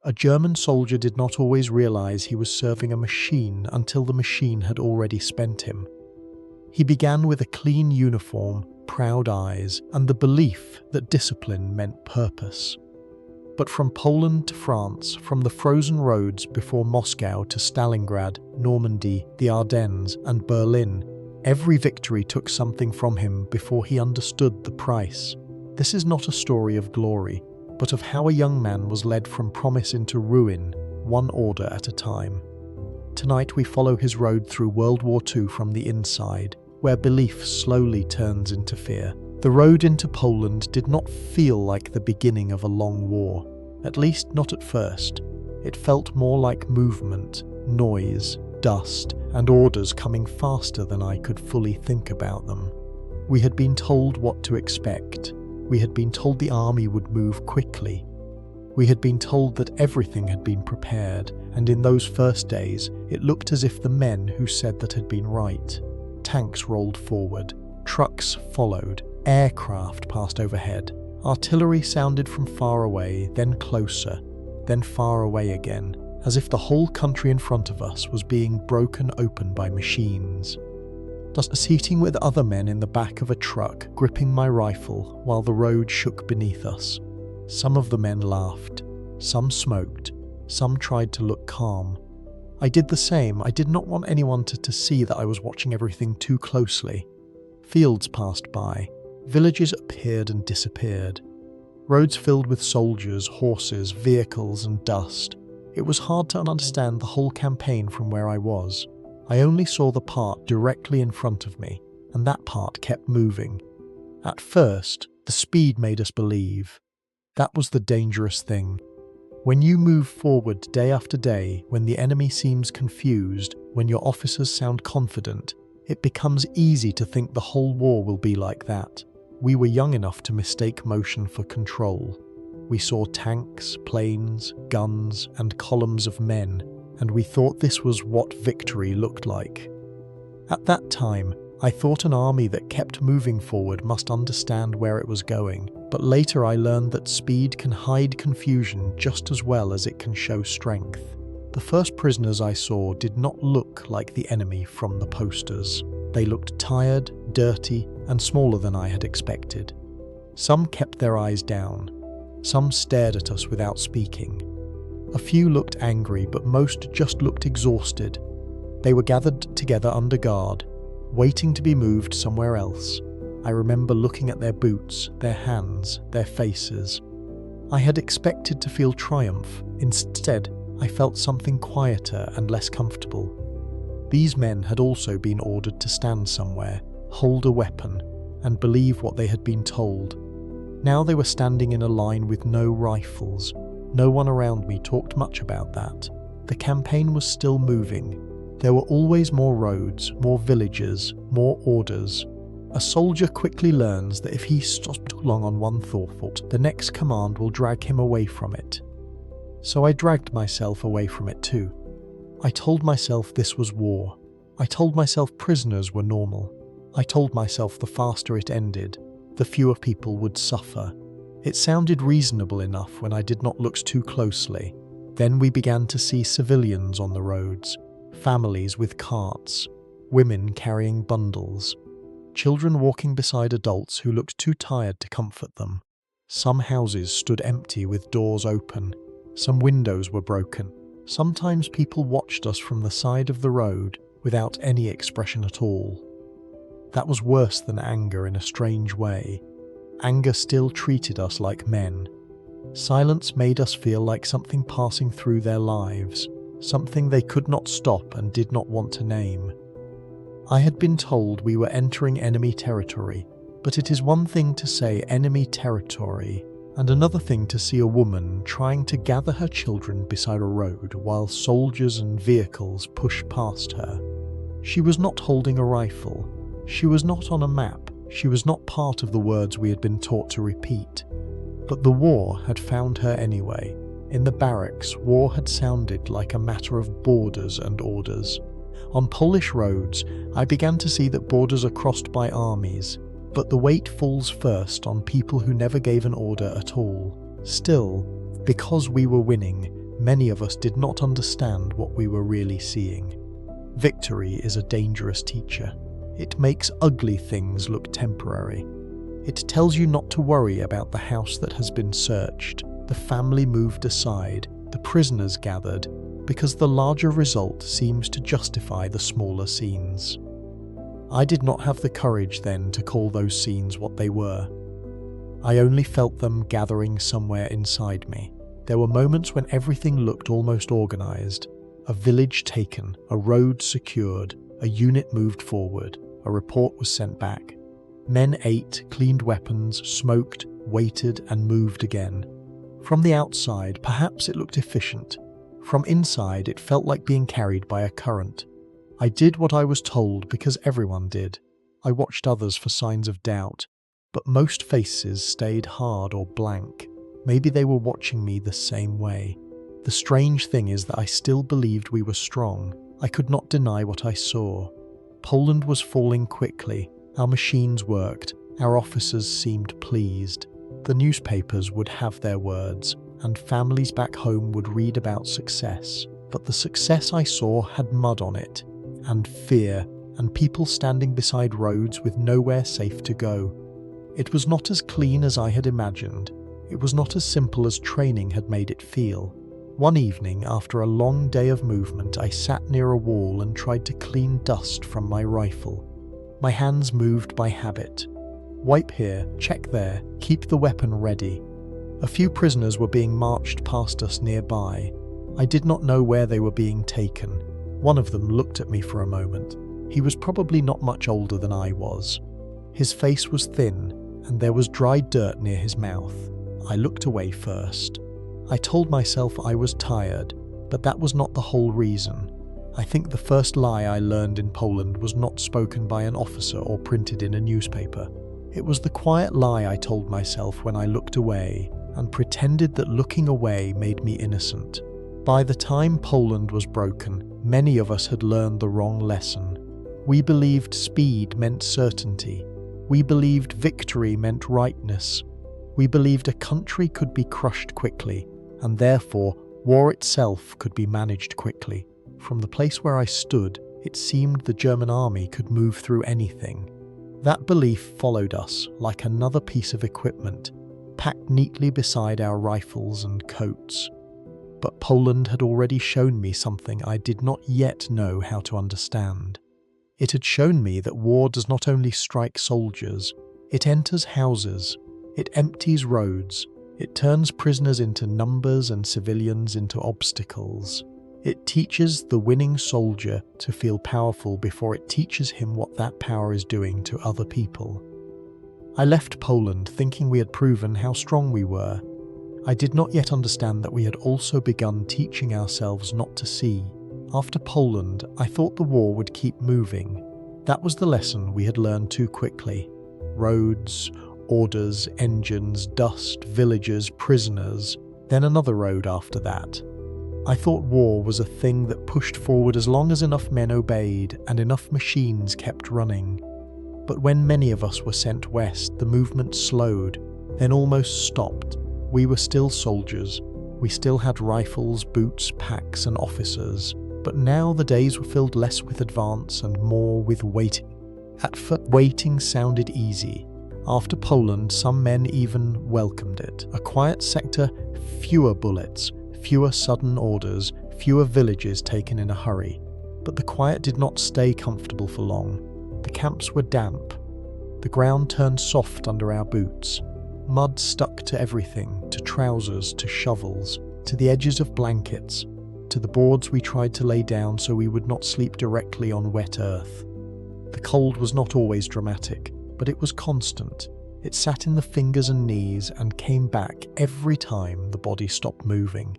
A German soldier did not always realize he was serving a machine until the machine had already spent him. He began with a clean uniform, proud eyes, and the belief that discipline meant purpose. But from Poland to France, from the frozen roads before Moscow to Stalingrad, Normandy, the Ardennes, and Berlin, every victory took something from him before he understood the price. This is not a story of glory, but of how a young man was led from promise into ruin, one order at a time. Tonight we follow his road through World War II from the inside, where belief slowly turns into fear. The road into Poland did not feel like the beginning of a long war, at least not at first. It felt more like movement, noise, dust, and orders coming faster than I could fully think about them. We had been told what to expect. We had been told the army would move quickly. We had been told that everything had been prepared, and in those first days, it looked as if the men who said that had been right. Tanks rolled forward, trucks followed, aircraft passed overhead, artillery sounded from far away, then closer, then far away again, as if the whole country in front of us was being broken open by machines. Just seating with other men in the back of a truck, gripping my rifle while the road shook beneath us. Some of the men laughed, some smoked, some tried to look calm. I did the same. I did not want anyone to see that I was watching everything too closely. Fields passed by, villages appeared and disappeared. Roads filled with soldiers, horses, vehicles, and dust. It was hard to understand the whole campaign from where I was. I only saw the part directly in front of me, and that part kept moving. At first, the speed made us believe. That was the dangerous thing. When you move forward day after day, when the enemy seems confused, when your officers sound confident, it becomes easy to think the whole war will be like that. We were young enough to mistake motion for control. We saw tanks, planes, guns, and columns of men, and we thought this was what victory looked like. At that time, I thought an army that kept moving forward must understand where it was going, but later I learned that speed can hide confusion just as well as it can show strength. The first prisoners I saw did not look like the enemy from the posters. They looked tired, dirty, and smaller than I had expected. Some kept their eyes down. Some stared at us without speaking. A few looked angry, but most just looked exhausted. They were gathered together under guard, waiting to be moved somewhere else. I remember looking at their boots, their hands, their faces. I had expected to feel triumph. Instead, I felt something quieter and less comfortable. These men had also been ordered to stand somewhere, hold a weapon, and believe what they had been told. Now they were standing in a line with no rifles. No one around me talked much about that. The campaign was still moving. There were always more roads, more villages, more orders. A soldier quickly learns that if he stops too long on one thought, the next command will drag him away from it. So I dragged myself away from it too. I told myself this was war. I told myself prisoners were normal. I told myself the faster it ended, the fewer people would suffer. It sounded reasonable enough when I did not look too closely. Then we began to see civilians on the roads, families with carts, women carrying bundles, children walking beside adults who looked too tired to comfort them. Some houses stood empty with doors open. Some windows were broken. Sometimes people watched us from the side of the road without any expression at all. That was worse than anger in a strange way. Anger still treated us like men. Silence made us feel like something passing through their lives, something they could not stop and did not want to name. I had been told we were entering enemy territory, but it is one thing to say enemy territory, and another thing to see a woman trying to gather her children beside a road while soldiers and vehicles push past her. She was not holding a rifle. She was not on a map. She was not part of the words we had been taught to repeat. But the war had found her anyway. In the barracks, war had sounded like a matter of borders and orders. On Polish roads, I began to see that borders are crossed by armies, but the weight falls first on people who never gave an order at all. Still, because we were winning, many of us did not understand what we were really seeing. Victory is a dangerous teacher. It makes ugly things look temporary. It tells you not to worry about the house that has been searched, the family moved aside, the prisoners gathered, because the larger result seems to justify the smaller scenes. I did not have the courage then to call those scenes what they were. I only felt them gathering somewhere inside me. There were moments when everything looked almost organized. A village taken, a road secured, a unit moved forward, a report was sent back. Men ate, cleaned weapons, smoked, waited, and moved again. From the outside, perhaps it looked efficient. From inside, it felt like being carried by a current. I did what I was told because everyone did. I watched others for signs of doubt, but most faces stayed hard or blank. Maybe they were watching me the same way. The strange thing is that I still believed we were strong. I could not deny what I saw. Poland was falling quickly. Our machines worked. Our officers seemed pleased. The newspapers would have their words, and families back home would read about success. But the success I saw had mud on it, and fear, and people standing beside roads with nowhere safe to go. It was not as clean as I had imagined. It was not as simple as training had made it feel. One evening, after a long day of movement, I sat near a wall and tried to clean dust from my rifle. My hands moved by habit. Wipe here, check there, keep the weapon ready. A few prisoners were being marched past us nearby. I did not know where they were being taken. One of them looked at me for a moment. He was probably not much older than I was. His face was thin, and there was dry dirt near his mouth. I looked away first. I told myself I was tired, but that was not the whole reason. I think the first lie I learned in Poland was not spoken by an officer or printed in a newspaper. It was the quiet lie I told myself when I looked away and pretended that looking away made me innocent. By the time Poland was broken, many of us had learned the wrong lesson. We believed speed meant certainty. We believed victory meant rightness. We believed a country could be crushed quickly, and therefore war itself could be managed quickly. From the place where I stood, it seemed the German army could move through anything. That belief followed us like another piece of equipment, packed neatly beside our rifles and coats. But Poland had already shown me something I did not yet know how to understand. It had shown me that war does not only strike soldiers, it enters houses, it empties roads, it turns prisoners into numbers and civilians into obstacles. It teaches the winning soldier to feel powerful before it teaches him what that power is doing to other people. I left Poland thinking we had proven how strong we were. I did not yet understand that we had also begun teaching ourselves not to see. After Poland, I thought the war would keep moving. That was the lesson we had learned too quickly. Roads, orders, engines, dust, villagers, prisoners, then another road after that. I thought war was a thing that pushed forward as long as enough men obeyed and enough machines kept running. But when many of us were sent west, the movement slowed, then almost stopped. We were still soldiers. We still had rifles, boots, packs, and officers. But now the days were filled less with advance and more with waiting. At first, waiting sounded easy. After Poland, some men even welcomed it. A quiet sector, fewer bullets, fewer sudden orders, fewer villages taken in a hurry. But the quiet did not stay comfortable for long. The camps were damp. The ground turned soft under our boots. Mud stuck to everything, to trousers, to shovels, to the edges of blankets, to the boards we tried to lay down so we would not sleep directly on wet earth. The cold was not always dramatic, but it was constant. It sat in the fingers and knees and came back every time the body stopped moving.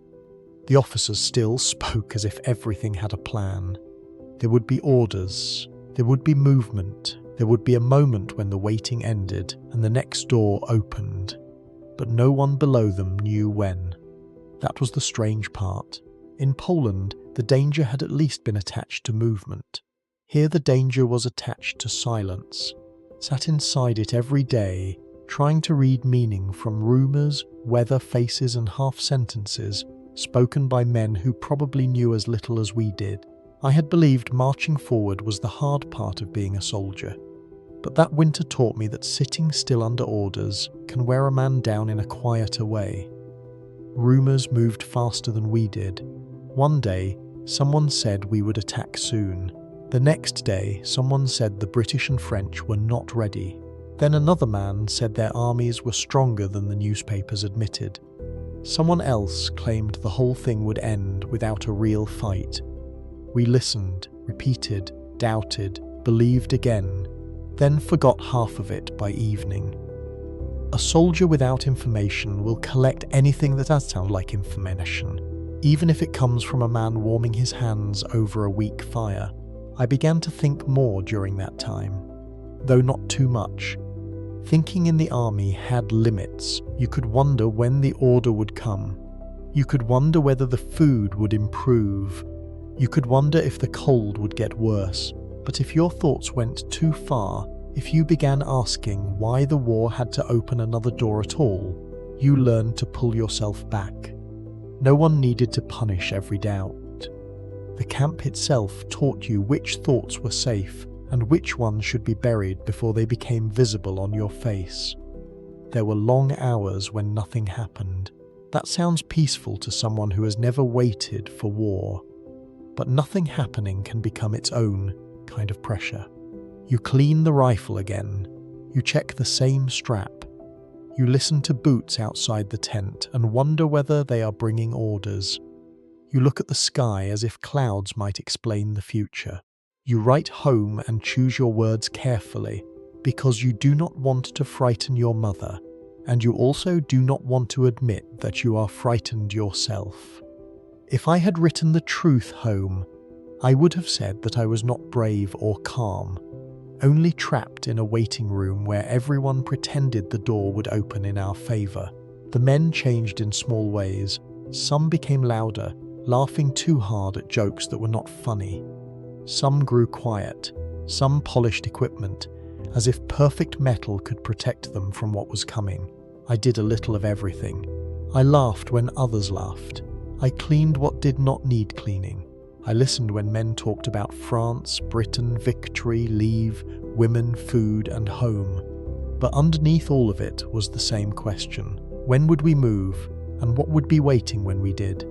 The officers still spoke as if everything had a plan. There would be orders, there would be movement, there would be a moment when the waiting ended and the next door opened. But no one below them knew when. That was the strange part. In Poland, the danger had at least been attached to movement. Here the danger was attached to silence. Sat inside it every day, trying to read meaning from rumours, weather, faces and half sentences, spoken by men who probably knew as little as we did. I had believed marching forward was the hard part of being a soldier. But that winter taught me that sitting still under orders can wear a man down in a quieter way. Rumours moved faster than we did. One day, someone said we would attack soon. The next day, someone said the British and French were not ready. Then another man said their armies were stronger than the newspapers admitted. Someone else claimed the whole thing would end without a real fight. We listened, repeated, doubted, believed again, then forgot half of it by evening. A soldier without information will collect anything that does sound like information, even if it comes from a man warming his hands over a weak fire. I began to think more during that time, though not too much. Thinking in the army had limits. You could wonder when the order would come. You could wonder whether the food would improve. You could wonder if the cold would get worse. But if your thoughts went too far, if you began asking why the war had to open another door at all, you learned to pull yourself back. No one needed to punish every doubt. The camp itself taught you which thoughts were safe and which ones should be buried before they became visible on your face. There were long hours when nothing happened. That sounds peaceful to someone who has never waited for war. But nothing happening can become its own kind of pressure. You clean the rifle again. You check the same strap. You listen to boots outside the tent and wonder whether they are bringing orders. You look at the sky as if clouds might explain the future. You write home and choose your words carefully because you do not want to frighten your mother, and you also do not want to admit that you are frightened yourself. If I had written the truth home, I would have said that I was not brave or calm, only trapped in a waiting room where everyone pretended the door would open in our favour. The men changed in small ways. Some became louder, laughing too hard at jokes that were not funny. Some grew quiet, some polished equipment, as if perfect metal could protect them from what was coming. I did a little of everything. I laughed when others laughed. I cleaned what did not need cleaning. I listened when men talked about France, Britain, victory, leave, women, food, and home. But underneath all of it was the same question. When would we move, and what would be waiting when we did?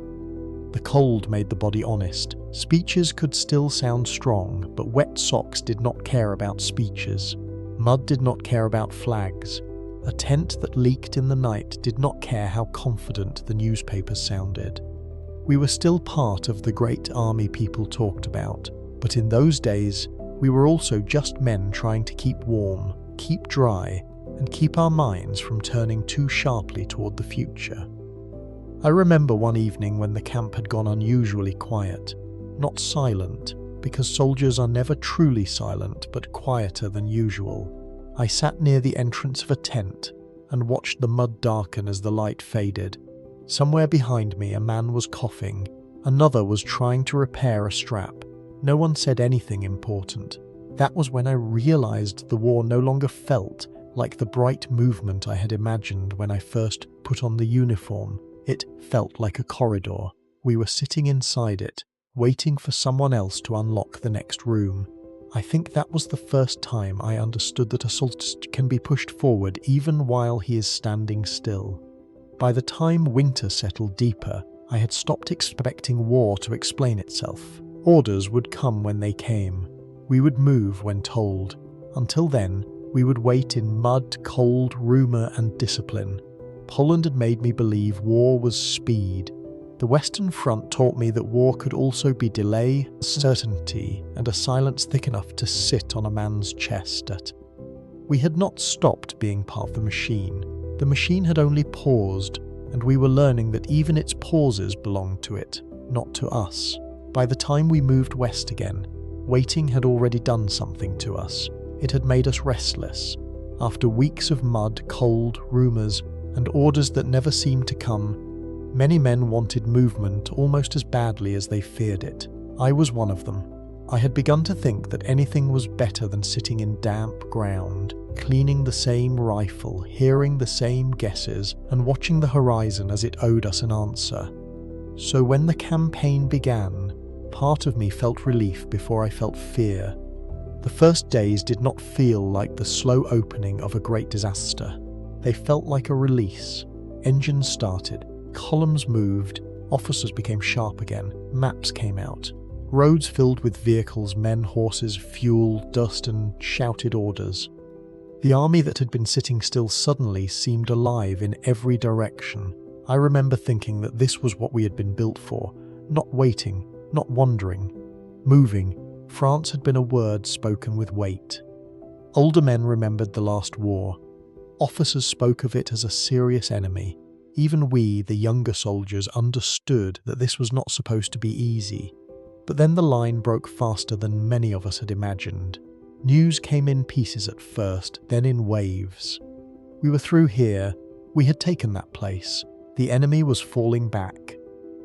The cold made the body honest. Speeches could still sound strong, but wet socks did not care about speeches. Mud did not care about flags. A tent that leaked in the night did not care how confident the newspapers sounded. We were still part of the great army people talked about, but in those days, we were also just men trying to keep warm, keep dry, and keep our minds from turning too sharply toward the future. I remember one evening when the camp had gone unusually quiet, not silent, because soldiers are never truly silent, but quieter than usual. I sat near the entrance of a tent and watched the mud darken as the light faded. Somewhere behind me, a man was coughing. Another was trying to repair a strap. No one said anything important. That was when I realized the war no longer felt like the bright movement I had imagined when I first put on the uniform. It felt like a corridor. We were sitting inside it, waiting for someone else to unlock the next room. I think that was the first time I understood that a soldier can be pushed forward even while he is standing still. By the time winter settled deeper, I had stopped expecting war to explain itself. Orders would come when they came. We would move when told. Until then, we would wait in mud, cold, rumour and discipline. Poland had made me believe war was speed. The Western Front taught me that war could also be delay, certainty, and a silence thick enough to sit on a man's chest at. We had not stopped being part of the machine. The machine had only paused, and we were learning that even its pauses belonged to it, not to us. By the time we moved west again, waiting had already done something to us. It had made us restless. After weeks of mud, cold, rumours, and orders that never seemed to come, many men wanted movement almost as badly as they feared it. I was one of them. I had begun to think that anything was better than sitting in damp ground, cleaning the same rifle, hearing the same guesses, and watching the horizon as it owed us an answer. So when the campaign began, part of me felt relief before I felt fear. The first days did not feel like the slow opening of a great disaster. They felt like a release. Engines started, columns moved, officers became sharp again, maps came out. Roads filled with vehicles, men, horses, fuel, dust, and shouted orders. The army that had been sitting still suddenly seemed alive in every direction. I remember thinking that this was what we had been built for, not waiting, not wandering, moving. France had been a word spoken with weight. Older men remembered the last war. Officers spoke of it as a serious enemy. Even we, the younger soldiers, understood that this was not supposed to be easy. But then the line broke faster than many of us had imagined. News came in pieces at first, then in waves. We were through here. We had taken that place. The enemy was falling back.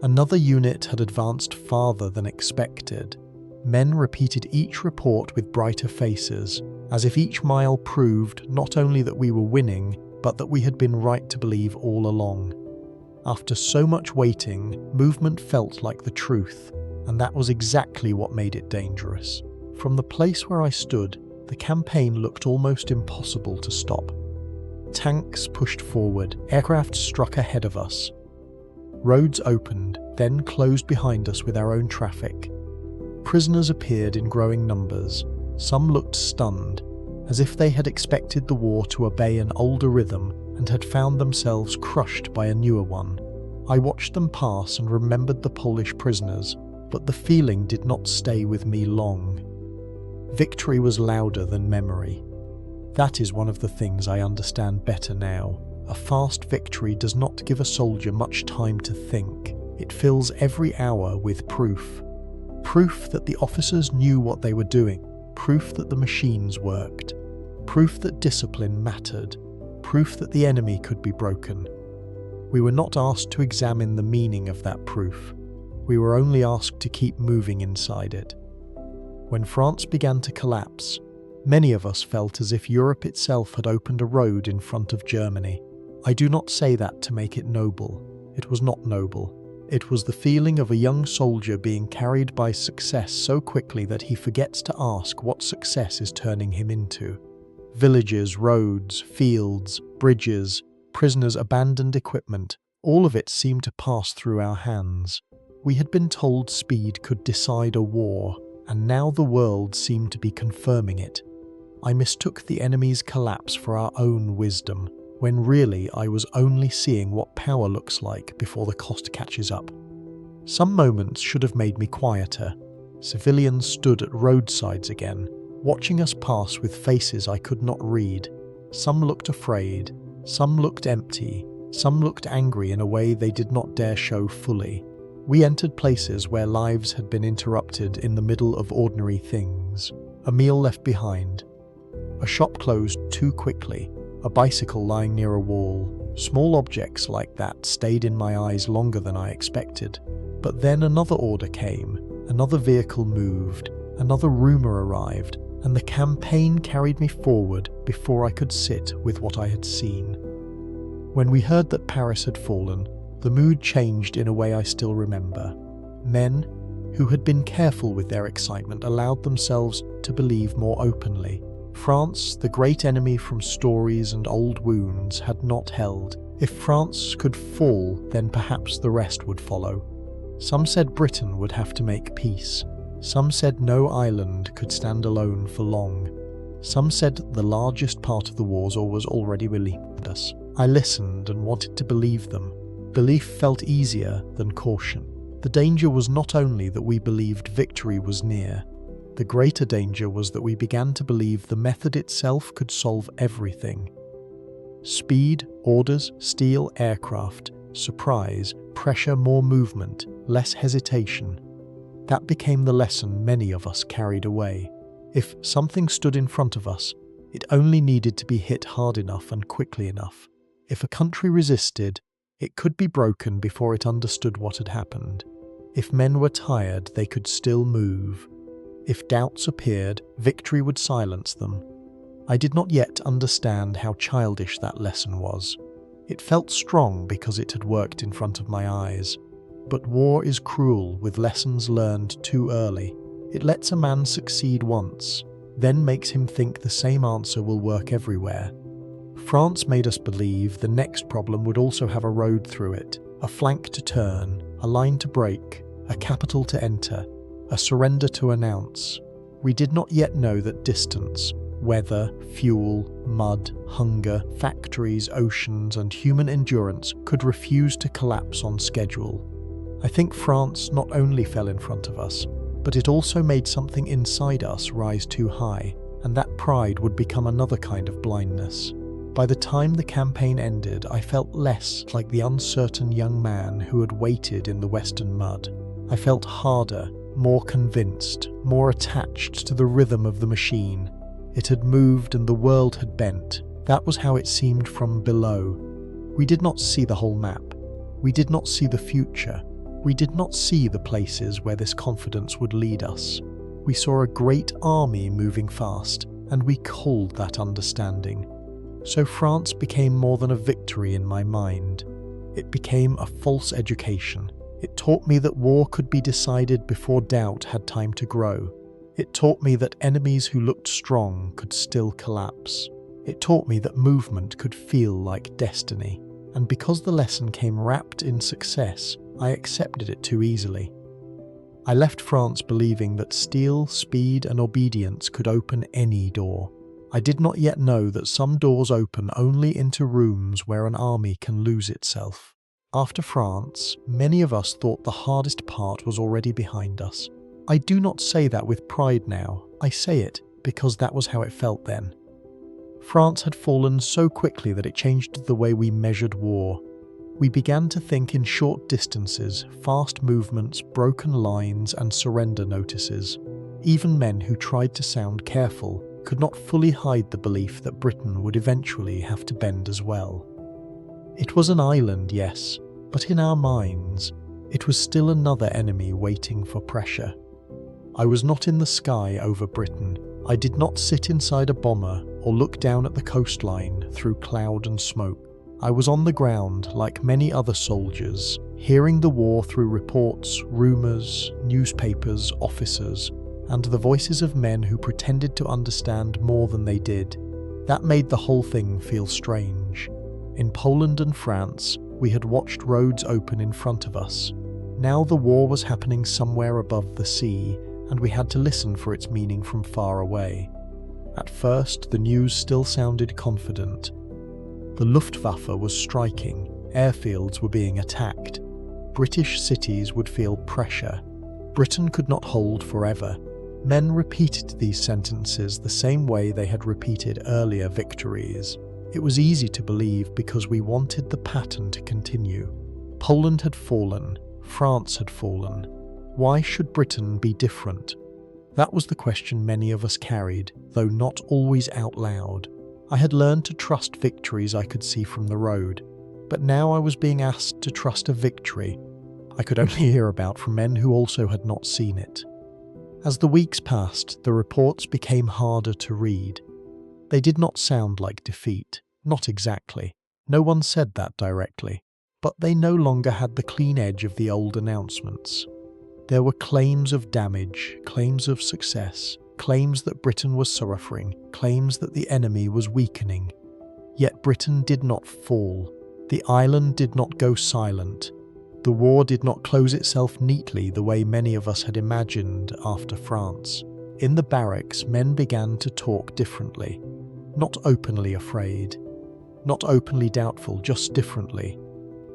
Another unit had advanced farther than expected. Men repeated each report with brighter faces, as if each mile proved not only that we were winning, but that we had been right to believe all along. After so much waiting, movement felt like the truth, and that was exactly what made it dangerous. From the place where I stood, the campaign looked almost impossible to stop. Tanks pushed forward, aircraft struck ahead of us. Roads opened, then closed behind us with our own traffic. Prisoners appeared in growing numbers. Some looked stunned, as if they had expected the war to obey an older rhythm and had found themselves crushed by a newer one. I watched them pass and remembered the Polish prisoners, but the feeling did not stay with me long. Victory was louder than memory. That is one of the things I understand better now. A fast victory does not give a soldier much time to think. It fills every hour with proof. Proof that the officers knew what they were doing. Proof that the machines worked. Proof that discipline mattered. Proof that the enemy could be broken. We were not asked to examine the meaning of that proof. We were only asked to keep moving inside it. When France began to collapse, many of us felt as if Europe itself had opened a road in front of Germany. I do not say that to make it noble. It was not noble. It was the feeling of a young soldier being carried by success so quickly that he forgets to ask what success is turning him into. Villages, roads, fields, bridges, prisoners, abandoned equipment, all of it seemed to pass through our hands. We had been told speed could decide a war, and now the world seemed to be confirming it. I mistook the enemy's collapse for our own wisdom, when really I was only seeing what power looks like before the cost catches up. Some moments should have made me quieter. Civilians stood at roadsides again, watching us pass with faces I could not read. Some looked afraid, some looked empty, some looked angry in a way they did not dare show fully. We entered places where lives had been interrupted in the middle of ordinary things. A meal left behind. A shop closed too quickly. A bicycle lying near a wall. Small objects like that stayed in my eyes longer than I expected. But then another order came, another vehicle moved, another rumour arrived, and the campaign carried me forward before I could sit with what I had seen. When we heard that Paris had fallen, the mood changed in a way I still remember. Men, who had been careful with their excitement, allowed themselves to believe more openly. France, the great enemy from stories and old wounds, had not held. If France could fall, then perhaps the rest would follow. Some said Britain would have to make peace. Some said no island could stand alone for long. Some said the largest part of the wars was already behind us. I listened and wanted to believe them. Belief felt easier than caution. The danger was not only that we believed victory was near. The greater danger was that we began to believe the method itself could solve everything. Speed, orders, steel, aircraft, surprise, pressure, more movement, less hesitation. That became the lesson many of us carried away. If something stood in front of us, it only needed to be hit hard enough and quickly enough. If a country resisted, it could be broken before it understood what had happened. If men were tired, they could still move. If doubts appeared, victory would silence them. I did not yet understand how childish that lesson was. It felt strong because it had worked in front of my eyes. But war is cruel with lessons learned too early. It lets a man succeed once, then makes him think the same answer will work everywhere. France made us believe the next problem would also have a road through it, a flank to turn, a line to break, a capital to enter, a surrender to announce. We did not yet know that distance, weather, fuel, mud, hunger, factories, oceans, and human endurance could refuse to collapse on schedule. I think France not only fell in front of us, but it also made something inside us rise too high, and that pride would become another kind of blindness. By the time the campaign ended, I felt less like the uncertain young man who had waited in the western mud. I felt harder, more convinced, more attached to the rhythm of the machine. It had moved and the world had bent. That was how it seemed from below. We did not see the whole map. We did not see the future. We did not see the places where this confidence would lead us. We saw a great army moving fast, and we called that understanding. So France became more than a victory in my mind. It became a false education. It taught me that war could be decided before doubt had time to grow. It taught me that enemies who looked strong could still collapse. It taught me that movement could feel like destiny. And because the lesson came wrapped in success, I accepted it too easily. I left France believing that steel, speed, and obedience could open any door. I did not yet know that some doors open only into rooms where an army can lose itself. After France, many of us thought the hardest part was already behind us. I do not say that with pride now. I say it because that was how it felt then. France had fallen so quickly that it changed the way we measured war. We began to think in short distances, fast movements, broken lines, and surrender notices. Even men who tried to sound careful could not fully hide the belief that Britain would eventually have to bend as well. It was an island, yes, but in our minds, it was still another enemy waiting for pressure. I was not in the sky over Britain. I did not sit inside a bomber or look down at the coastline through cloud and smoke. I was on the ground like many other soldiers, hearing the war through reports, rumours, newspapers, officers, and the voices of men who pretended to understand more than they did. That made the whole thing feel strange. In Poland and France, we had watched roads open in front of us. Now the war was happening somewhere above the sea, and we had to listen for its meaning from far away. At first, the news still sounded confident. The Luftwaffe was striking, airfields were being attacked. British cities would feel pressure. Britain could not hold forever. Men repeated these sentences the same way they had repeated earlier victories. It was easy to believe because we wanted the pattern to continue. Poland had fallen, France had fallen. Why should Britain be different? That was the question many of us carried, though not always out loud. I had learned to trust victories I could see from the road, but now I was being asked to trust a victory I could only hear about from men who also had not seen it. As the weeks passed, the reports became harder to read. They did not sound like defeat, not exactly. No one said that directly, but they no longer had the clean edge of the old announcements. There were claims of damage, claims of success, claims that Britain was suffering, claims that the enemy was weakening. Yet Britain did not fall. The island did not go silent. The war did not close itself neatly the way many of us had imagined after France. In the barracks, men began to talk differently. Not openly afraid. Not openly doubtful, just differently.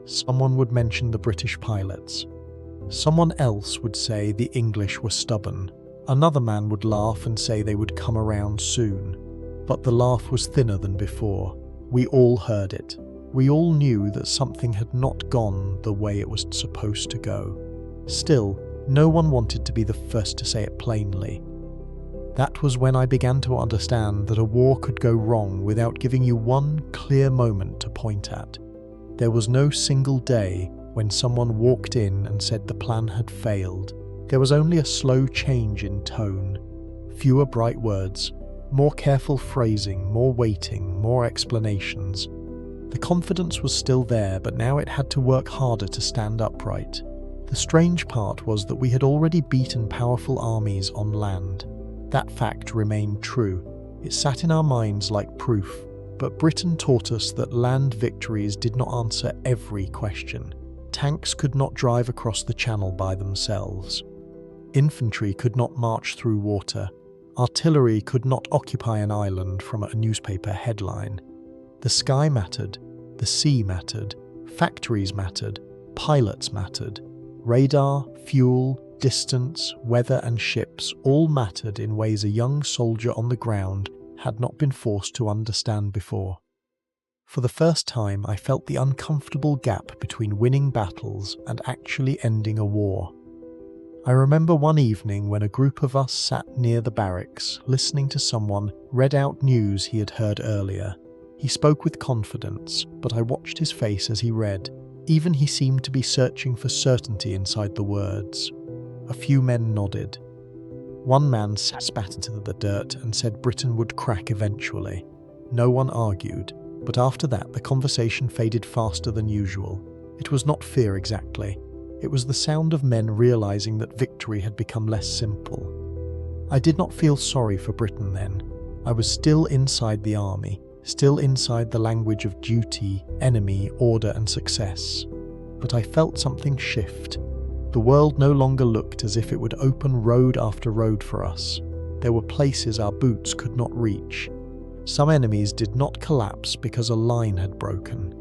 Someone would mention the British pilots. Someone else would say the English were stubborn. Another man would laugh and say they would come around soon. But the laugh was thinner than before. We all heard it. We all knew that something had not gone the way it was supposed to go. Still, no one wanted to be the first to say it plainly. That was when I began to understand that a war could go wrong without giving you one clear moment to point at. There was no single day when someone walked in and said the plan had failed. There was only a slow change in tone, fewer bright words, more careful phrasing, more waiting, more explanations. The confidence was still there, but now it had to work harder to stand upright. The strange part was that we had already beaten powerful armies on land. That fact remained true. It sat in our minds like proof. But Britain taught us that land victories did not answer every question. Tanks could not drive across the Channel by themselves. Infantry could not march through water. Artillery could not occupy an island from a newspaper headline. The sky mattered, the sea mattered, factories mattered, pilots mattered. Radar, fuel, distance, weather and ships all mattered in ways a young soldier on the ground had not been forced to understand before. For the first time, I felt the uncomfortable gap between winning battles and actually ending a war. I remember one evening when a group of us sat near the barracks, listening to someone read out news he had heard earlier. He spoke with confidence, but I watched his face as he read. Even he seemed to be searching for certainty inside the words. A few men nodded. One man spat into the dirt and said Britain would crack eventually. No one argued, but after that the conversation faded faster than usual. It was not fear exactly. It was the sound of men realizing that victory had become less simple. I did not feel sorry for Britain then. I was still inside the army, still inside the language of duty, enemy, order and success. But I felt something shift. The world no longer looked as if it would open road after road for us. There were places our boots could not reach. Some enemies did not collapse because a line had broken.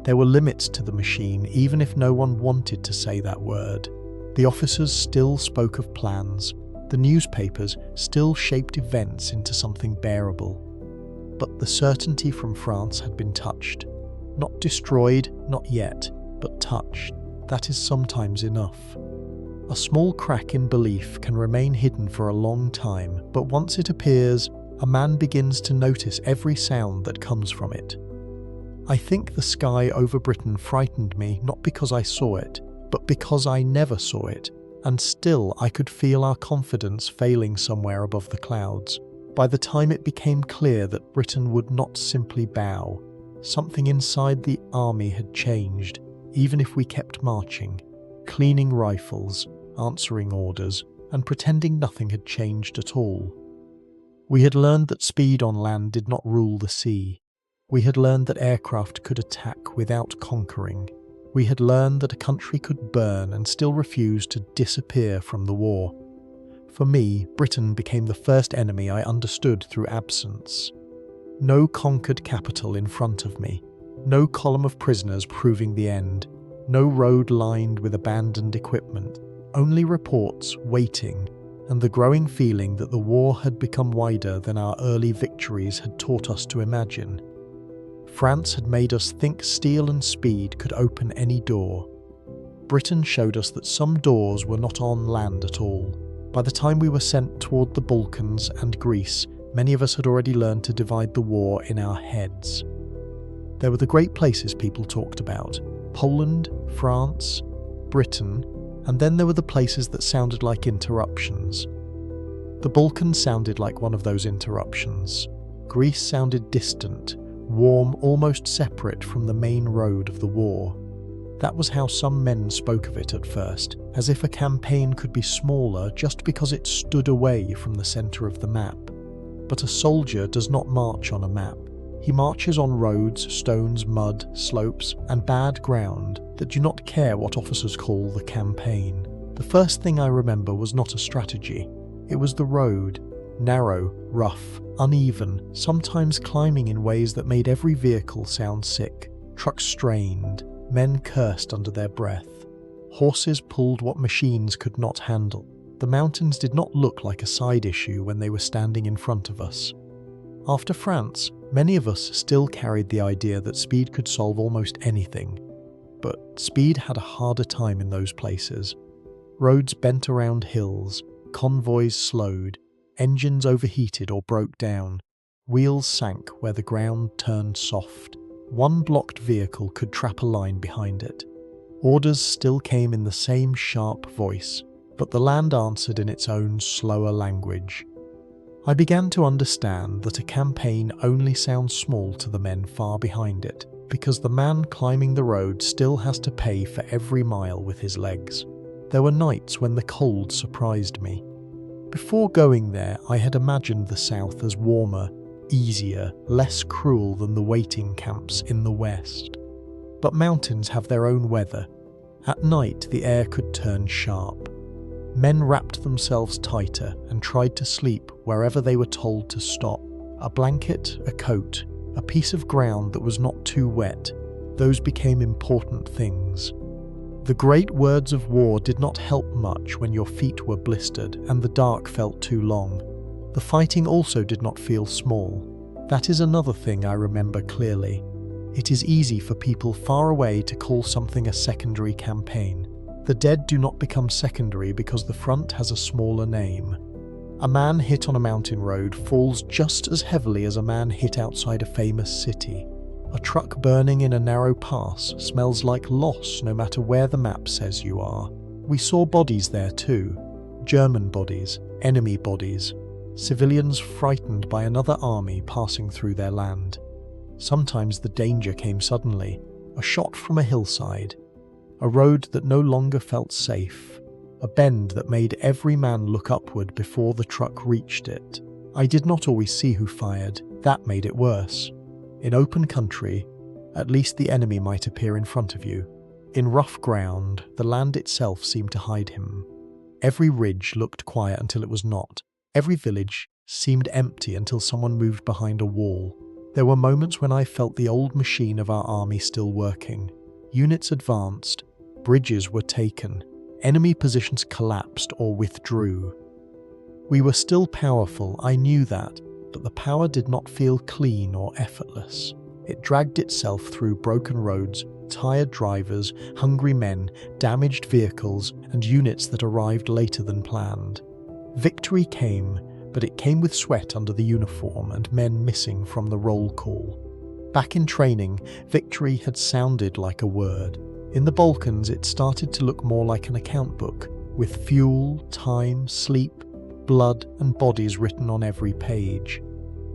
There were limits to the machine, even if no one wanted to say that word. The officers still spoke of plans. The newspapers still shaped events into something bearable. But the certainty from France had been touched. Not destroyed, not yet, but touched. That is sometimes enough. A small crack in belief can remain hidden for a long time, but once it appears, a man begins to notice every sound that comes from it. I think the sky over Britain frightened me not because I saw it, but because I never saw it, and still I could feel our confidence failing somewhere above the clouds. By the time it became clear that Britain would not simply bow, something inside the army had changed. Even if we kept marching, cleaning rifles, answering orders, and pretending nothing had changed at all. We had learned that speed on land did not rule the sea. We had learned that aircraft could attack without conquering. We had learned that a country could burn and still refuse to disappear from the war. For me, Britain became the first enemy I understood through absence. No conquered capital in front of me. No column of prisoners proving the end. No road lined with abandoned equipment. Only reports waiting, and the growing feeling that the war had become wider than our early victories had taught us to imagine. France had made us think steel and speed could open any door. Britain showed us that some doors were not on land at all. By the time we were sent toward the Balkans and Greece, many of us had already learned to divide the war in our heads. There were the great places people talked about: Poland, France, Britain, and then there were the places that sounded like interruptions. The Balkans sounded like one of those interruptions. Greece sounded distant, warm, almost separate from the main road of the war. That was how some men spoke of it at first, as if a campaign could be smaller just because it stood away from the centre of the map. But a soldier does not march on a map. He marches on roads, stones, mud, slopes, and bad ground that do not care what officers call the campaign. The first thing I remember was not a strategy. It was the road. Narrow, rough, uneven, sometimes climbing in ways that made every vehicle sound sick. Trucks strained, men cursed under their breath. Horses pulled what machines could not handle. The mountains did not look like a side issue when they were standing in front of us. After France, many of us still carried the idea that speed could solve almost anything. But speed had a harder time in those places. Roads bent around hills, convoys slowed, engines overheated or broke down, wheels sank where the ground turned soft. One blocked vehicle could trap a line behind it. Orders still came in the same sharp voice, but the land answered in its own slower language. I began to understand that a campaign only sounds small to the men far behind it, because the man climbing the road still has to pay for every mile with his legs. There were nights when the cold surprised me. Before going there, I had imagined the south as warmer, easier, less cruel than the waiting camps in the west. But mountains have their own weather. At night, the air could turn sharp. Men wrapped themselves tighter and tried to sleep wherever they were told to stop. A blanket, a coat, a piece of ground that was not too wet, those became important things. The great words of war did not help much when your feet were blistered and the dark felt too long. The fighting also did not feel small. That is another thing I remember clearly. It is easy for people far away to call something a secondary campaign. The dead do not become secondary because the front has a smaller name. A man hit on a mountain road falls just as heavily as a man hit outside a famous city. A truck burning in a narrow pass smells like loss no matter where the map says you are. We saw bodies there too. German bodies, enemy bodies, civilians frightened by another army passing through their land. Sometimes the danger came suddenly, a shot from a hillside, a road that no longer felt safe, a bend that made every man look upward before the truck reached it. I did not always see who fired, that made it worse. In open country, at least the enemy might appear in front of you. In rough ground, the land itself seemed to hide him. Every ridge looked quiet until it was not. Every village seemed empty until someone moved behind a wall. There were moments when I felt the old machine of our army still working. Units advanced, bridges were taken, enemy positions collapsed or withdrew. We were still powerful, I knew that, but the power did not feel clean or effortless. It dragged itself through broken roads, tired drivers, hungry men, damaged vehicles, and units that arrived later than planned. Victory came, but it came with sweat under the uniform and men missing from the roll call. Back in training, victory had sounded like a word. In the Balkans, it started to look more like an account book, with fuel, time, sleep, blood, and bodies written on every page.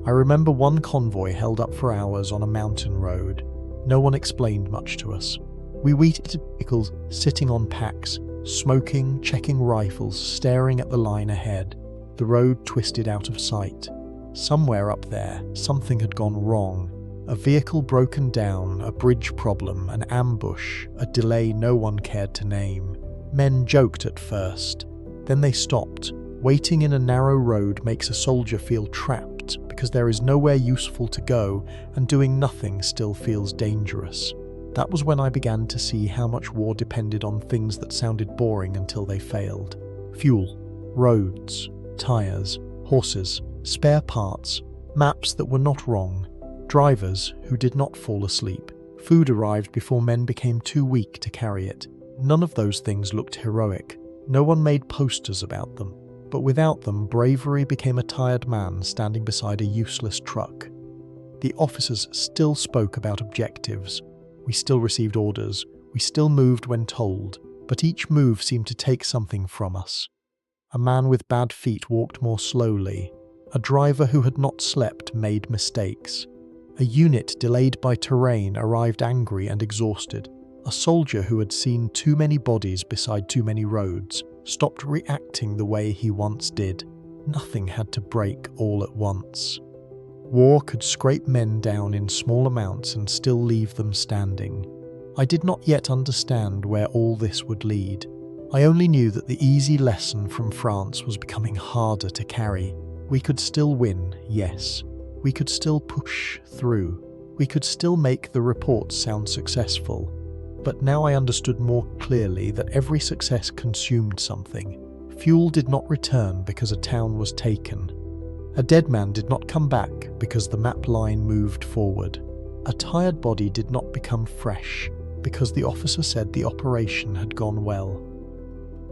I remember one convoy held up for hours on a mountain road. No one explained much to us. We waited at vehicles, sitting on packs, smoking, checking rifles, staring at the line ahead. The road twisted out of sight. Somewhere up there, something had gone wrong. A vehicle broken down, a bridge problem, an ambush, a delay no one cared to name. Men joked at first. Then they stopped. Waiting in a narrow road makes a soldier feel trapped because there is nowhere useful to go, and doing nothing still feels dangerous. That was when I began to see how much war depended on things that sounded boring until they failed. Fuel, roads, tires, horses, spare parts, maps that were not wrong, drivers who did not fall asleep. Food arrived before men became too weak to carry it. None of those things looked heroic. No one made posters about them. But without them, bravery became a tired man standing beside a useless truck. The officers still spoke about objectives. We still received orders. We still moved when told. But each move seemed to take something from us. A man with bad feet walked more slowly. A driver who had not slept made mistakes. A unit delayed by terrain arrived angry and exhausted. A soldier who had seen too many bodies beside too many roads stopped reacting the way he once did. Nothing had to break all at once. War could scrape men down in small amounts and still leave them standing. I did not yet understand where all this would lead. I only knew that the easy lesson from France was becoming harder to carry. We could still win, yes. We could still push through. We could still make the reports sound successful. But now I understood more clearly that every success consumed something. Fuel did not return because a town was taken. A dead man did not come back because the map line moved forward. A tired body did not become fresh because the officer said the operation had gone well.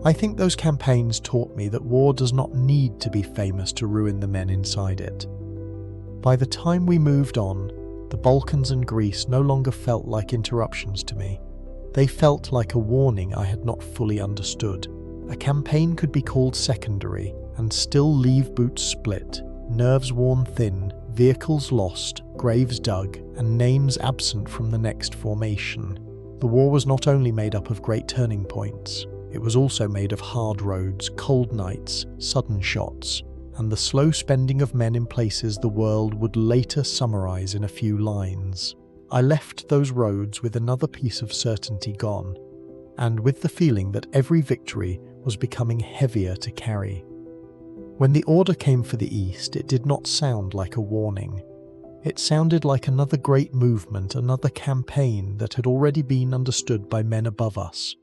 I think those campaigns taught me that war does not need to be famous to ruin the men inside it. By the time we moved on, the Balkans and Greece no longer felt like interruptions to me. They felt like a warning I had not fully understood. A campaign could be called secondary and still leave boots split, nerves worn thin, vehicles lost, graves dug, and names absent from the next formation. The war was not only made up of great turning points, It was also made of hard roads, cold nights, sudden shots, and the slow spending of men in places the world would later summarize in a few lines. I left those roads with another piece of certainty gone, and with the feeling that every victory was becoming heavier to carry. When the order came for the East, it did not sound like a warning. It sounded like another great movement, another campaign that had already been understood by men above us.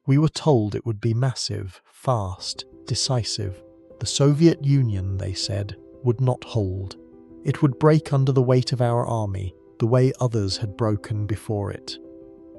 We were told it would be massive, fast, decisive. The Soviet Union, they said, would not hold. It would break under the weight of our army, the way others had broken before it.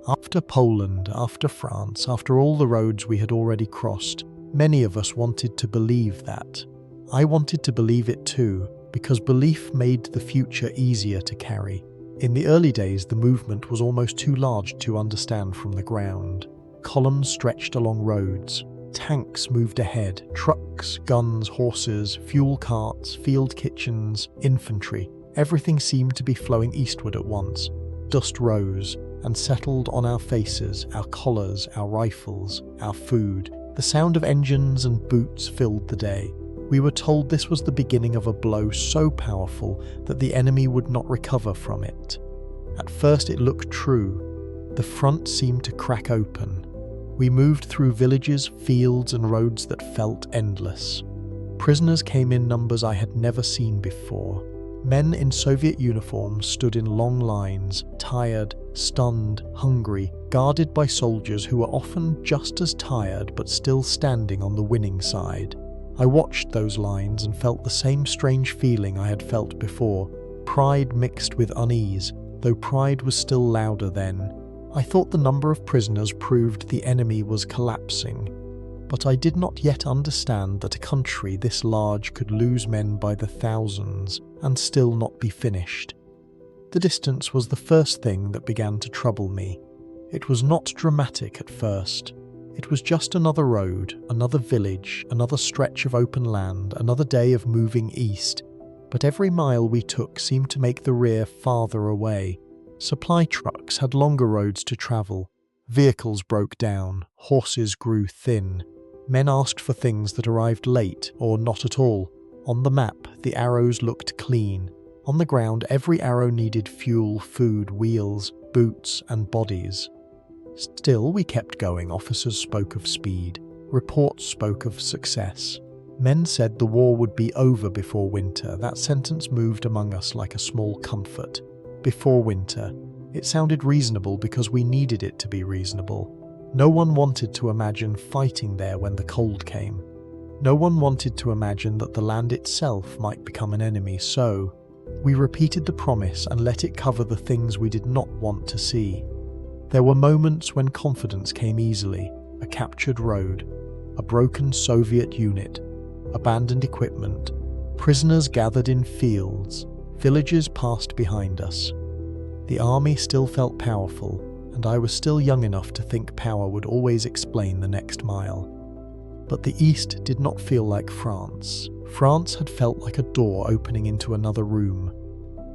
After Poland, after France, after all the roads we had already crossed, many of us wanted to believe that. I wanted to believe it too, because belief made the future easier to carry. In the early days, the movement was almost too large to understand from the ground. Columns stretched along roads. Tanks moved ahead. Trucks, guns, horses, fuel carts, field kitchens, infantry. Everything seemed to be flowing eastward at once. Dust rose and settled on our faces, our collars, our rifles, our food. The sound of engines and boots filled the day. We were told this was the beginning of a blow so powerful that the enemy would not recover from it. At first it looked true. The front seemed to crack open. We moved through villages, fields, and roads that felt endless. Prisoners came in numbers I had never seen before. Men in Soviet uniforms stood in long lines, tired, stunned, hungry, guarded by soldiers who were often just as tired but still standing on the winning side. I watched those lines and felt the same strange feeling I had felt before, pride mixed with unease, though pride was still louder then. I thought the number of prisoners proved the enemy was collapsing, but I did not yet understand that a country this large could lose men by the thousands and still not be finished. The distance was the first thing that began to trouble me. It was not dramatic at first. It was just another road, another village, another stretch of open land, another day of moving east. But every mile we took seemed to make the rear farther away. Supply trucks had longer roads to travel. Vehicles broke down. Horses grew thin. Men asked for things that arrived late or not at all. On the map, the arrows looked clean. On the ground, every arrow needed fuel, food, wheels, boots, and bodies. Still, we kept going. Officers spoke of speed. Reports spoke of success. Men said the war would be over before winter. That sentence moved among us like a small comfort. Before winter. It sounded reasonable because we needed it to be reasonable. No one wanted to imagine fighting there when the cold came. No one wanted to imagine that the land itself might become an enemy, so we repeated the promise and let it cover the things we did not want to see. There were moments when confidence came easily. A captured road, a broken Soviet unit, abandoned equipment, prisoners gathered in fields, villages passed behind us. The army still felt powerful, and I was still young enough to think power would always explain the next mile. But the East did not feel like France. France had felt like a door opening into another room.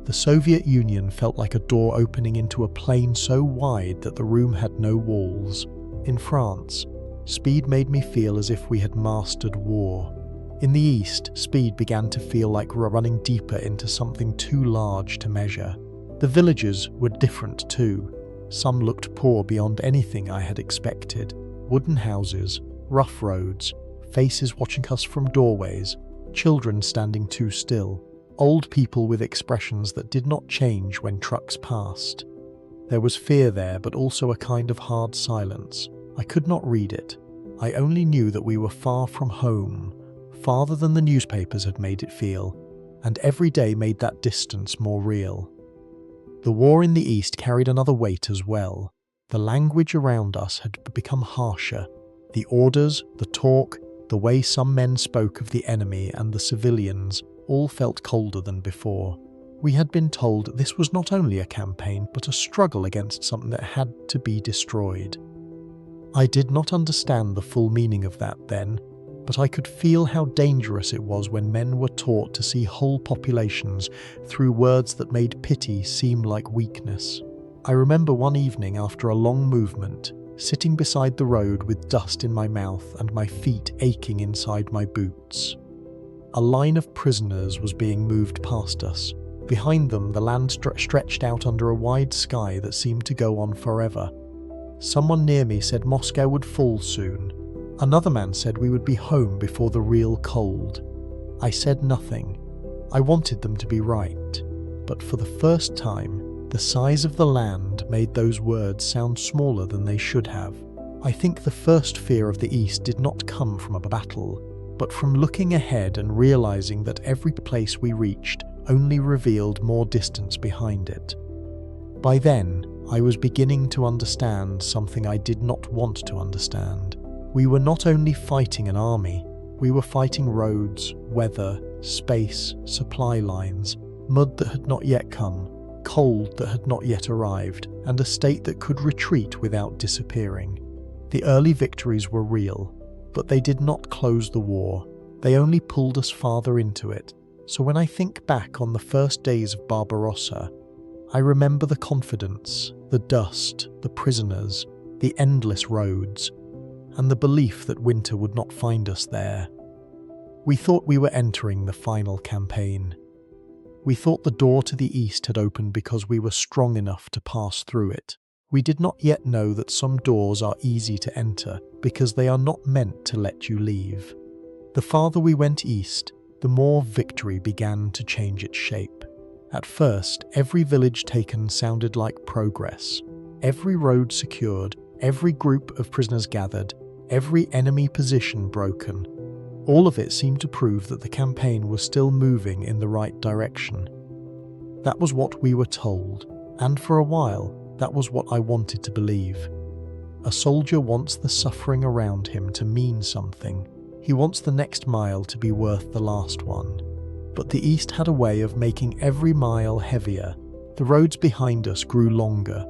The Soviet Union felt like a door opening into a plain so wide that the room had no walls. In France, speed made me feel as if we had mastered war. In the East, speed began to feel like running deeper into something too large to measure. The villages were different too. Some looked poor beyond anything I had expected. Wooden houses, rough roads, faces watching us from doorways, children standing too still, old people with expressions that did not change when trucks passed. There was fear there, but also a kind of hard silence. I could not read it. I only knew that we were far from home, farther than the newspapers had made it feel, and every day made that distance more real. The war in the East carried another weight as well. The language around us had become harsher. The orders, the talk, the way some men spoke of the enemy and the civilians all felt colder than before. We had been told this was not only a campaign, but a struggle against something that had to be destroyed. I did not understand the full meaning of that then, but I could feel how dangerous it was when men were taught to see whole populations through words that made pity seem like weakness. I remember one evening after a long movement, sitting beside the road with dust in my mouth and my feet aching inside my boots. A line of prisoners was being moved past us. Behind them, the land stretched out under a wide sky that seemed to go on forever. Someone near me said Moscow would fall soon. Another man said we would be home before the real cold. I said nothing. I wanted them to be right. But for the first time, the size of the land made those words sound smaller than they should have. I think the first fear of the East did not come from a battle, but from looking ahead and realizing that every place we reached only revealed more distance behind it. By then, I was beginning to understand something I did not want to understand. We were not only fighting an army, we were fighting roads, weather, space, supply lines, mud that had not yet come, cold that had not yet arrived, and a state that could retreat without disappearing. The early victories were real, but they did not close the war. They only pulled us farther into it. So when I think back on the first days of Barbarossa, I remember the confidence, the dust, the prisoners, the endless roads, and the belief that winter would not find us there. We thought we were entering the final campaign. We thought the door to the east had opened because we were strong enough to pass through it. We did not yet know that some doors are easy to enter because they are not meant to let you leave. The farther we went east, the more victory began to change its shape. At first, every village taken sounded like progress. Every road secured, every group of prisoners gathered, every enemy position broken. All of it seemed to prove that the campaign was still moving in the right direction. That was what we were told, and for a while, that was what I wanted to believe. A soldier wants the suffering around him to mean something. He wants the next mile to be worth the last one. But the East had a way of making every mile heavier. The roads behind us grew longer.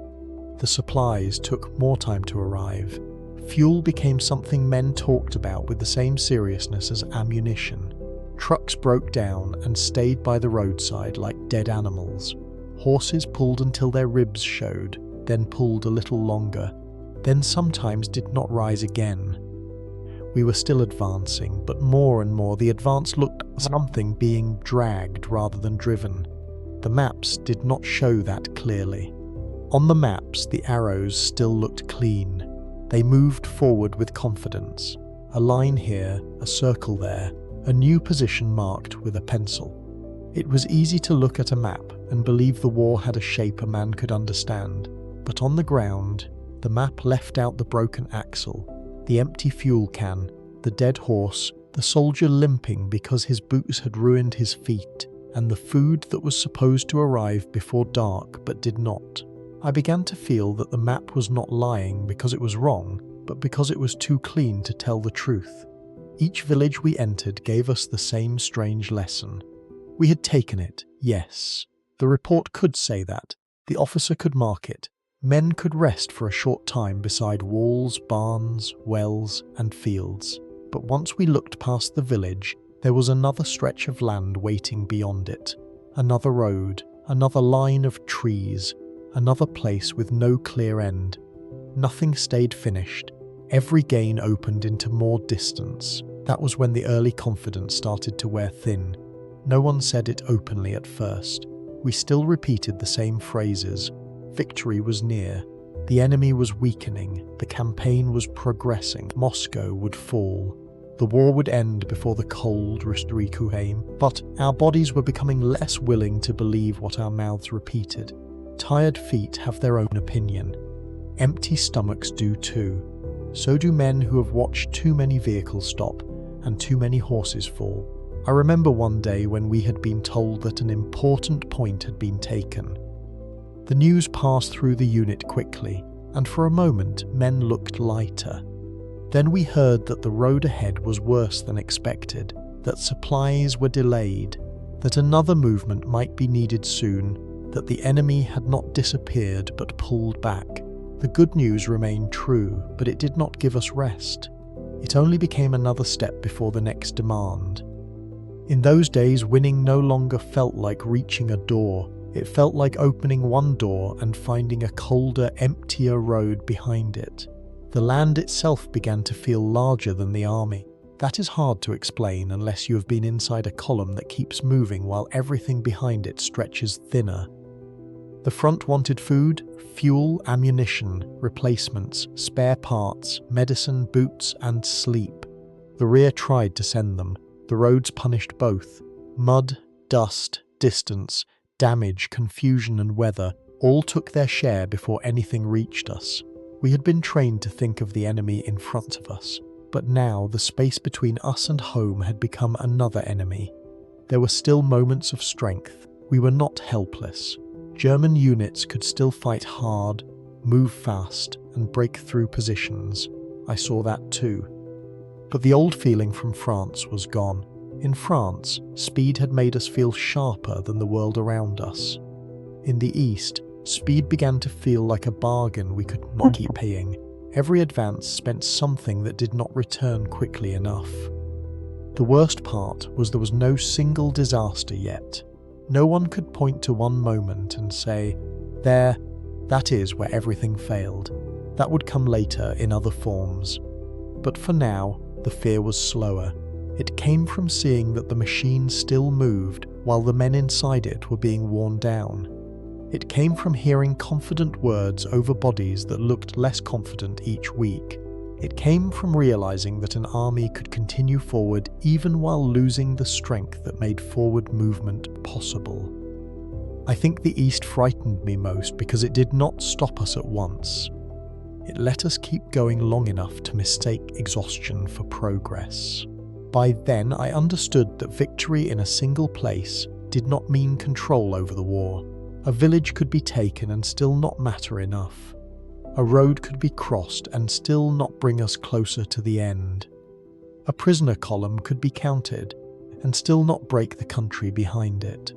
The supplies took more time to arrive. Fuel became something men talked about with the same seriousness as ammunition. Trucks broke down and stayed by the roadside like dead animals. Horses pulled until their ribs showed, then pulled a little longer, then sometimes did not rise again. We were still advancing, but more and more the advance looked like something being dragged rather than driven. The maps did not show that clearly. On the maps, the arrows still looked clean. They moved forward with confidence. A line here, a circle there, a new position marked with a pencil. It was easy to look at a map and believe the war had a shape a man could understand. But on the ground, the map left out the broken axle, the empty fuel can, the dead horse, the soldier limping because his boots had ruined his feet, and the food that was supposed to arrive before dark but did not. I began to feel that the map was not lying because it was wrong, but because it was too clean to tell the truth. Each village we entered gave us the same strange lesson. We had taken it, yes. The report could say that. The officer could mark it. Men could rest for a short time beside walls, barns, wells, and fields. But once we looked past the village, there was another stretch of land waiting beyond it. Another road, another line of trees, another place with no clear end. Nothing stayed finished. Every gain opened into more distance. That was when the early confidence started to wear thin. No one said it openly at first. We still repeated the same phrases. Victory was near. The enemy was weakening. The campaign was progressing. Moscow would fall. The war would end before the cold Ristri came. But our bodies were becoming less willing to believe what our mouths repeated. Tired feet have their own opinion. Empty stomachs do too. So do men who have watched too many vehicles stop and too many horses fall. I remember one day when we had been told that an important point had been taken. The news passed through the unit quickly, and for a moment men looked lighter. Then we heard that the road ahead was worse than expected, that supplies were delayed, that another movement might be needed soon, that the enemy had not disappeared but pulled back. The good news remained true, but it did not give us rest. It only became another step before the next demand. In those days, winning no longer felt like reaching a door. It felt like opening one door and finding a colder, emptier road behind it. The land itself began to feel larger than the army. That is hard to explain unless you have been inside a column that keeps moving while everything behind it stretches thinner. The front wanted food, fuel, ammunition, replacements, spare parts, medicine, boots, and sleep. The rear tried to send them. The roads punished both. Mud, dust, distance, damage, confusion, and weather all took their share before anything reached us. We had been trained to think of the enemy in front of us, but now the space between us and home had become another enemy. There were still moments of strength. We were not helpless. German units could still fight hard, move fast, and break through positions. I saw that too. But the old feeling from France was gone. In France, speed had made us feel sharper than the world around us. In the East, speed began to feel like a bargain we could not keep paying. Every advance spent something that did not return quickly enough. The worst part was there was no single disaster yet. No one could point to one moment and say, "There, that is where everything failed." That would come later in other forms. But for now, the fear was slower. It came from seeing that the machine still moved while the men inside it were being worn down. It came from hearing confident words over bodies that looked less confident each week. It came from realizing that an army could continue forward even while losing the strength that made forward movement possible. I think the East frightened me most because it did not stop us at once. It let us keep going long enough to mistake exhaustion for progress. By then, I understood that victory in a single place did not mean control over the war. A village could be taken and still not matter enough. A road could be crossed and still not bring us closer to the end. A prisoner column could be counted and still not break the country behind it.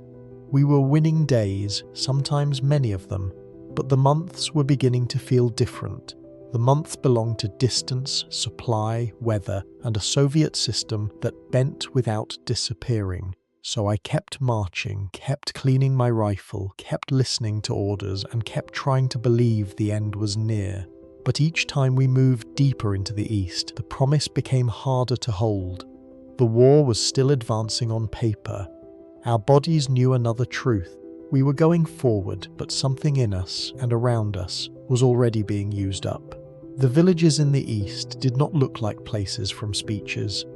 We were winning days, sometimes many of them, but the months were beginning to feel different. The months belonged to distance, supply, weather, and a Soviet system that bent without disappearing. So I kept marching, kept cleaning my rifle, kept listening to orders, and kept trying to believe the end was near. But each time we moved deeper into the east, the promise became harder to hold. The war was still advancing on paper. Our bodies knew another truth. We were going forward, but something in us and around us was already being used up. The villages in the east did not look like places from speeches.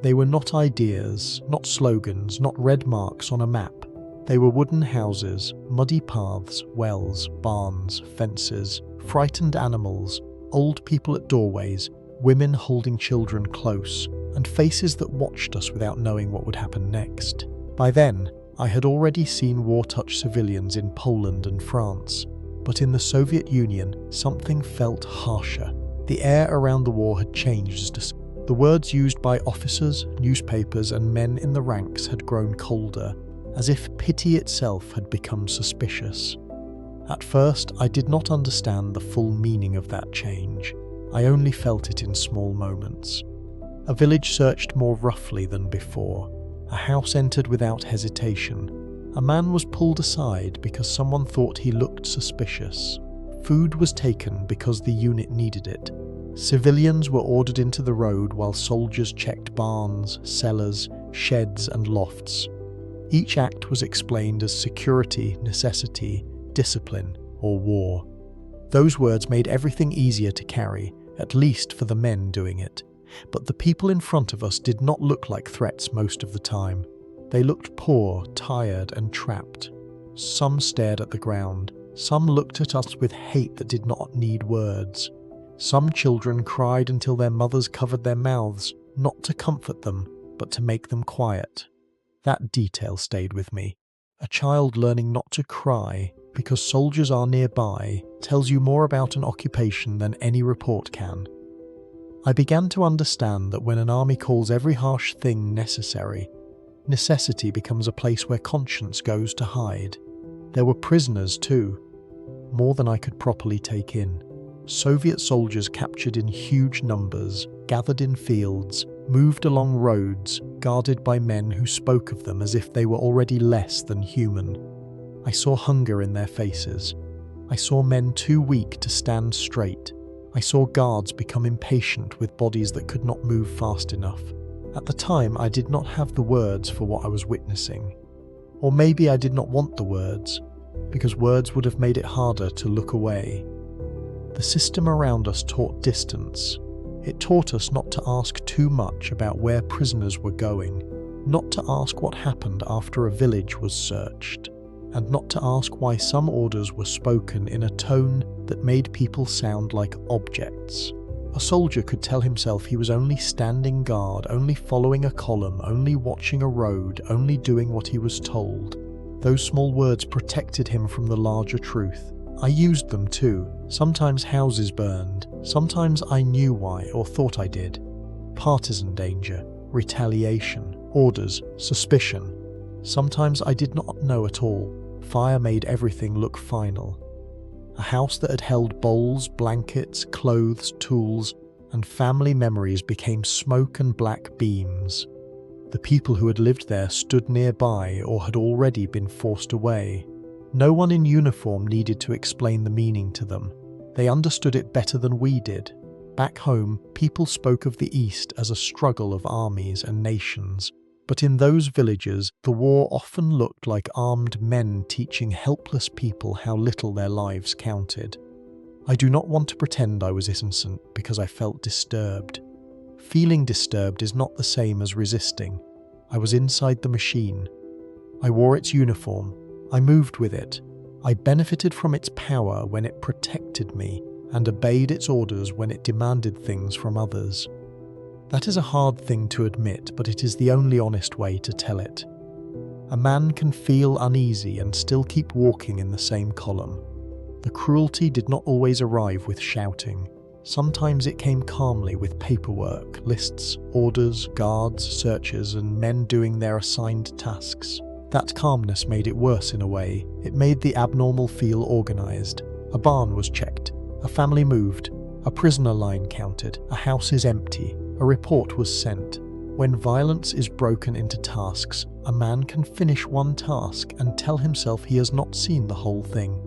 They were not ideas, not slogans, not red marks on a map. They were wooden houses, muddy paths, wells, barns, fences, frightened animals, old people at doorways, women holding children close, and faces that watched us without knowing what would happen next. By then, I had already seen war-touched civilians in Poland and France, but in the Soviet Union, something felt harsher. The air around the war had changed. The words used by officers, newspapers, and men in the ranks had grown colder, as if pity itself had become suspicious. At first, I did not understand the full meaning of that change. I only felt it in small moments. A village searched more roughly than before. A house entered without hesitation. A man was pulled aside because someone thought he looked suspicious. Food was taken because the unit needed it. Civilians were ordered into the road while soldiers checked barns, cellars, sheds, and lofts. Each act was explained as security, necessity, discipline, or war. Those words made everything easier to carry, at least for the men doing it. But the people in front of us did not look like threats most of the time. They looked poor, tired, and trapped. Some stared at the ground. Some looked at us with hate that did not need words. Some children cried until their mothers covered their mouths, not to comfort them, but to make them quiet. That detail stayed with me. A child learning not to cry because soldiers are nearby tells you more about an occupation than any report can. I began to understand that when an army calls every harsh thing necessary, necessity becomes a place where conscience goes to hide. There were prisoners too, more than I could properly take in. Soviet soldiers captured in huge numbers, gathered in fields, moved along roads, guarded by men who spoke of them as if they were already less than human. I saw hunger in their faces. I saw men too weak to stand straight. I saw guards become impatient with bodies that could not move fast enough. At the time, I did not have the words for what I was witnessing. Or maybe I did not want the words, because words would have made it harder to look away. The system around us taught distance. It taught us not to ask too much about where prisoners were going, not to ask what happened after a village was searched, and not to ask why some orders were spoken in a tone that made people sound like objects. A soldier could tell himself he was only standing guard, only following a column, only watching a road, only doing what he was told. Those small words protected him from the larger truth. I used them too. Sometimes houses burned, sometimes I knew why or thought I did. Partisan danger, retaliation, orders, suspicion. Sometimes I did not know at all. Fire made everything look final. A house that had held bowls, blankets, clothes, tools, and family memories became smoke and black beams. The people who had lived there stood nearby or had already been forced away. No one in uniform needed to explain the meaning to them. They understood it better than we did. Back home, people spoke of the East as a struggle of armies and nations. But in those villages, the war often looked like armed men teaching helpless people how little their lives counted. I do not want to pretend I was innocent because I felt disturbed. Feeling disturbed is not the same as resisting. I was inside the machine. I wore its uniform. I moved with it. I benefited from its power when it protected me and obeyed its orders when it demanded things from others. That is a hard thing to admit, but it is the only honest way to tell it. A man can feel uneasy and still keep walking in the same column. The cruelty did not always arrive with shouting. Sometimes it came calmly with paperwork, lists, orders, guards, searches, and men doing their assigned tasks. That calmness made it worse in a way. It made the abnormal feel organized. A barn was checked. A family moved. A prisoner line counted. A house is empty. A report was sent. When violence is broken into tasks, a man can finish one task and tell himself he has not seen the whole thing.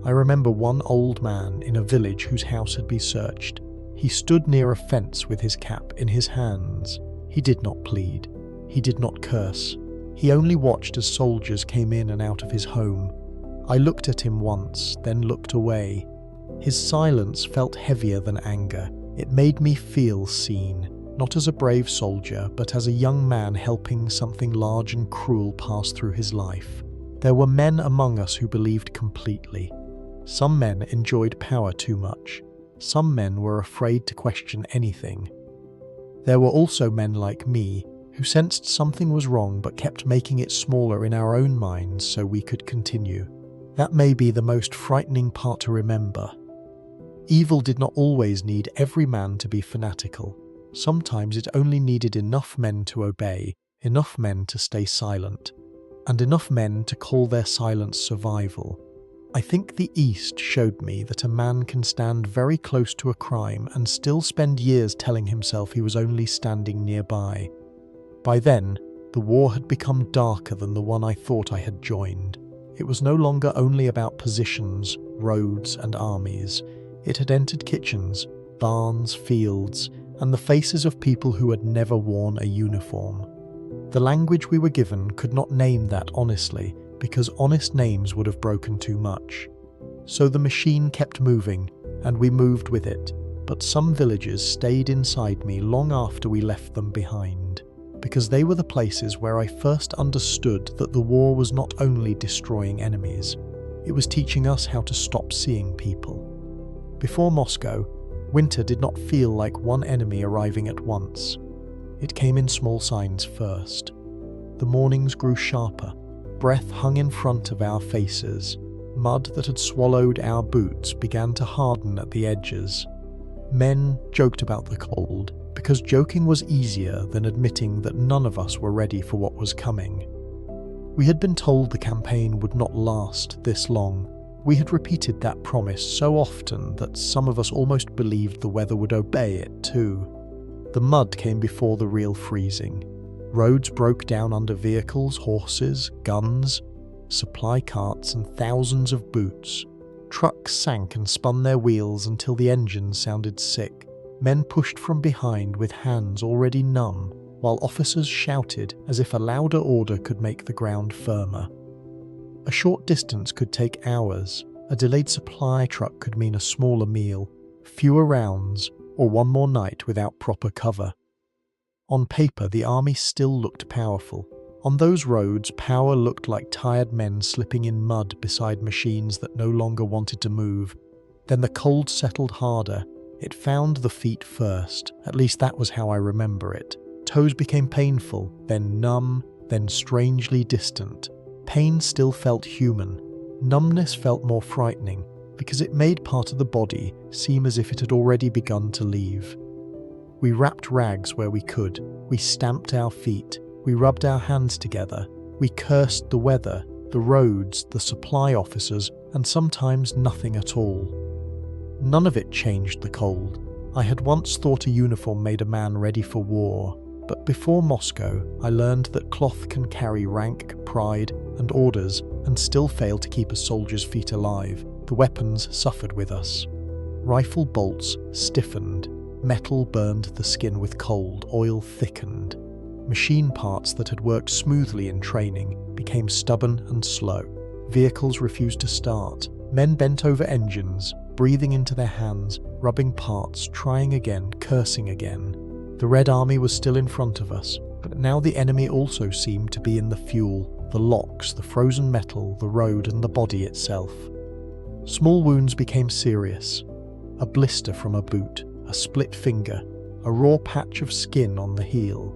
I remember one old man in a village whose house had been searched. He stood near a fence with his cap in his hands. He did not plead. He did not curse. He only watched as soldiers came in and out of his home. I looked at him once, then looked away. His silence felt heavier than anger. It made me feel seen. Not as a brave soldier, but as a young man helping something large and cruel pass through his life. There were men among us who believed completely. Some men enjoyed power too much. Some men were afraid to question anything. There were also men like me, who sensed something was wrong but kept making it smaller in our own minds so we could continue. That may be the most frightening part to remember. Evil did not always need every man to be fanatical. Sometimes it only needed enough men to obey, enough men to stay silent, and enough men to call their silence survival. I think the East showed me that a man can stand very close to a crime and still spend years telling himself he was only standing nearby. By then, the war had become darker than the one I thought I had joined. It was no longer only about positions, roads, and armies. It had entered kitchens, barns, fields, and the faces of people who had never worn a uniform. The language we were given could not name that honestly, because honest names would have broken too much. So the machine kept moving, and we moved with it, but some villages stayed inside me long after we left them behind, because they were the places where I first understood that the war was not only destroying enemies, it was teaching us how to stop seeing people. Before Moscow, winter did not feel like one enemy arriving at once. It came in small signs first. The mornings grew sharper. Breath hung in front of our faces. Mud that had swallowed our boots began to harden at the edges. Men joked about the cold, because joking was easier than admitting that none of us were ready for what was coming. We had been told the campaign would not last this long. We had repeated that promise so often that some of us almost believed the weather would obey it too. The mud came before the real freezing. Roads broke down under vehicles, horses, guns, supply carts, and thousands of boots. Trucks sank and spun their wheels until the engines sounded sick. Men pushed from behind with hands already numb, while officers shouted as if a louder order could make the ground firmer. A short distance could take hours. A delayed supply truck could mean a smaller meal, fewer rounds, or one more night without proper cover. On paper, the army still looked powerful. On those roads, power looked like tired men slipping in mud beside machines that no longer wanted to move. Then the cold settled harder. It found the feet first. At least that was how I remember it. Toes became painful, then numb, then strangely distant. Pain still felt human. Numbness felt more frightening, because it made part of the body seem as if it had already begun to leave. We wrapped rags where we could. We stamped our feet. We rubbed our hands together. We cursed the weather, the roads, the supply officers, and sometimes nothing at all. None of it changed the cold. I had once thought a uniform made a man ready for war, but before Moscow, I learned that cloth can carry rank, pride, and orders and still fail to keep a soldier's feet alive. The weapons suffered with us. Rifle bolts stiffened. Metal burned the skin with cold, oil thickened. Machine parts that had worked smoothly in training became stubborn and slow. Vehicles refused to start. Men bent over engines, breathing into their hands, rubbing parts, trying again, cursing again. The Red Army was still in front of us, but now the enemy also seemed to be in the fuel, the locks, the frozen metal, the road, and the body itself. Small wounds became serious. A blister from a boot, a split finger, a raw patch of skin on the heel.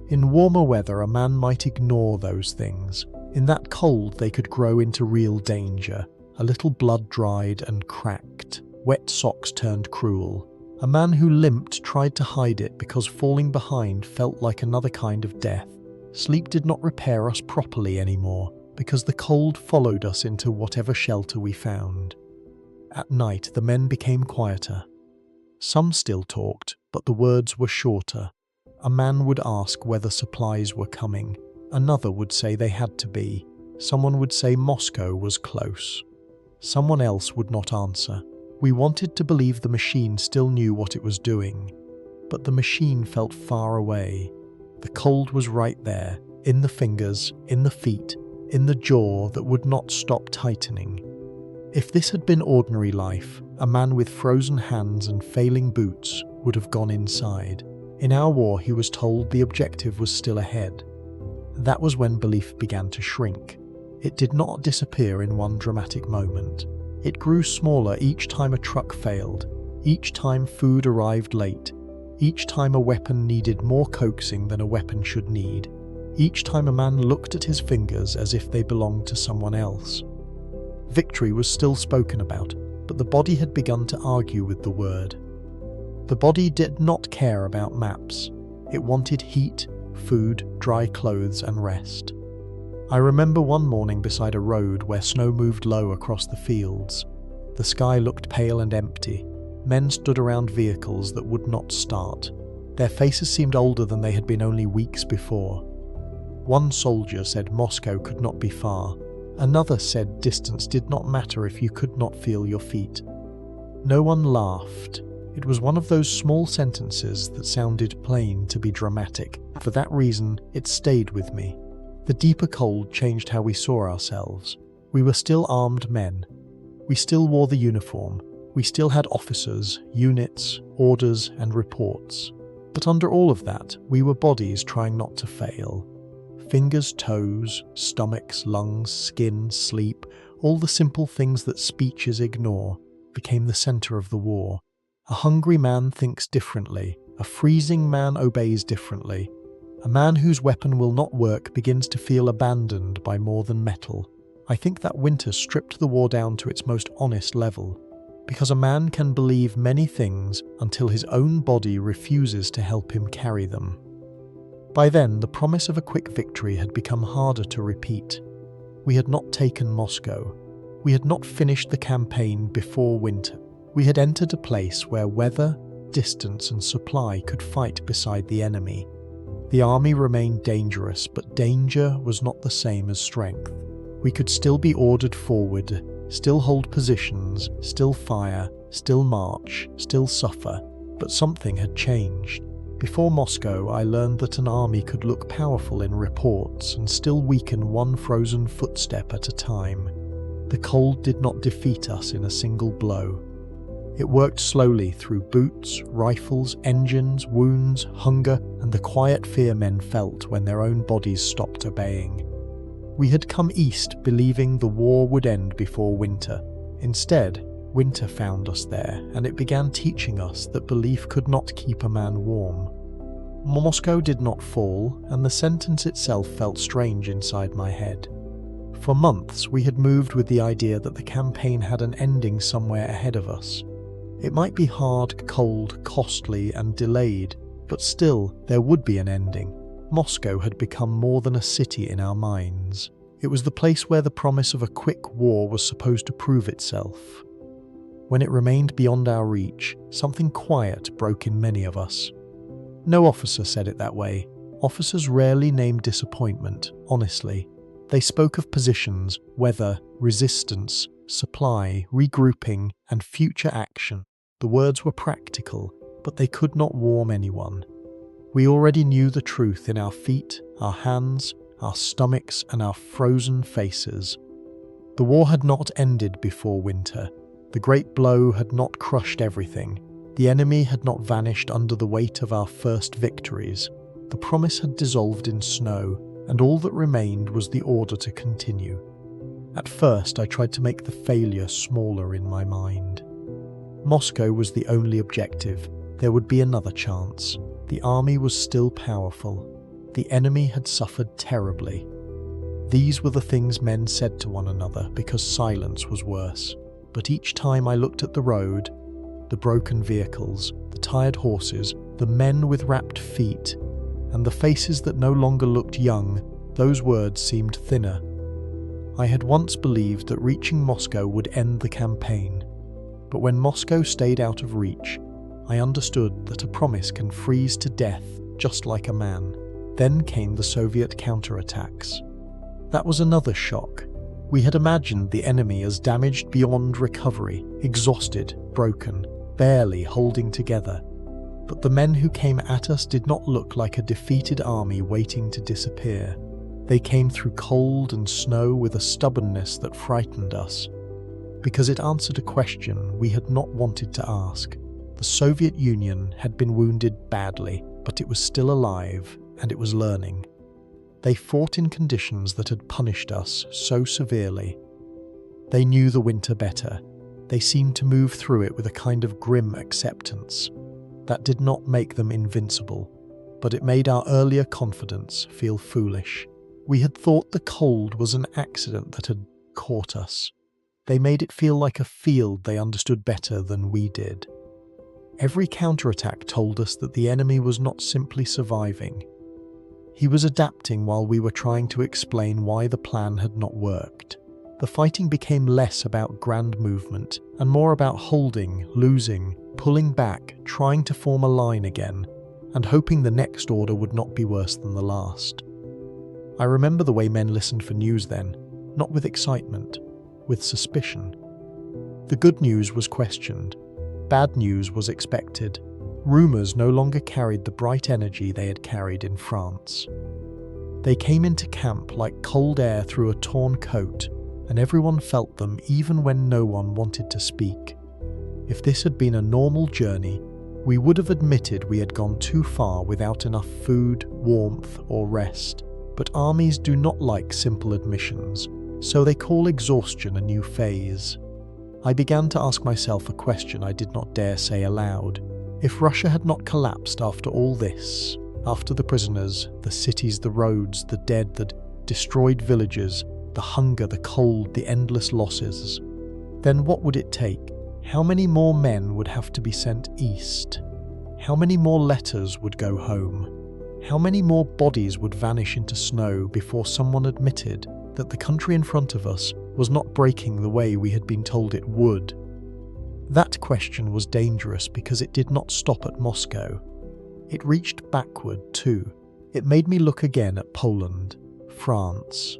In warmer weather, a man might ignore those things. In that cold, they could grow into real danger. A little blood dried and cracked. Wet socks turned cruel. A man who limped tried to hide it because falling behind felt like another kind of death. Sleep did not repair us properly anymore because the cold followed us into whatever shelter we found. At night, the men became quieter. Some still talked, but the words were shorter. A man would ask whether supplies were coming. Another would say they had to be. Someone would say Moscow was close. Someone else would not answer. We wanted to believe the machine still knew what it was doing, but the machine felt far away. The cold was right there, in the fingers, in the feet, in the jaw that would not stop tightening. If this had been ordinary life, a man with frozen hands and failing boots would have gone inside. In our war, he was told the objective was still ahead. That was when belief began to shrink. It did not disappear in one dramatic moment. It grew smaller each time a truck failed, each time food arrived late, each time a weapon needed more coaxing than a weapon should need, each time a man looked at his fingers as if they belonged to someone else. Victory was still spoken about, but the body had begun to argue with the word. The body did not care about maps. It wanted heat, food, dry clothes, and rest. I remember one morning beside a road where snow moved low across the fields. The sky looked pale and empty. Men stood around vehicles that would not start. Their faces seemed older than they had been only weeks before. One soldier said Moscow could not be far. Another said distance did not matter if you could not feel your feet. No one laughed. It was one of those small sentences that sounded plain to be dramatic. For that reason, it stayed with me. The deeper cold changed how we saw ourselves. We were still armed men. We still wore the uniform. We still had officers, units, orders, and reports. But under all of that, we were bodies trying not to fail. Fingers, toes, stomachs, lungs, skin, sleep, all the simple things that speeches ignore, became the center of the war. A hungry man thinks differently. A freezing man obeys differently. A man whose weapon will not work begins to feel abandoned by more than metal. I think that winter stripped the war down to its most honest level, because a man can believe many things until his own body refuses to help him carry them. By then, the promise of a quick victory had become harder to repeat. We had not taken Moscow. We had not finished the campaign before winter. We had entered a place where weather, distance, and supply could fight beside the enemy. The army remained dangerous, but danger was not the same as strength. We could still be ordered forward, still hold positions, still fire, still march, still suffer. But something had changed. Before Moscow, I learned that an army could look powerful in reports and still weaken one frozen footstep at a time. The cold did not defeat us in a single blow. It worked slowly through boots, rifles, engines, wounds, hunger, and the quiet fear men felt when their own bodies stopped obeying. We had come east believing the war would end before winter. Instead, winter found us there, and it began teaching us that belief could not keep a man warm. Moscow did not fall, and the sentence itself felt strange inside my head. For months, we had moved with the idea that the campaign had an ending somewhere ahead of us. It might be hard, cold, costly, and delayed, but still, there would be an ending. Moscow had become more than a city in our minds. It was the place where the promise of a quick war was supposed to prove itself. When it remained beyond our reach, something quiet broke in many of us. No officer said it that way. Officers rarely named disappointment, honestly. They spoke of positions, weather, resistance, supply, regrouping, and future action. The words were practical, but they could not warm anyone. We already knew the truth in our feet, our hands, our stomachs, and our frozen faces. The war had not ended before winter. The great blow had not crushed everything. The enemy had not vanished under the weight of our first victories. The promise had dissolved in snow, and all that remained was the order to continue. At first, I tried to make the failure smaller in my mind. Moscow was the only objective. There would be another chance. The army was still powerful. The enemy had suffered terribly. These were the things men said to one another because silence was worse. But each time I looked at the road, the broken vehicles, the tired horses, the men with wrapped feet, and the faces that no longer looked young, those words seemed thinner. I had once believed that reaching Moscow would end the campaign. But when Moscow stayed out of reach, I understood that a promise can freeze to death just like a man. Then came the Soviet counterattacks. That was another shock. We had imagined the enemy as damaged beyond recovery, exhausted, broken, barely holding together. But the men who came at us did not look like a defeated army waiting to disappear. They came through cold and snow with a stubbornness that frightened us, because it answered a question we had not wanted to ask. The Soviet Union had been wounded badly, but it was still alive, and it was learning. They fought in conditions that had punished us so severely. They knew the winter better. They seemed to move through it with a kind of grim acceptance. That did not make them invincible, but it made our earlier confidence feel foolish. We had thought the cold was an accident that had caught us. They made it feel like a field they understood better than we did. Every counterattack told us that the enemy was not simply surviving. He was adapting while we were trying to explain why the plan had not worked. The fighting became less about grand movement and more about holding, losing, pulling back, trying to form a line again, and hoping the next order would not be worse than the last. I remember the way men listened for news then, not with excitement, with suspicion. The good news was questioned. Bad news was expected. Rumours no longer carried the bright energy they had carried in France. They came into camp like cold air through a torn coat, and everyone felt them even when no one wanted to speak. If this had been a normal journey, we would have admitted we had gone too far without enough food, warmth, or rest. But armies do not like simple admissions, so they call exhaustion a new phase. I began to ask myself a question I did not dare say aloud. If Russia had not collapsed after all this, after the prisoners, the cities, the roads, the dead, the destroyed villages, the hunger, the cold, the endless losses, then what would it take? How many more men would have to be sent east? How many more letters would go home? How many more bodies would vanish into snow before someone admitted that the country in front of us was not breaking the way we had been told it would? That question was dangerous because it did not stop at Moscow. It reached backward too. It made me look again at Poland, France.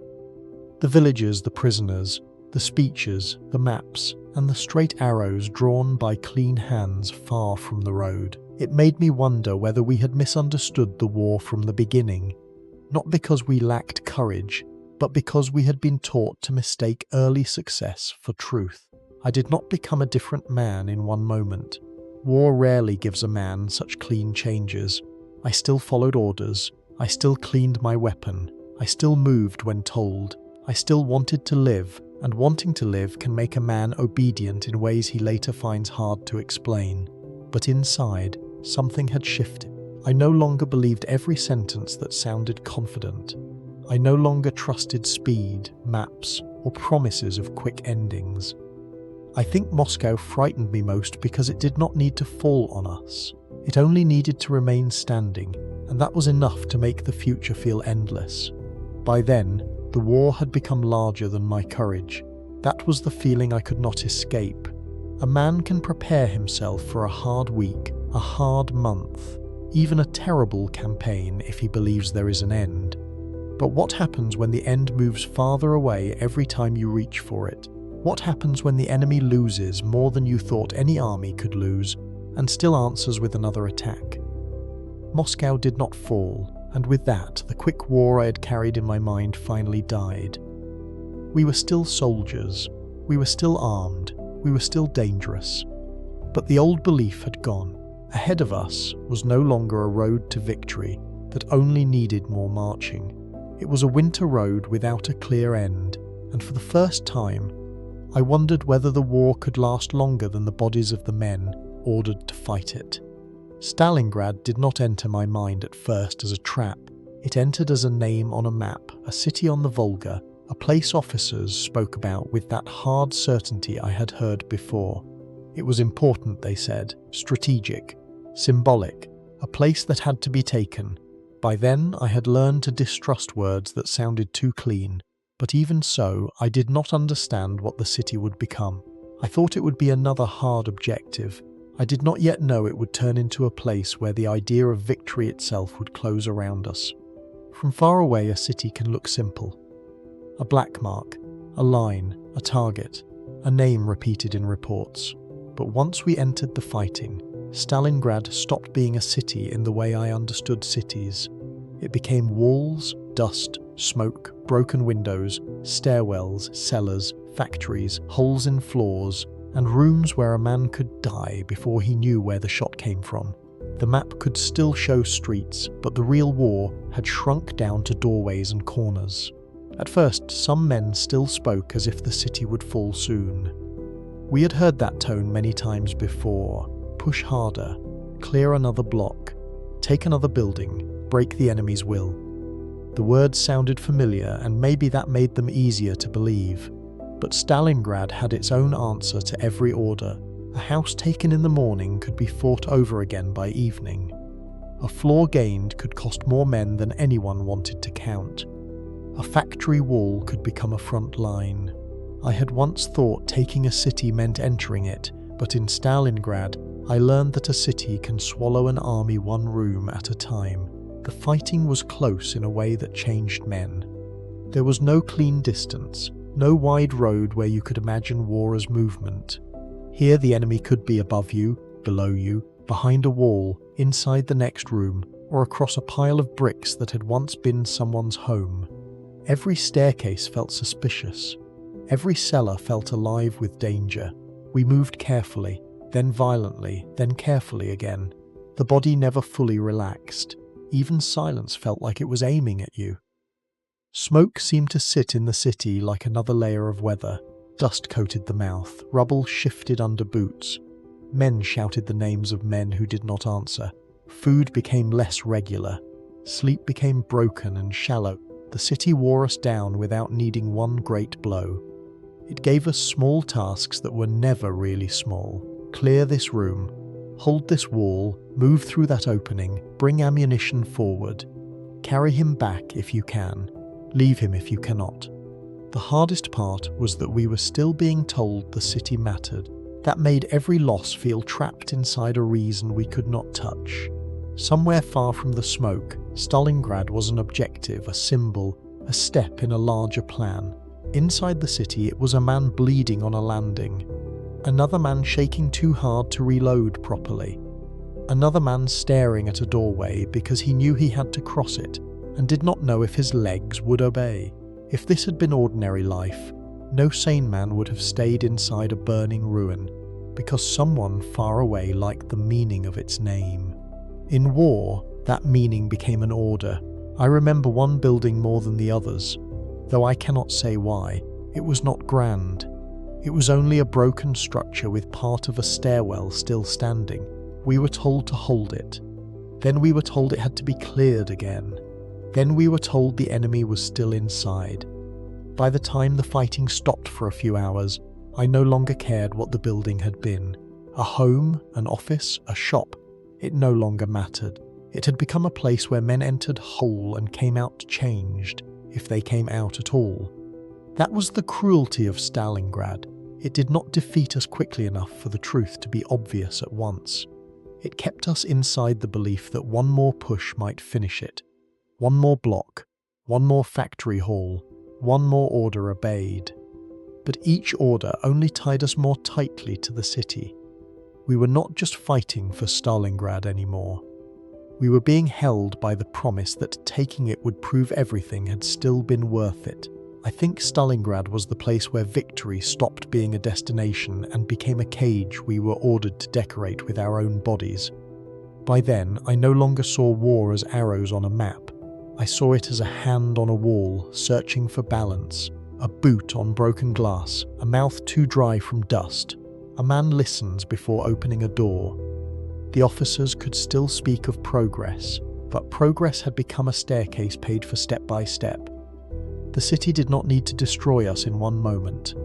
The villagers, the prisoners, The speeches, the maps, and the straight arrows drawn by clean hands far from the road. It made me wonder whether we had misunderstood the war from the beginning, not because we lacked courage, but because we had been taught to mistake early success for truth. I did not become a different man in one moment. War rarely gives a man such clean changes. I still followed orders. I still cleaned my weapon. I still moved when told. I still wanted to live, and wanting to live can make a man obedient in ways he later finds hard to explain. But inside, something had shifted. I no longer believed every sentence that sounded confident. I no longer trusted speed, maps, or promises of quick endings. I think Moscow frightened me most because it did not need to fall on us. It only needed to remain standing, and that was enough to make the future feel endless. By then, the war had become larger than my courage. That was the feeling I could not escape. A man can prepare himself for a hard week, a hard month, even a terrible campaign if he believes there is an end. But what happens when the end moves farther away every time you reach for it? What happens when the enemy loses more than you thought any army could lose, and still answers with another attack? Moscow did not fall, and with that, the quick war I had carried in my mind finally died. We were still soldiers, we were still armed, we were still dangerous. But the old belief had gone. Ahead of us was no longer a road to victory that only needed more marching. It was a winter road without a clear end, and for the first time, I wondered whether the war could last longer than the bodies of the men ordered to fight it. Stalingrad did not enter my mind at first as a trap. It entered as a name on a map, a city on the Volga, a place officers spoke about with that hard certainty I had heard before. It was important, they said, strategic, symbolic, a place that had to be taken. By then, I had learned to distrust words that sounded too clean, but even so, I did not understand what the city would become. I thought it would be another hard objective. I did not yet know it would turn into a place where the idea of victory itself would close around us. From far away, a city can look simple. A black mark, a line, a target, a name repeated in reports. But once we entered the fighting, Stalingrad stopped being a city in the way I understood cities. It became walls, dust, smoke, broken windows, stairwells, cellars, factories, holes in floors, and rooms where a man could die before he knew where the shot came from. The map could still show streets, but the real war had shrunk down to doorways and corners. At first, some men still spoke as if the city would fall soon. We had heard that tone many times before. Push harder, clear another block, take another building, break the enemy's will. The words sounded familiar, and maybe that made them easier to believe. But Stalingrad had its own answer to every order. A house taken in the morning could be fought over again by evening. A floor gained could cost more men than anyone wanted to count. A factory wall could become a front line. I had once thought taking a city meant entering it, but in Stalingrad, I learned that a city can swallow an army one room at a time. The fighting was close in a way that changed men. There was no clean distance, no wide road where you could imagine war as movement. Here the enemy could be above you, below you, behind a wall, inside the next room, or across a pile of bricks that had once been someone's home. Every staircase felt suspicious. Every cellar felt alive with danger. We moved carefully, then violently, then carefully again. The body never fully relaxed. Even silence felt like it was aiming at you. Smoke seemed to sit in the city like another layer of weather. Dust coated the mouth, rubble shifted under boots. Men shouted the names of men who did not answer. Food became less regular. Sleep became broken and shallow. The city wore us down without needing one great blow. It gave us small tasks that were never really small. Clear this room, hold this wall, move through that opening, bring ammunition forward. Carry him back if you can, leave him if you cannot. The hardest part was that we were still being told the city mattered. That made every loss feel trapped inside a reason we could not touch. Somewhere far from the smoke, Stalingrad was an objective, a symbol, a step in a larger plan. Inside the city, it was a man bleeding on a landing, another man shaking too hard to reload properly, another man staring at a doorway because he knew he had to cross it and did not know if his legs would obey. If this had been ordinary life, no sane man would have stayed inside a burning ruin because someone far away liked the meaning of its name. In war, that meaning became an order. I remember one building more than the others, though I cannot say why. It was not grand. It was only a broken structure with part of a stairwell still standing. We were told to hold it. Then we were told it had to be cleared again. Then we were told the enemy was still inside. By the time the fighting stopped for a few hours, I no longer cared what the building had been. A home, an office, a shop. It no longer mattered. It had become a place where men entered whole and came out changed, if they came out at all. That was the cruelty of Stalingrad. It did not defeat us quickly enough for the truth to be obvious at once. It kept us inside the belief that one more push might finish it. One more block, one more factory hall, one more order obeyed. But each order only tied us more tightly to the city. We were not just fighting for Stalingrad anymore. We were being held by the promise that taking it would prove everything had still been worth it. I think Stalingrad was the place where victory stopped being a destination and became a cage we were ordered to decorate with our own bodies. By then, I no longer saw war as arrows on a map. I saw it as a hand on a wall, searching for balance, a boot on broken glass, a mouth too dry from dust. A man listens before opening a door. The officers could still speak of progress, but progress had become a staircase paid for step by step. The city did not need to destroy us in one moment.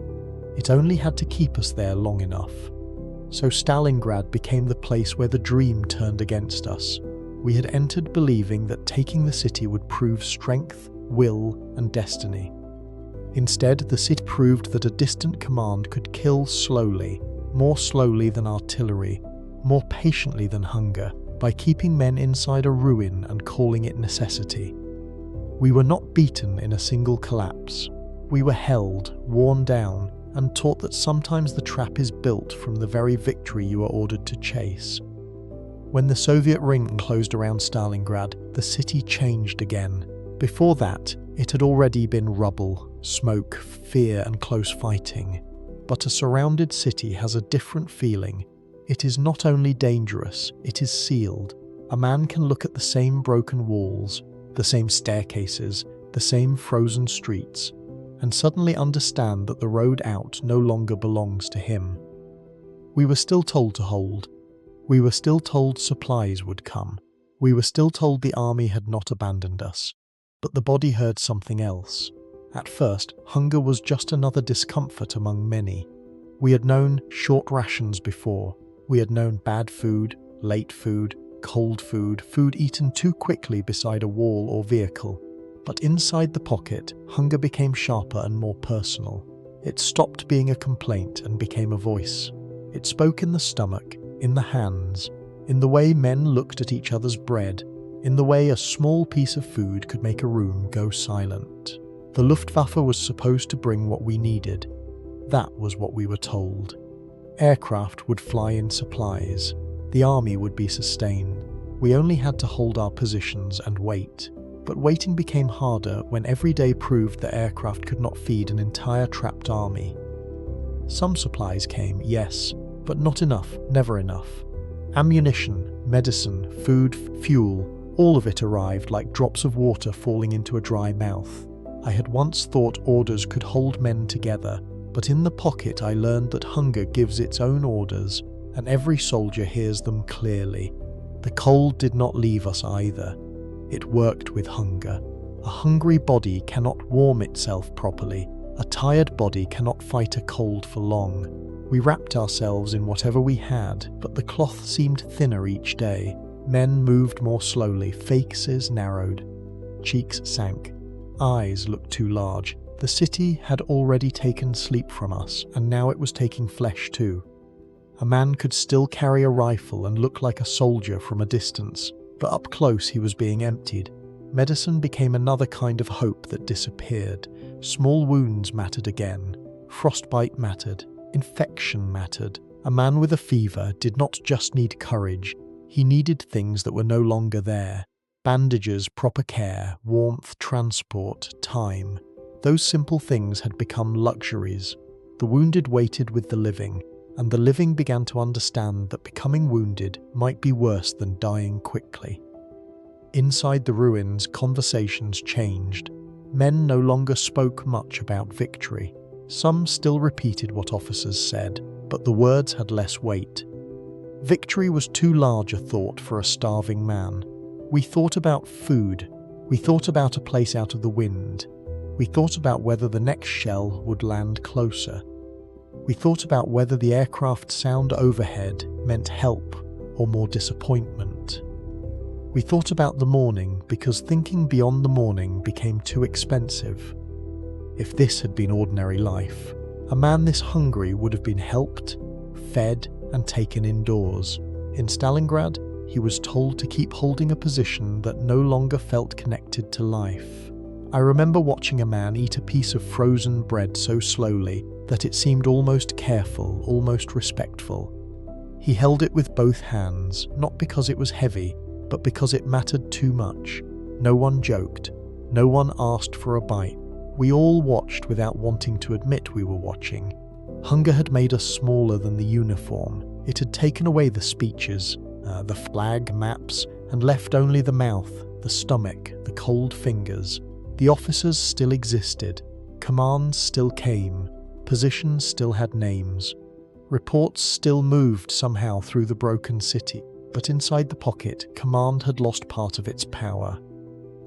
It only had to keep us there long enough. So Stalingrad became the place where the dream turned against us. We had entered believing that taking the city would prove strength, will, and destiny. Instead, the city proved that a distant command could kill slowly, more slowly than artillery, more patiently than hunger, by keeping men inside a ruin and calling it necessity. We were not beaten in a single collapse. We were held, worn down, and taught that sometimes the trap is built from the very victory you are ordered to chase. When the Soviet ring closed around Stalingrad, the city changed again. Before that, it had already been rubble, smoke, fear, and close fighting. But a surrounded city has a different feeling. It is not only dangerous, it is sealed. A man can look at the same broken walls, the same staircases, the same frozen streets, and suddenly understand that the road out no longer belongs to him. We were still told to hold. We were still told supplies would come. We were still told the army had not abandoned us. But the body heard something else. At first, hunger was just another discomfort among many. We had known short rations before. We had known bad food, late food, cold food, food eaten too quickly beside a wall or vehicle. But inside the pocket, hunger became sharper and more personal. It stopped being a complaint and became a voice. It spoke in the stomach, in the hands, in the way men looked at each other's bread, in the way a small piece of food could make a room go silent. The Luftwaffe was supposed to bring what we needed. That was what we were told. Aircraft would fly in supplies. The army would be sustained. We only had to hold our positions and wait. But waiting became harder when every day proved that aircraft could not feed an entire trapped army. Some supplies came, yes, but not enough, never enough. Ammunition, medicine, food, fuel, all of it arrived like drops of water falling into a dry mouth. I had once thought orders could hold men together, but in the pocket I learned that hunger gives its own orders, and every soldier hears them clearly. The cold did not leave us either. It worked with hunger. A hungry body cannot warm itself properly. A tired body cannot fight a cold for long. We wrapped ourselves in whatever we had, but the cloth seemed thinner each day. Men moved more slowly, faces narrowed, cheeks sank, eyes looked too large. The city had already taken sleep from us, and now it was taking flesh too. A man could still carry a rifle and look like a soldier from a distance, but up close he was being emptied. Medicine became another kind of hope that disappeared. Small wounds mattered again. Frostbite mattered. Infection mattered. A man with a fever did not just need courage, he needed things that were no longer there. Bandages, proper care, warmth, transport, time. Those simple things had become luxuries. The wounded waited with the living, and the living began to understand that becoming wounded might be worse than dying quickly. Inside the ruins, conversations changed. Men no longer spoke much about victory. Some still repeated what officers said, but the words had less weight. Victory was too large a thought for a starving man. We thought about food. We thought about a place out of the wind. We thought about whether the next shell would land closer. We thought about whether the aircraft sound overhead meant help or more disappointment. We thought about the morning because thinking beyond the morning became too expensive. If this had been ordinary life, a man this hungry would have been helped, fed, and taken indoors. In Stalingrad, he was told to keep holding a position that no longer felt connected to life. I remember watching a man eat a piece of frozen bread so slowly that it seemed almost careful, almost respectful. He held it with both hands, not because it was heavy, but because it mattered too much. No one joked. No one asked for a bite. We all watched without wanting to admit we were watching. Hunger had made us smaller than the uniform. It had taken away the speeches, the flag, maps, and left only the mouth, the stomach, the cold fingers. The officers still existed. Commands still came. Positions still had names. Reports still moved somehow through the broken city. But inside the pocket, command had lost part of its power.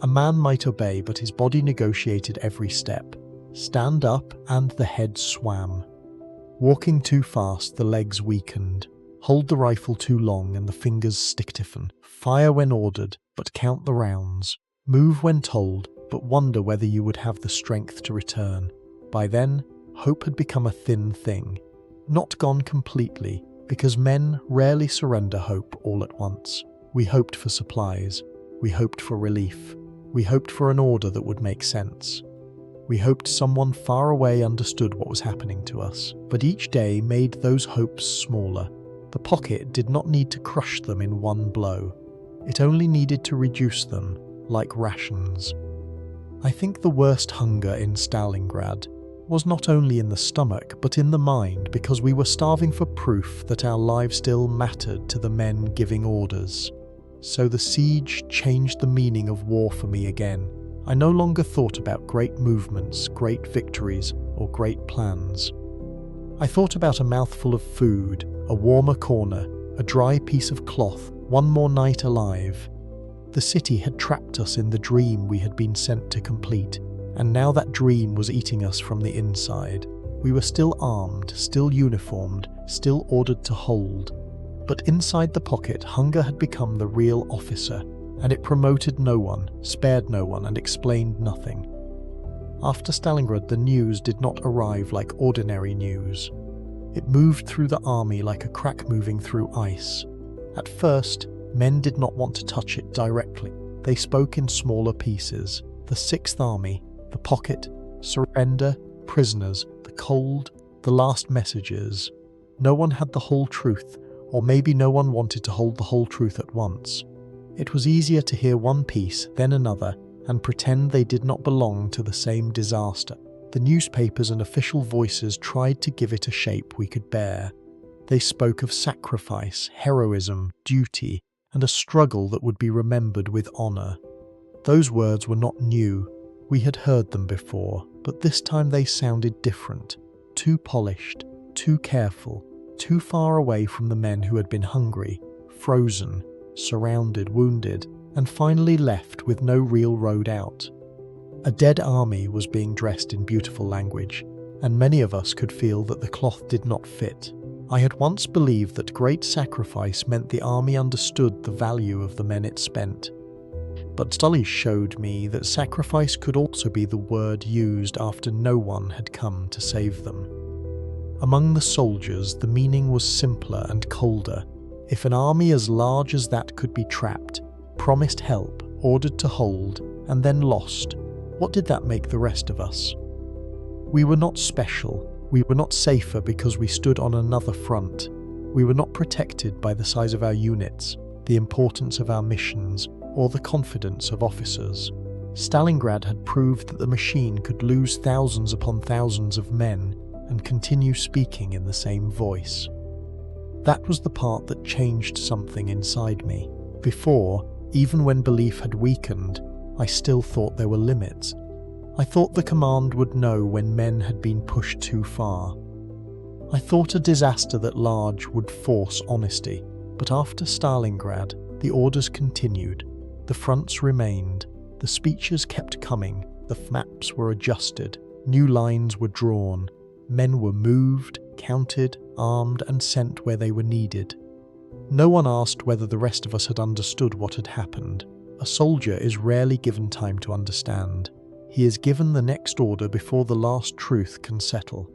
A man might obey, but his body negotiated every step. Stand up, and the head swam. Walking too fast, the legs weakened. Hold the rifle too long, and the fingers stiffen. Fire when ordered, but count the rounds. Move when told, but wonder whether you would have the strength to return. By then, hope had become a thin thing. Not gone completely, because men rarely surrender hope all at once. We hoped for supplies. We hoped for relief. We hoped for an order that would make sense. We hoped someone far away understood what was happening to us. But each day made those hopes smaller. The pocket did not need to crush them in one blow. It only needed to reduce them, like rations. I think the worst hunger in Stalingrad was not only in the stomach but in the mind, because we were starving for proof that our lives still mattered to the men giving orders. So the siege changed the meaning of war for me again. I no longer thought about great movements, great victories, or great plans. I thought about a mouthful of food, a warmer corner, a dry piece of cloth, one more night alive. The city had trapped us in the dream we had been sent to complete, and now that dream was eating us from the inside. We were still armed, still uniformed, still ordered to hold. But inside the pocket, hunger had become the real officer, and it promoted no one, spared no one, and explained nothing. After Stalingrad, the news did not arrive like ordinary news. It moved through the army like a crack moving through ice. At first, men did not want to touch it directly. They spoke in smaller pieces. The 6th Army, the pocket, surrender, prisoners, the cold, the last messages. No one had the whole truth, or maybe no one wanted to hold the whole truth at once. It was easier to hear one piece, then another, and pretend they did not belong to the same disaster. The newspapers and official voices tried to give it a shape we could bear. They spoke of sacrifice, heroism, duty, and a struggle that would be remembered with honor. Those words were not new. We had heard them before, but this time they sounded different, too polished, too careful, too far away from the men who had been hungry, frozen, surrounded, wounded, and finally left with no real road out. A dead army was being dressed in beautiful language, and many of us could feel that the cloth did not fit. I had once believed that great sacrifice meant the army understood the value of the men it spent. But studies showed me that sacrifice could also be the word used after no one had come to save them. Among the soldiers, the meaning was simpler and colder. If an army as large as that could be trapped, promised help, ordered to hold, and then lost, what did that make the rest of us? We were not special. We were not safer because we stood on another front. We were not protected by the size of our units, the importance of our missions, or the confidence of officers. Stalingrad had proved that the machine could lose thousands upon thousands of men and continue speaking in the same voice. That was the part that changed something inside me. Before, even when belief had weakened, I still thought there were limits. I thought the command would know when men had been pushed too far. I thought a disaster that large would force honesty, but after Stalingrad, the orders continued, the fronts remained, the speeches kept coming, the maps were adjusted, new lines were drawn, men were moved, counted, armed and sent where they were needed. No one asked whether the rest of us had understood what had happened. A soldier is rarely given time to understand. He is given the next order before the last truth can settle.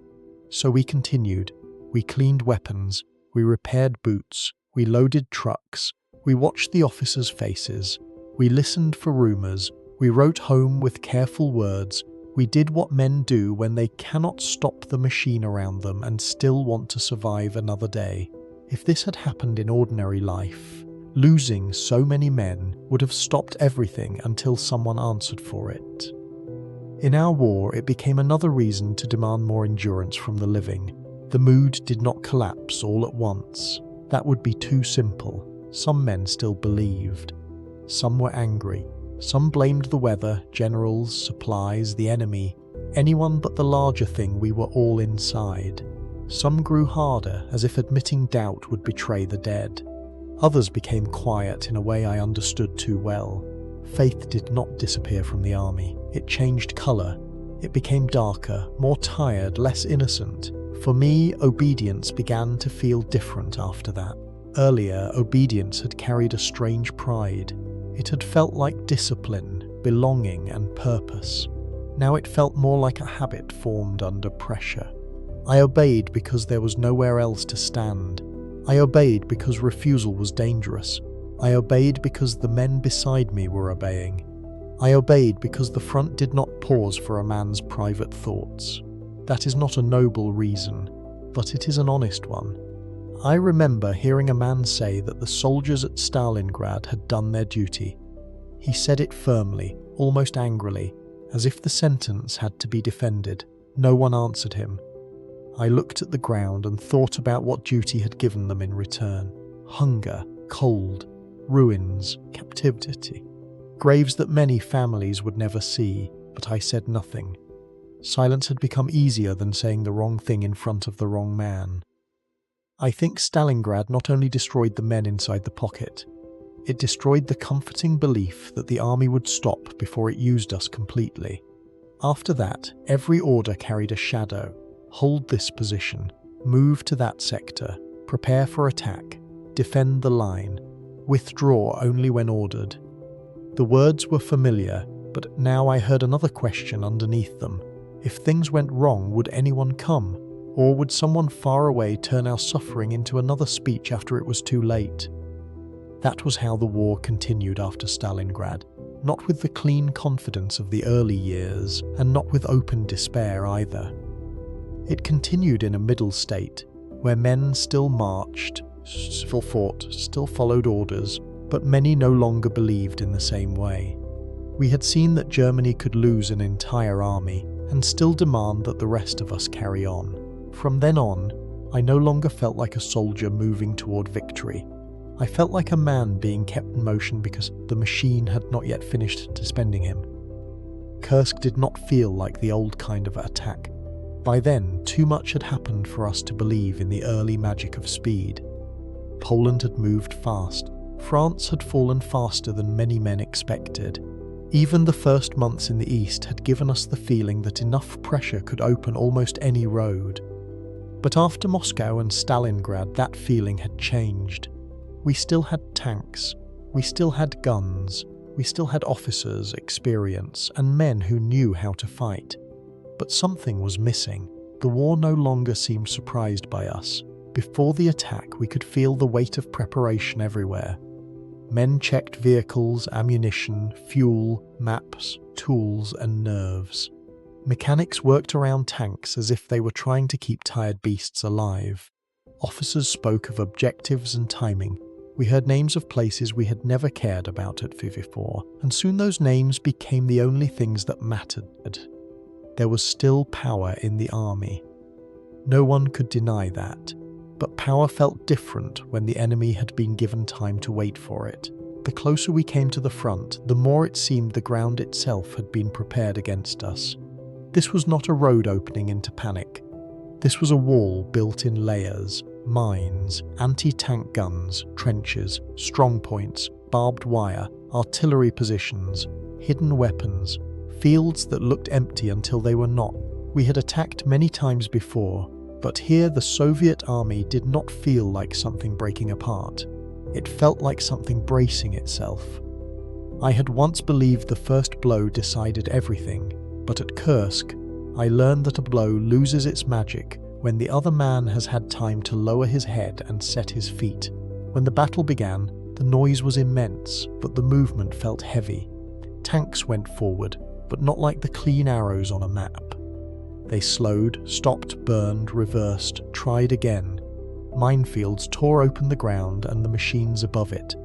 So we continued. We cleaned weapons, we repaired boots, we loaded trucks, we watched the officers' faces, we listened for rumours, we wrote home with careful words, we did what men do when they cannot stop the machine around them and still want to survive another day. If this had happened in ordinary life, losing so many men would have stopped everything until someone answered for it. In our war, it became another reason to demand more endurance from the living. The mood did not collapse all at once. That would be too simple. Some men still believed. Some were angry. Some blamed the weather, generals, supplies, the enemy, anyone but the larger thing we were all inside. Some grew harder, as if admitting doubt would betray the dead. Others became quiet in a way I understood too well. Faith did not disappear from the army. It changed colour. It became darker, more tired, less innocent. For me, obedience began to feel different after that. Earlier, obedience had carried a strange pride. It had felt like discipline, belonging and purpose. Now it felt more like a habit formed under pressure. I obeyed because there was nowhere else to stand. I obeyed because refusal was dangerous. I obeyed because the men beside me were obeying. I obeyed because the front did not pause for a man's private thoughts. That is not a noble reason, but it is an honest one. I remember hearing a man say that the soldiers at Stalingrad had done their duty. He said it firmly, almost angrily, as if the sentence had to be defended. No one answered him. I looked at the ground and thought about what duty had given them in return. Hunger, cold, ruins, captivity. Graves that many families would never see, but I said nothing. Silence had become easier than saying the wrong thing in front of the wrong man. I think Stalingrad not only destroyed the men inside the pocket, it destroyed the comforting belief that the army would stop before it used us completely. After that, every order carried a shadow. Hold this position, move to that sector, prepare for attack, defend the line, withdraw only when ordered. The words were familiar, but now I heard another question underneath them. If things went wrong, would anyone come? Or would someone far away turn our suffering into another speech after it was too late? That was how the war continued after Stalingrad, not with the clean confidence of the early years, and not with open despair either. It continued in a middle state, where men still marched, still fought, still followed orders, but many no longer believed in the same way. We had seen that Germany could lose an entire army, and still demand that the rest of us carry on. From then on, I no longer felt like a soldier moving toward victory. I felt like a man being kept in motion because the machine had not yet finished suspending him. Kursk did not feel like the old kind of attack. By then, too much had happened for us to believe in the early magic of speed. Poland had moved fast. France had fallen faster than many men expected. Even the first months in the East had given us the feeling that enough pressure could open almost any road. But after Moscow and Stalingrad, that feeling had changed. We still had tanks, we still had guns, we still had officers, experience, and men who knew how to fight. But something was missing. The war no longer seemed surprised by us. Before the attack, we could feel the weight of preparation everywhere. Men checked vehicles, ammunition, fuel, maps, tools, and nerves. Mechanics worked around tanks as if they were trying to keep tired beasts alive. Officers spoke of objectives and timing. We heard names of places we had never cared about at WW4, and soon those names became the only things that mattered. There was still power in the army. No one could deny that, but power felt different when the enemy had been given time to wait for it. The closer we came to the front, the more it seemed the ground itself had been prepared against us. This was not a road opening into panic. This was a wall built in layers, mines, anti-tank guns, trenches, strongpoints, barbed wire, artillery positions, hidden weapons, fields that looked empty until they were not. We had attacked many times before, but here the Soviet army did not feel like something breaking apart. It felt like something bracing itself. I had once believed the first blow decided everything, but at Kursk, I learned that a blow loses its magic when the other man has had time to lower his head and set his feet. When the battle began, the noise was immense, but the movement felt heavy. Tanks went forward, but not like the clean arrows on a map. They slowed, stopped, burned, reversed, tried again. Minefields tore open the ground and the machines above it.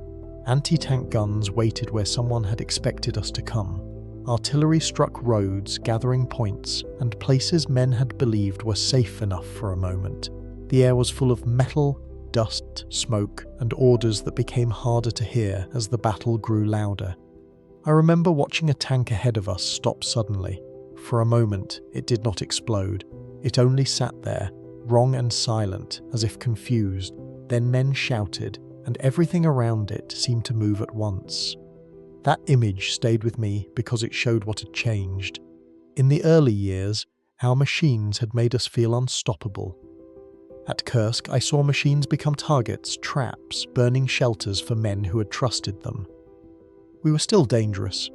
Anti-tank guns waited where someone had expected us to come. Artillery struck roads, gathering points, and places men had believed were safe enough for a moment. The air was full of metal, dust, smoke, and orders that became harder to hear as the battle grew louder. I remember watching a tank ahead of us stop suddenly. For a moment, it did not explode. It only sat there, wrong and silent, as if confused. Then men shouted, and everything around it seemed to move at once. That image stayed with me because it showed what had changed. In the early years, our machines had made us feel unstoppable. At Kursk, I saw machines become targets, traps, burning shelters for men who had trusted them. We were still dangerous.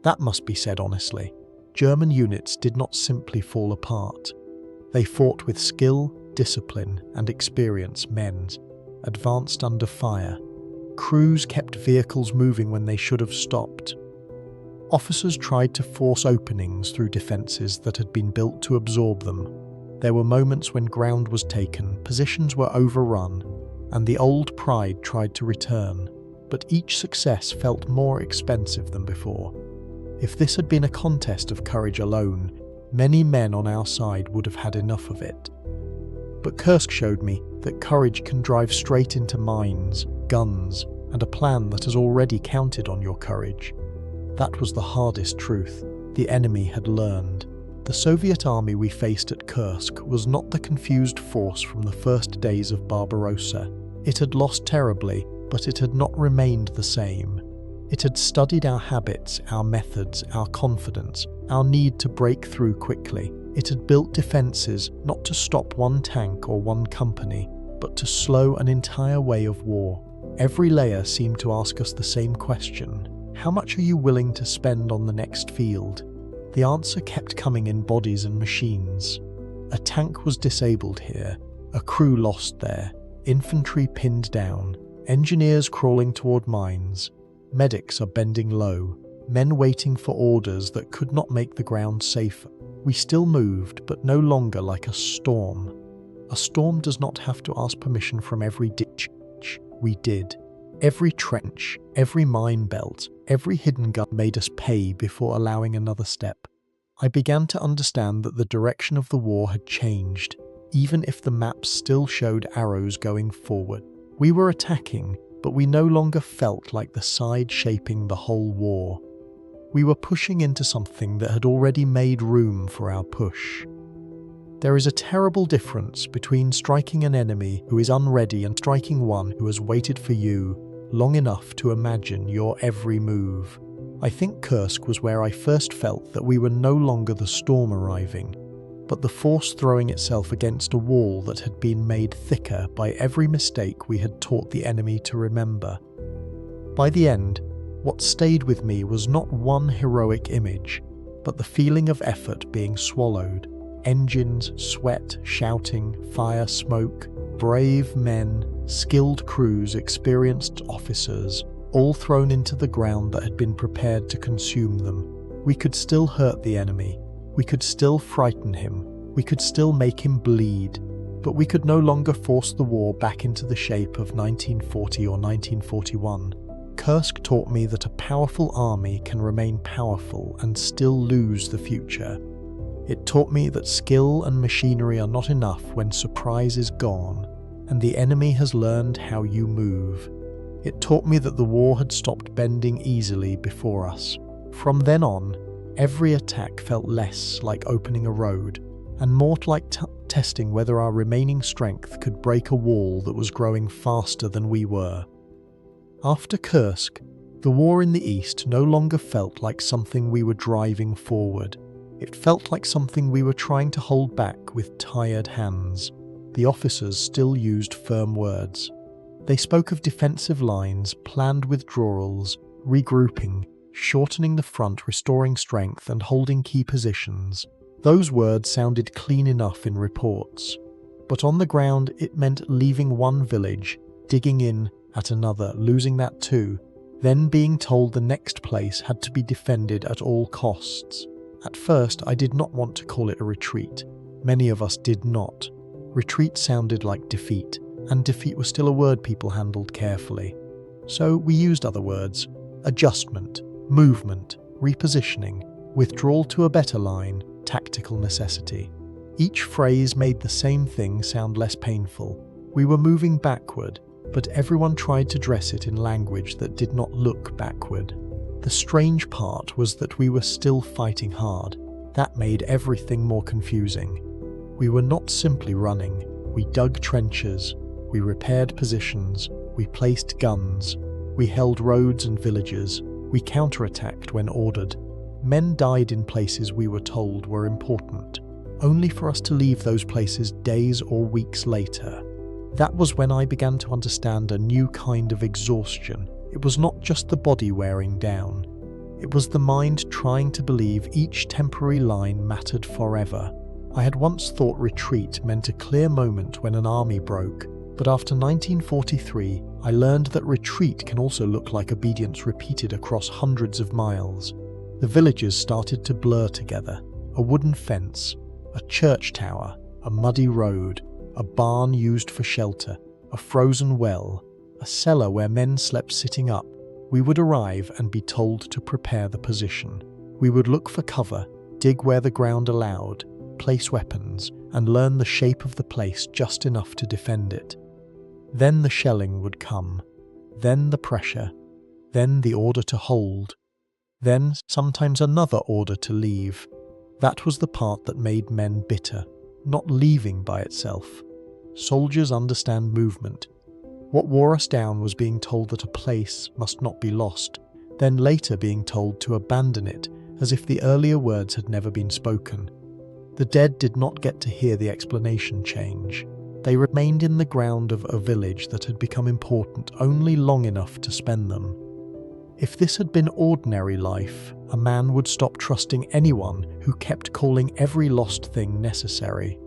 That must be said honestly. German units did not simply fall apart. They fought with skill, discipline, and experience men, advanced under fire. Crews kept vehicles moving when they should have stopped. Officers tried to force openings through defences that had been built to absorb them. There were moments when ground was taken, positions were overrun, and the old pride tried to return, but each success felt more expensive than before. If this had been a contest of courage alone, many men on our side would have had enough of it. But Kursk showed me that courage can drive straight into mines, guns, and a plan that has already counted on your courage. That was the hardest truth the enemy had learned. The Soviet army we faced at Kursk was not the confused force from the first days of Barbarossa. It had lost terribly, but it had not remained the same. It had studied our habits, our methods, our confidence, our need to break through quickly. It had built defences not to stop one tank or one company, but to slow an entire way of war. Every layer seemed to ask us the same question: how much are you willing to spend on the next field? The answer kept coming in bodies and machines. A tank was disabled here, a crew lost there, infantry pinned down, engineers crawling toward mines. Medics are bending low, men waiting for orders that could not make the ground safer. We still moved, but no longer like a storm. A storm does not have to ask permission from every ditch. We did. Every trench, every mine belt, every hidden gun made us pay before allowing another step. I began to understand that the direction of the war had changed, even if the maps still showed arrows going forward. We were attacking, but we no longer felt like the side shaping the whole war. We were pushing into something that had already made room for our push. There is a terrible difference between striking an enemy who is unready and striking one who has waited for you long enough to imagine your every move. I think Kursk was where I first felt that we were no longer the storm arriving, but the force throwing itself against a wall that had been made thicker by every mistake we had taught the enemy to remember. By the end, what stayed with me was not one heroic image, but the feeling of effort being swallowed. Engines, sweat, shouting, fire, smoke, brave men, skilled crews, experienced officers, all thrown into the ground that had been prepared to consume them. We could still hurt the enemy, We could still frighten him, we could still make him bleed, but we could no longer force the war back into the shape of 1940 or 1941. Kursk taught me that a powerful army can remain powerful and still lose the future. It taught me that skill and machinery are not enough when surprise is gone, and the enemy has learned how you move. It taught me that the war had stopped bending easily before us. From then on, every attack felt less like opening a road, and more like testing whether our remaining strength could break a wall that was growing faster than we were. After Kursk, the war in the East no longer felt like something we were driving forward. It felt like something we were trying to hold back with tired hands. The officers still used firm words. They spoke of defensive lines, planned withdrawals, regrouping, shortening the front, restoring strength, and holding key positions. Those words sounded clean enough in reports. But on the ground, it meant leaving one village, digging in at another, losing that too, then being told the next place had to be defended at all costs. At first, I did not want to call it a retreat. Many of us did not. Retreat sounded like defeat, and defeat was still a word people handled carefully. So we used other words: adjustment, movement, repositioning, withdrawal to a better line, tactical necessity. Each phrase made the same thing sound less painful. We were moving backward, but everyone tried to dress it in language that did not look backward. The strange part was that we were still fighting hard. That made everything more confusing. We were not simply running. We dug trenches, we repaired positions, we placed guns, we held roads and villages, we counterattacked when ordered. Men died in places we were told were important, only for us to leave those places days or weeks later. That was when I began to understand a new kind of exhaustion. It was not just the body wearing down. It was the mind trying to believe each temporary line mattered forever. I had once thought retreat meant a clear moment when an army broke, but after 1943, I learned that retreat can also look like obedience repeated across hundreds of miles. The villages started to blur together. A wooden fence, a church tower, a muddy road, a barn used for shelter, a frozen well, a cellar where men slept sitting up. We would arrive and be told to prepare the position. We would look for cover, dig where the ground allowed, place weapons, and learn the shape of the place just enough to defend it. Then the shelling would come, then the pressure, then the order to hold, then sometimes another order to leave. That was the part that made men bitter, not leaving by itself. Soldiers understand movement. What wore us down was being told that a place must not be lost, then later being told to abandon it as if the earlier words had never been spoken. The dead did not get to hear the explanation change. They remained in the ground of a village that had become important only long enough to spend them. If this had been ordinary life, a man would stop trusting anyone who kept calling every lost thing necessary.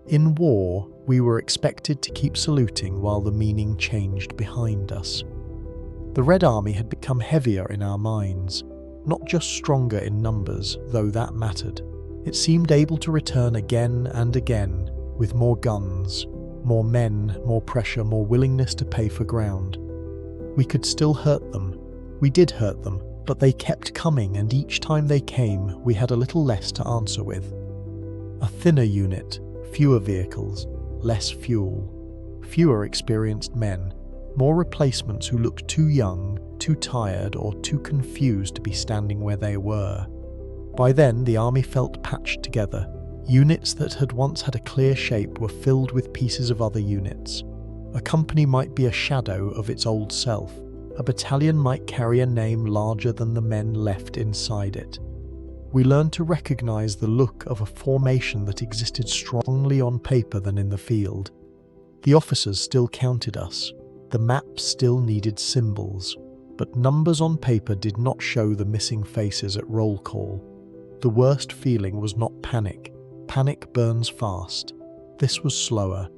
In war, we were expected to keep saluting while the meaning changed behind us. The Red Army had become heavier in our minds, not just stronger in numbers, though that mattered. It seemed able to return again and again, with more guns, more men, more pressure, more willingness to pay for ground. We could still hurt them. We did hurt them, but they kept coming, and each time they came, we had a little less to answer with. A thinner unit, fewer vehicles, less fuel, fewer experienced men, more replacements who looked too young, too tired, or too confused to be standing where they were. By then, the army felt patched together. Units that had once had a clear shape were filled with pieces of other units. A company might be a shadow of its old self. A battalion might carry a name larger than the men left inside it. We learned to recognize the look of a formation that existed strongly on paper than in the field. The officers still counted us. The maps still needed symbols. But numbers on paper did not show the missing faces at roll call. The worst feeling was not panic. Panic burns fast. This was slower.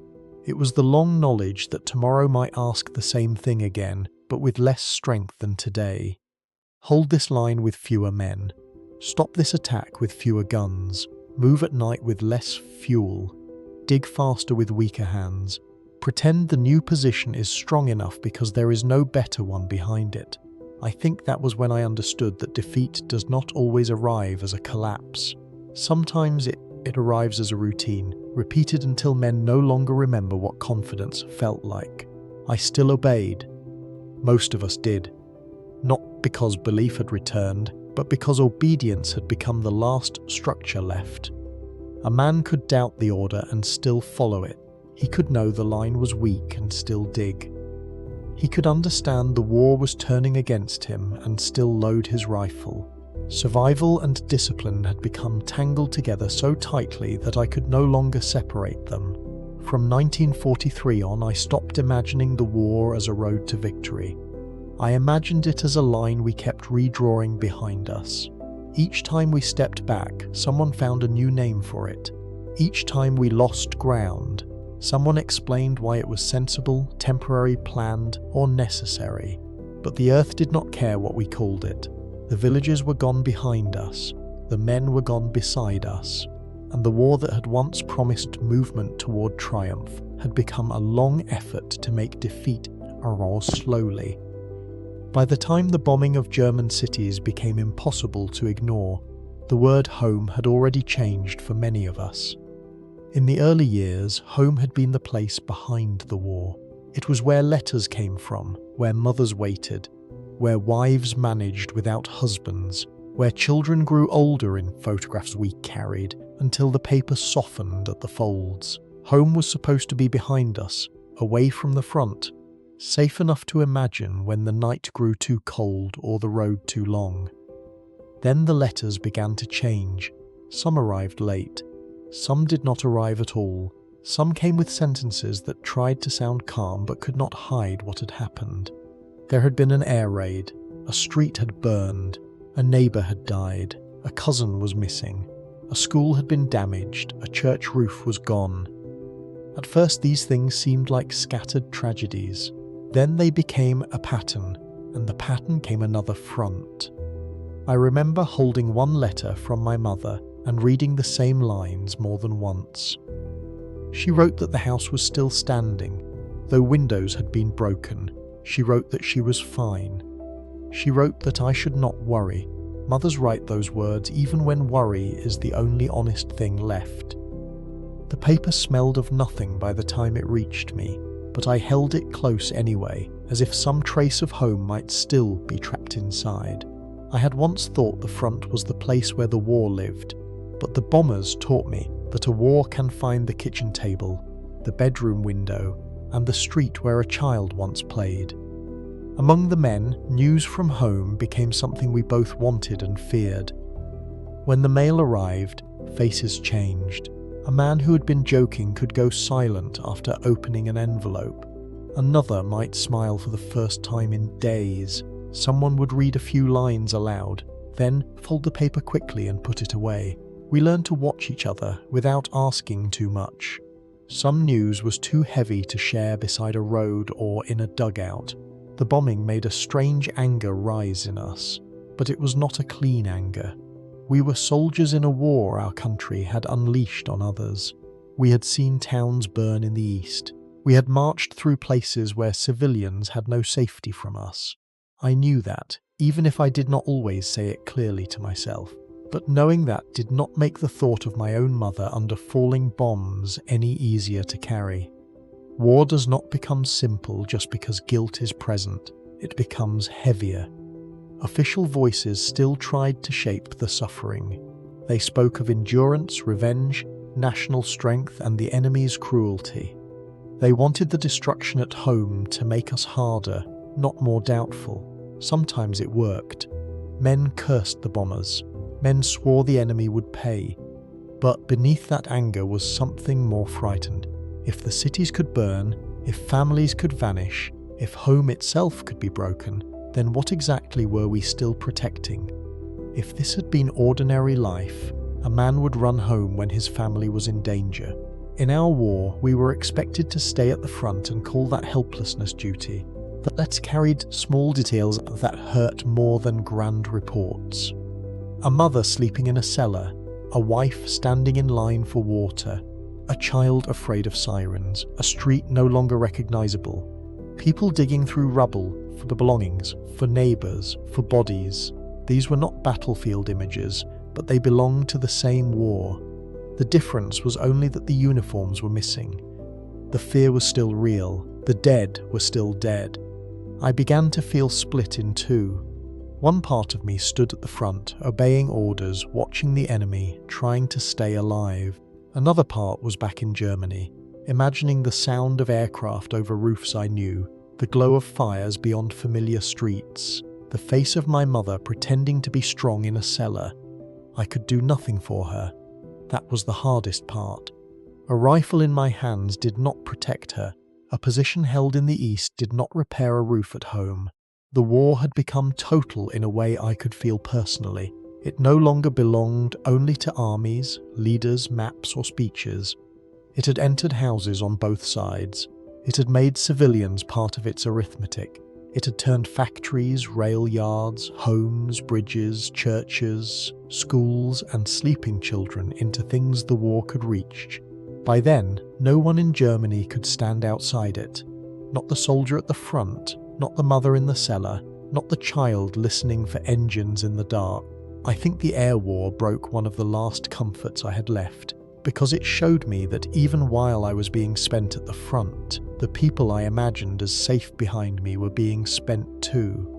It was the long knowledge that tomorrow might ask the same thing again, but with less strength than today. Hold this line with fewer men. Stop this attack with fewer guns. Move at night with less fuel. Dig faster with weaker hands. Pretend the new position is strong enough because there is no better one behind it. I think that was when I understood that defeat does not always arrive as a collapse. Sometimes it arrives as a routine, repeated until men no longer remember what confidence felt like. I still obeyed. Most of us did. Not because belief had returned, but because obedience had become the last structure left. A man could doubt the order and still follow it. He could know the line was weak and still dig. He could understand the war was turning against him and still load his rifle. Survival and discipline had become tangled together so tightly that I could no longer separate them. From 1943 on, I stopped imagining the war as a road to victory. I imagined it as a line we kept redrawing behind us. Each time we stepped back, someone found a new name for it. Each time we lost ground, someone explained why it was sensible, temporary, planned, or necessary. But the earth did not care what we called it. The villages were gone behind us. The men were gone beside us. And the war that had once promised movement toward triumph had become a long effort to make defeat arrive slowly. By the time the bombing of German cities became impossible to ignore, the word home had already changed for many of us. In the early years, home had been the place behind the war. It was where letters came from, where mothers waited, where wives managed without husbands, where children grew older in photographs we carried until the paper softened at the folds. Home was supposed to be behind us, away from the front, safe enough to imagine when the night grew too cold or the road too long. Then the letters began to change. Some arrived late. Some did not arrive at all. Some came with sentences that tried to sound calm but could not hide what had happened. There had been an air raid. A street had burned. A neighbour had died. A cousin was missing. A school had been damaged. A church roof was gone. At first these things seemed like scattered tragedies. Then they became a pattern, and the pattern came another front. I remember holding one letter from my mother and reading the same lines more than once. She wrote that the house was still standing, though windows had been broken. She wrote that she was fine. She wrote that I should not worry. Mothers write those words even when worry is the only honest thing left. The paper smelled of nothing by the time it reached me, but I held it close anyway, as if some trace of home might still be trapped inside. I had once thought the front was the place where the war lived, but the bombers taught me that a war can find the kitchen table, the bedroom window, and the street where a child once played. Among the men, news from home became something we both wanted and feared. When the mail arrived, faces changed. A man who had been joking could go silent after opening an envelope. Another might smile for the first time in days. Someone would read a few lines aloud, then fold the paper quickly and put it away. We learned to watch each other without asking too much. Some news was too heavy to share beside a road or in a dugout. The bombing made a strange anger rise in us, but it was not a clean anger. We were soldiers in a war our country had unleashed on others. We had seen towns burn in the east. We had marched through places where civilians had no safety from us. I knew that, even if I did not always say it clearly to myself. But knowing that did not make the thought of my own mother under falling bombs any easier to carry. War does not become simple just because guilt is present. It becomes heavier. Official voices still tried to shape the suffering. They spoke of endurance, revenge, national strength, and the enemy's cruelty. They wanted the destruction at home to make us harder, not more doubtful. Sometimes it worked. Men cursed the bombers. Men swore the enemy would pay. But beneath that anger was something more frightened. If the cities could burn, if families could vanish, if home itself could be broken, then what exactly were we still protecting? If this had been ordinary life, a man would run home when his family was in danger. In our war, we were expected to stay at the front and call that helplessness duty. But let's carried small details that hurt more than grand reports. A mother sleeping in a cellar, a wife standing in line for water, a child afraid of sirens, a street no longer recognizable, people digging through rubble for the belongings, for neighbors, for bodies. These were not battlefield images, but they belonged to the same war. The difference was only that the uniforms were missing. The fear was still real, the dead were still dead. I began to feel split in two. One part of me stood at the front, obeying orders, watching the enemy, trying to stay alive. Another part was back in Germany, imagining the sound of aircraft over roofs I knew, the glow of fires beyond familiar streets, the face of my mother pretending to be strong in a cellar. I could do nothing for her. That was the hardest part. A rifle in my hands did not protect her. A position held in the east did not repair a roof at home. The war had become total in a way I could feel personally. It no longer belonged only to armies, leaders, maps or speeches. It had entered houses on both sides. It had made civilians part of its arithmetic. It had turned factories, rail yards, homes, bridges, churches, schools and sleeping children into things the war could reach. By then, no one in Germany could stand outside it. Not the soldier at the front, not the mother in the cellar, not the child listening for engines in the dark. I think the air war broke one of the last comforts I had left, because it showed me that even while I was being spent at the front, the people I imagined as safe behind me were being spent too.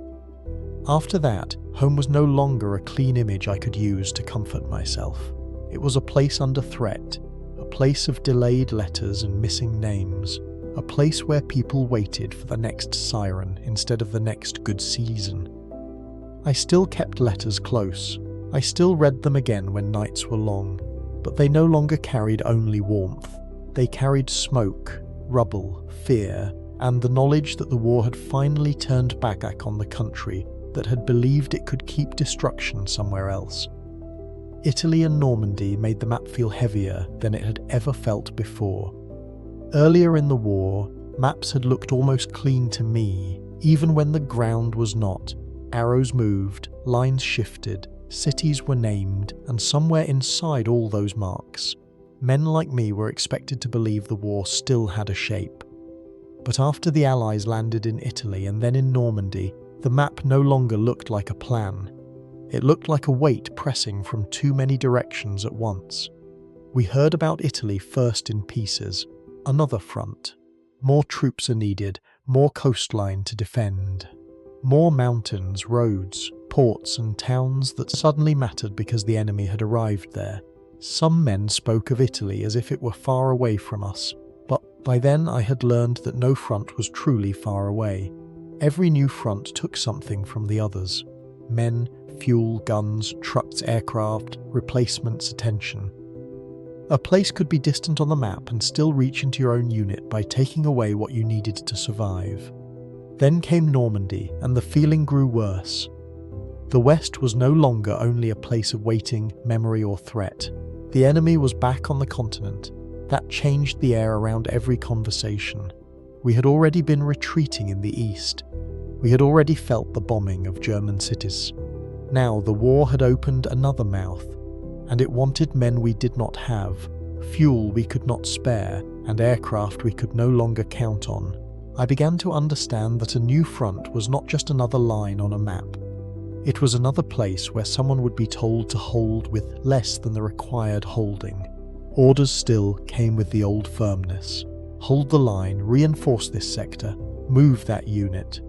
After that, home was no longer a clean image I could use to comfort myself. It was a place under threat, a place of delayed letters and missing names, a place where people waited for the next siren instead of the next good season. I still kept letters close. I still read them again when nights were long, but they no longer carried only warmth. They carried smoke, rubble, fear, and the knowledge that the war had finally turned back on the country that had believed it could keep destruction somewhere else. Italy and Normandy made the map feel heavier than it had ever felt before. Earlier in the war, maps had looked almost clean to me, even when the ground was not. Arrows moved, lines shifted, cities were named, and somewhere inside all those marks, men like me were expected to believe the war still had a shape. But after the Allies landed in Italy and then in Normandy, the map no longer looked like a plan. It looked like a weight pressing from too many directions at once. We heard about Italy first in pieces. Another front. More troops are needed, more coastline to defend. More mountains, roads, ports and towns that suddenly mattered because the enemy had arrived there. Some men spoke of Italy as if it were far away from us, but by then I had learned that no front was truly far away. Every new front took something from the others. Men, fuel, guns, trucks, aircraft, replacements, attention. A place could be distant on the map and still reach into your own unit by taking away what you needed to survive. Then came Normandy, and the feeling grew worse. The West was no longer only a place of waiting, memory or threat. The enemy was back on the continent. That changed the air around every conversation. We had already been retreating in the east. We had already felt the bombing of German cities. Now the war had opened another mouth, and it wanted men we did not have, fuel we could not spare, and aircraft we could no longer count on. I began to understand that a new front was not just another line on a map. It was another place where someone would be told to hold with less than the required holding. Orders still came with the old firmness. Hold the line, reinforce this sector, move that unit,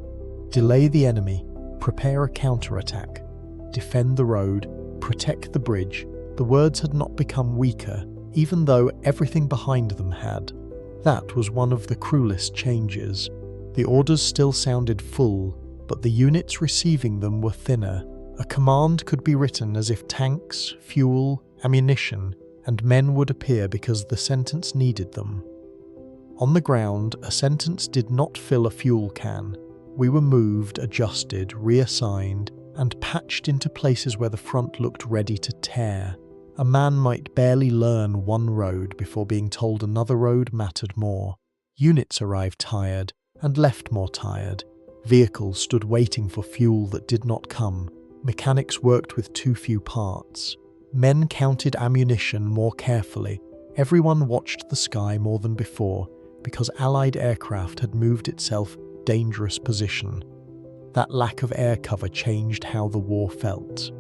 delay the enemy, prepare a counterattack, defend the road, protect the bridge. The words had not become weaker, even though everything behind them had. That was one of the cruelest changes. The orders still sounded full, but the units receiving them were thinner. A command could be written as if tanks, fuel, ammunition, and men would appear because the sentence needed them. On the ground, a sentence did not fill a fuel can. We were moved, adjusted, reassigned, and patched into places where the front looked ready to tear. A man might barely learn one road before being told another road mattered more. Units arrived tired and left more tired. Vehicles stood waiting for fuel that did not come. Mechanics worked with too few parts. Men counted ammunition more carefully. Everyone watched the sky more than before because Allied aircraft had moved itself dangerous position. That lack of air cover changed how the war felt.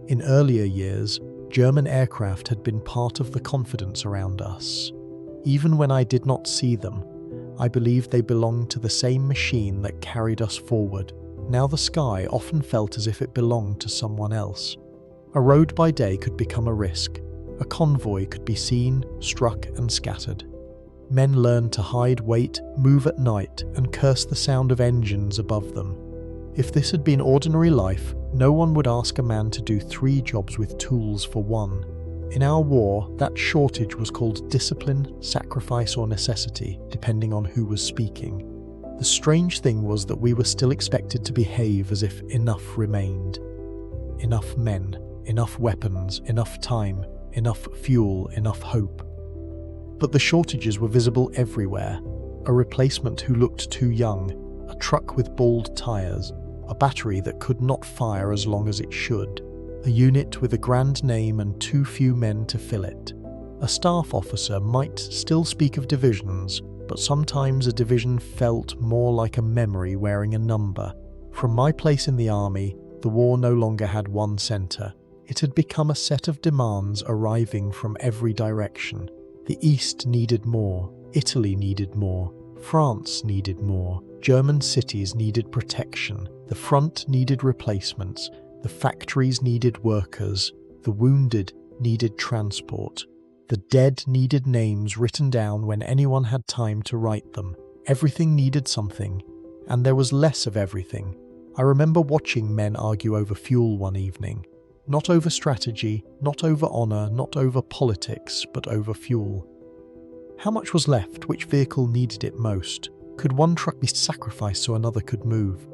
In earlier years, German aircraft had been part of the confidence around us. Even when I did not see them, I believed they belonged to the same machine that carried us forward. Now the sky often felt as if it belonged to someone else. A road by day could become a risk. A convoy could be seen, struck and scattered. Men learned to hide, wait, move at night and curse the sound of engines above them. If this had been ordinary life, no one would ask a man to do 3 jobs with tools for 1. In our war, that shortage was called discipline, sacrifice or necessity, depending on who was speaking. The strange thing was that we were still expected to behave as if enough remained. Enough men, enough weapons, enough time, enough fuel, enough hope. But the shortages were visible everywhere. A replacement who looked too young, a truck with bald tires, a battery that could not fire as long as it should, a unit with a grand name and too few men to fill it. A staff officer might still speak of divisions, but sometimes a division felt more like a memory wearing a number. From my place in the army, the war no longer had one centre. It had become a set of demands arriving from every direction. The East needed more, Italy needed more, France needed more, German cities needed protection, the front needed replacements, the factories needed workers, the wounded needed transport. The dead needed names written down when anyone had time to write them. Everything needed something, and there was less of everything. I remember watching men argue over fuel one evening. Not over strategy, not over honour, not over politics, but over fuel. How much was left? Which vehicle needed it most? Could one truck be sacrificed so another could move?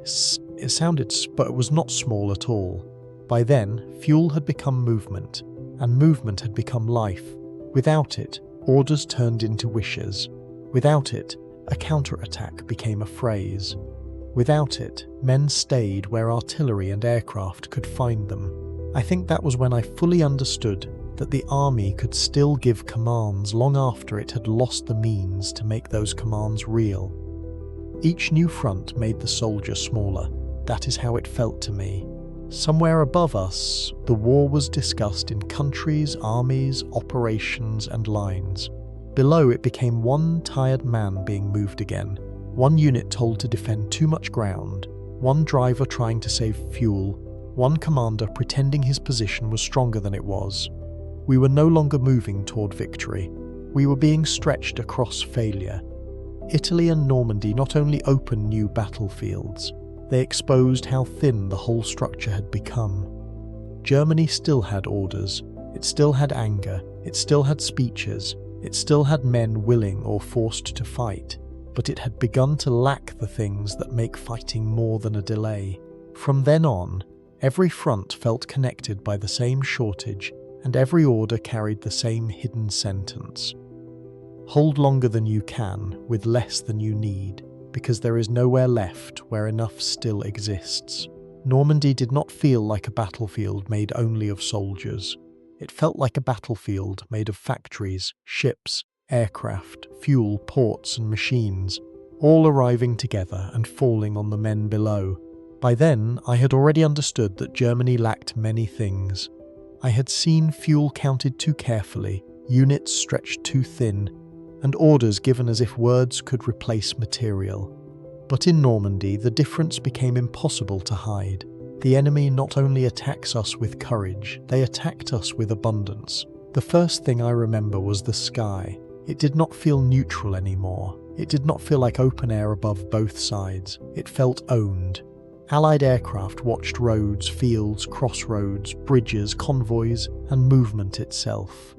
It sounded, but it was not small at all. By then, fuel had become movement, and movement had become life. Without it, orders turned into wishes. Without it, a counterattack became a phrase. Without it, men stayed where artillery and aircraft could find them. I think that was when I fully understood that the army could still give commands long after it had lost the means to make those commands real. Each new front made the soldier smaller. That is how it felt to me. Somewhere above us, the war was discussed in countries, armies, operations and lines. Below it became one tired man being moved again, one unit told to defend too much ground, one driver trying to save fuel, one commander pretending his position was stronger than it was. We were no longer moving toward victory. We were being stretched across failure. Italy and Normandy not only opened new battlefields, they exposed how thin the whole structure had become. Germany still had orders, it still had anger, it still had speeches, it still had men willing or forced to fight, but it had begun to lack the things that make fighting more than a delay. From then on, every front felt connected by the same shortage, and every order carried the same hidden sentence. Hold longer than you can, with less than you need, because there is nowhere left where enough still exists. Normandy did not feel like a battlefield made only of soldiers. It felt like a battlefield made of factories, ships, aircraft, fuel, ports and machines, all arriving together and falling on the men below. By then, I had already understood that Germany lacked many things. I had seen fuel counted too carefully, units stretched too thin, and orders given as if words could replace material. But in Normandy, the difference became impossible to hide. The enemy not only attacks us with courage, they attacked us with abundance. The first thing I remember was the sky. It did not feel neutral anymore. It did not feel like open air above both sides. It felt owned. Allied aircraft watched roads, fields, crossroads, bridges, convoys, and movement itself.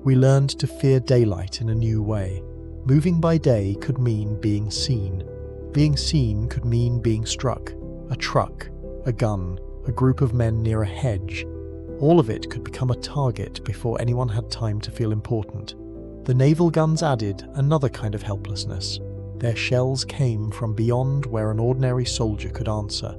We learned to fear daylight in a new way. Moving by day could mean being seen. Being seen could mean being struck. A truck, a gun, a group of men near a hedge. All of it could become a target before anyone had time to feel important. The naval guns added another kind of helplessness. Their shells came from beyond where an ordinary soldier could answer.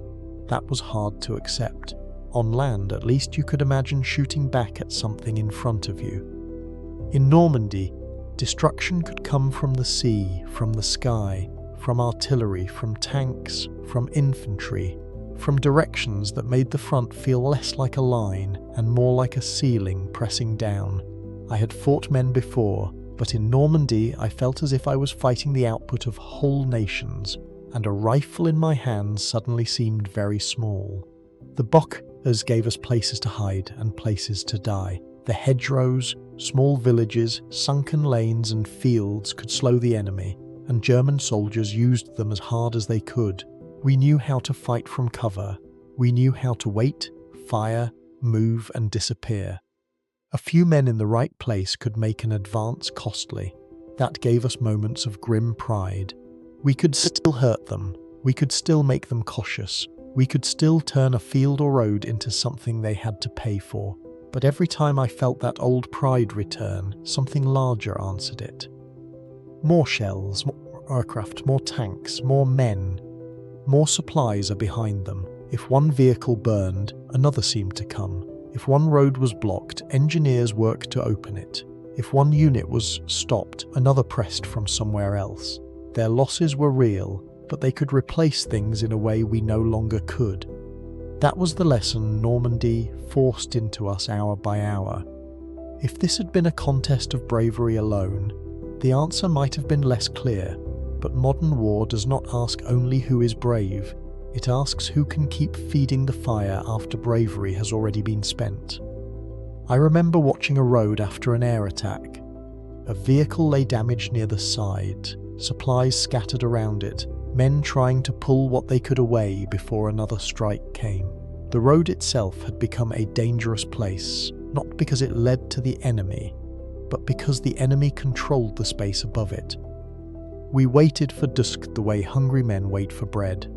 That was hard to accept. On land, at least you could imagine shooting back at something in front of you. In Normandy, destruction could come from the sea, from the sky, from artillery, from tanks, from infantry, from directions that made the front feel less like a line and more like a ceiling pressing down. I had fought men before, but in Normandy I felt as if I was fighting the output of whole nations, and a rifle in my hands suddenly seemed very small. The Boches gave us places to hide and places to die. The hedgerows, small villages, sunken lanes and fields could slow the enemy, and German soldiers used them as hard as they could. We knew how to fight from cover. We knew how to wait, fire, move and disappear. A few men in the right place could make an advance costly. That gave us moments of grim pride. We could still hurt them. We could still make them cautious. We could still turn a field or road into something they had to pay for. But every time I felt that old pride return, something larger answered it. More shells, more aircraft, more tanks, more men. More supplies are behind them. If one vehicle burned, another seemed to come. If one road was blocked, engineers worked to open it. If one unit was stopped, another pressed from somewhere else. Their losses were real, but they could replace things in a way we no longer could. That was the lesson Normandy forced into us hour by hour. If this had been a contest of bravery alone, the answer might have been less clear, but modern war does not ask only who is brave, it asks who can keep feeding the fire after bravery has already been spent. I remember watching a road after an air attack. A vehicle lay damaged near the side, supplies scattered around it, men trying to pull what they could away before another strike came. The road itself had become a dangerous place, not because it led to the enemy, but because the enemy controlled the space above it. We waited for dusk the way hungry men wait for bread.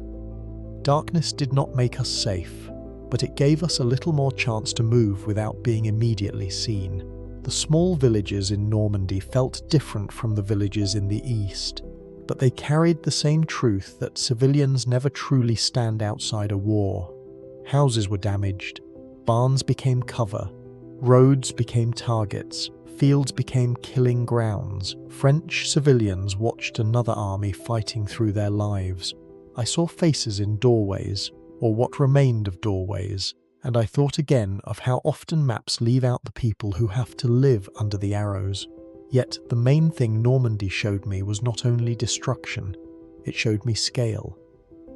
Darkness did not make us safe, but it gave us a little more chance to move without being immediately seen. The small villages in Normandy felt different from the villages in the east, but they carried the same truth that civilians never truly stand outside a war. Houses were damaged, barns became cover, roads became targets, fields became killing grounds. French civilians watched another army fighting through their lives. I saw faces in doorways, or what remained of doorways, and I thought again of how often maps leave out the people who have to live under the arrows. Yet the main thing Normandy showed me was not only destruction, it showed me scale.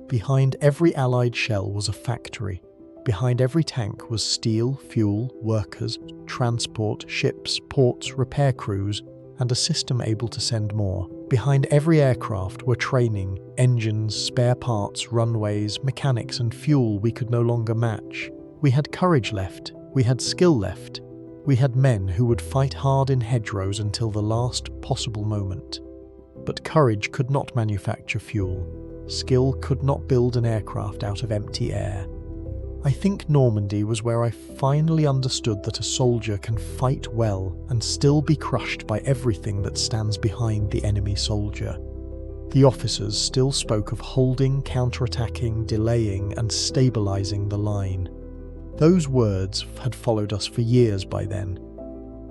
Behind every Allied shell was a factory. Behind every tank was steel, fuel, workers, transport, ships, ports, repair crews, and a system able to send more. Behind every aircraft were training, engines, spare parts, runways, mechanics and fuel we could no longer match. We had courage left, we had skill left, we had men who would fight hard in hedgerows until the last possible moment. But courage could not manufacture fuel. Skill could not build an aircraft out of empty air. I think Normandy was where I finally understood that a soldier can fight well and still be crushed by everything that stands behind the enemy soldier. The officers still spoke of holding, counterattacking, delaying and stabilizing the line. Those words had followed us for years by then.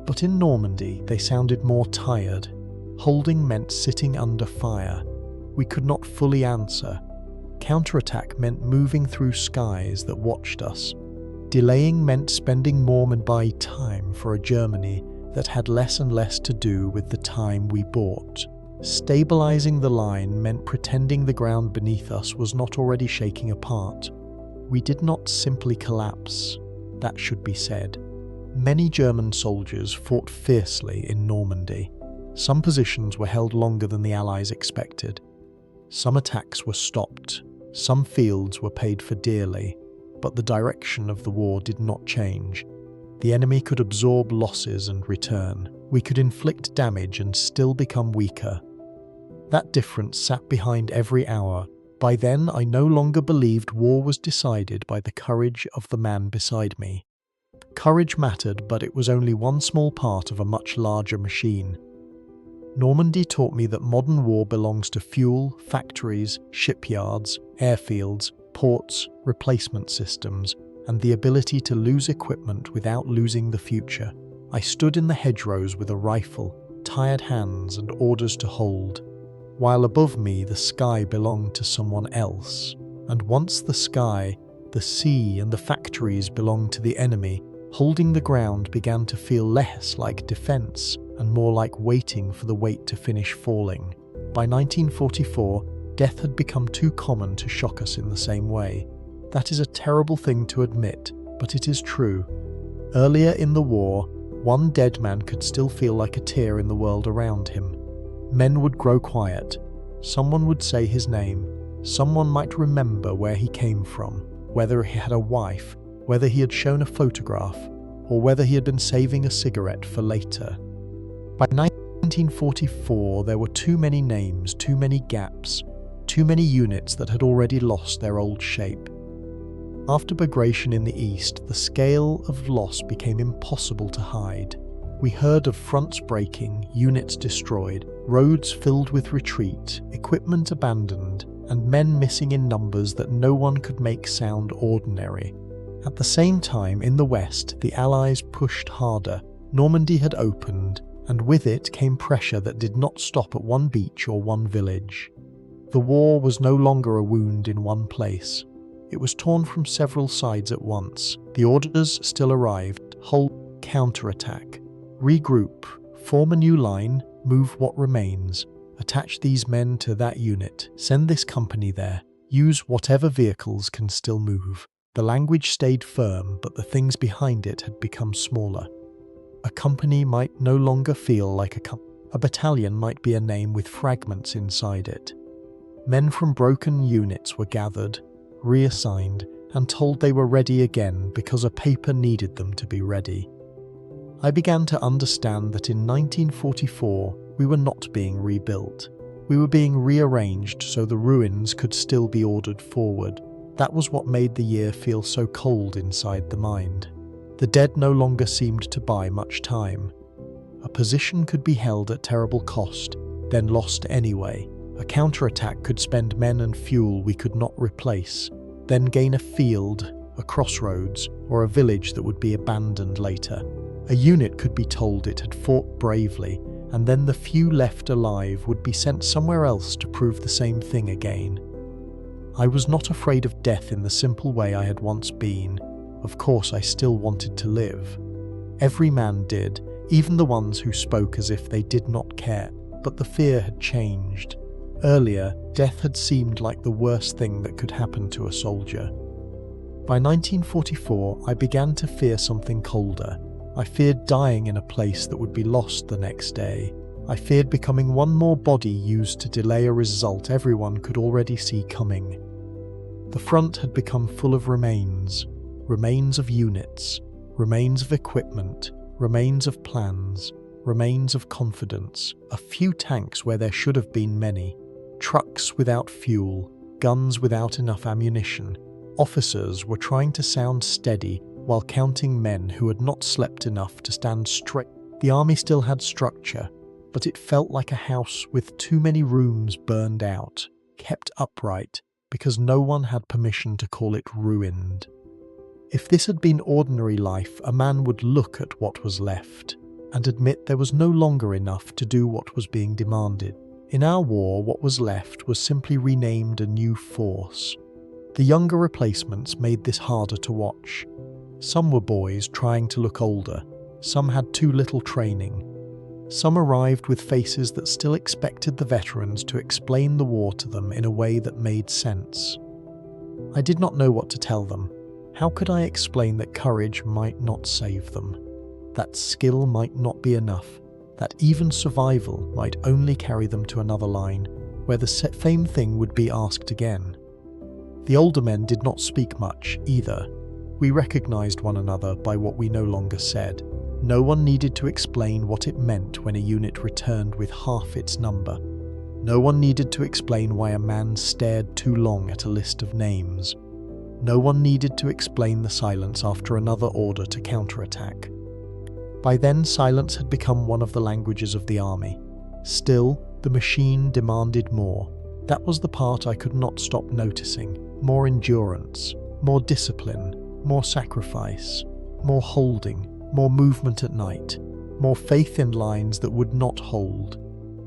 But in Normandy they sounded more tired. Holding meant sitting under fire. We could not fully answer. Counterattack meant moving through skies that watched us. Delaying meant spending more and by time for a Germany that had less and less to do with the time we bought. Stabilizing the line meant pretending the ground beneath us was not already shaking apart. We did not simply collapse, that should be said. Many German soldiers fought fiercely in Normandy. Some positions were held longer than the Allies expected. Some attacks were stopped, some fields were paid for dearly, but the direction of the war did not change. The enemy could absorb losses and return. We could inflict damage and still become weaker. That difference sat behind every hour. By then, I no longer believed war was decided by the courage of the man beside me. Courage mattered, but it was only one small part of a much larger machine. Normandy taught me that modern war belongs to fuel, factories, shipyards, airfields, ports, replacement systems, and the ability to lose equipment without losing the future. I stood in the hedgerows with a rifle, tired hands and orders to hold, while above me the sky belonged to someone else. And once the sky, the sea and the factories belonged to the enemy, holding the ground began to feel less like defense and more like waiting for the weight to finish falling. By 1944, death had become too common to shock us in the same way. That is a terrible thing to admit, but it is true. Earlier in the war, one dead man could still feel like a tear in the world around him. Men would grow quiet. Someone would say his name. Someone might remember where he came from, whether he had a wife, whether he had shown a photograph, or whether he had been saving a cigarette for later. By 1944, there were too many names, too many gaps, too many units that had already lost their old shape. After Bagration in the east, the scale of loss became impossible to hide. We heard of fronts breaking, units destroyed, roads filled with retreat, equipment abandoned, and men missing in numbers that no one could make sound ordinary. At the same time, in the west, the Allies pushed harder. Normandy had opened, and with it came pressure that did not stop at one beach or one village. The war was no longer a wound in one place. It was torn from several sides at once. The orders still arrived: halt, counterattack, regroup, form a new line, move what remains, attach these men to that unit, send this company there, use whatever vehicles can still move. The language stayed firm, but the things behind it had become smaller. A company might no longer feel like a company. A battalion might be a name with fragments inside it. Men from broken units were gathered, reassigned, and told they were ready again because a paper needed them to be ready. I began to understand that in 1944 we were not being rebuilt. We were being rearranged so the ruins could still be ordered forward. That was what made the year feel so cold inside the mind. The dead no longer seemed to buy much time. A position could be held at terrible cost, then lost anyway. A counterattack could spend men and fuel we could not replace, then gain a field, a crossroads, or a village that would be abandoned later. A unit could be told it had fought bravely, and then the few left alive would be sent somewhere else to prove the same thing again. I was not afraid of death in the simple way I had once been. Of course, I still wanted to live. Every man did, even the ones who spoke as if they did not care, but the fear had changed. Earlier, death had seemed like the worst thing that could happen to a soldier. By 1944, I began to fear something colder. I feared dying in a place that would be lost the next day. I feared becoming one more body used to delay a result everyone could already see coming. The front had become full of remains of units, remains of equipment, remains of plans, remains of confidence, a few tanks where there should have been many, trucks without fuel, guns without enough ammunition. Officers were trying to sound steady while counting men who had not slept enough to stand straight. The army still had structure, but it felt like a house with too many rooms burned out, kept upright, because no one had permission to call it ruined. If this had been ordinary life, a man would look at what was left and admit there was no longer enough to do what was being demanded. In our war, what was left was simply renamed a new force. The younger replacements made this harder to watch. Some were boys trying to look older, some had too little training. Some arrived with faces that still expected the veterans to explain the war to them in a way that made sense. I did not know what to tell them. How could I explain that courage might not save them? That skill might not be enough? That even survival might only carry them to another line, where the same thing would be asked again? The older men did not speak much either. We recognized one another by what we no longer said. No one needed to explain what it meant when a unit returned with half its number. No one needed to explain why a man stared too long at a list of names. No one needed to explain the silence after another order to counterattack. By then, silence had become one of the languages of the army. Still, the machine demanded more. That was the part I could not stop noticing. More endurance, more discipline, more sacrifice, more holding, more movement at night, more faith in lines that would not hold,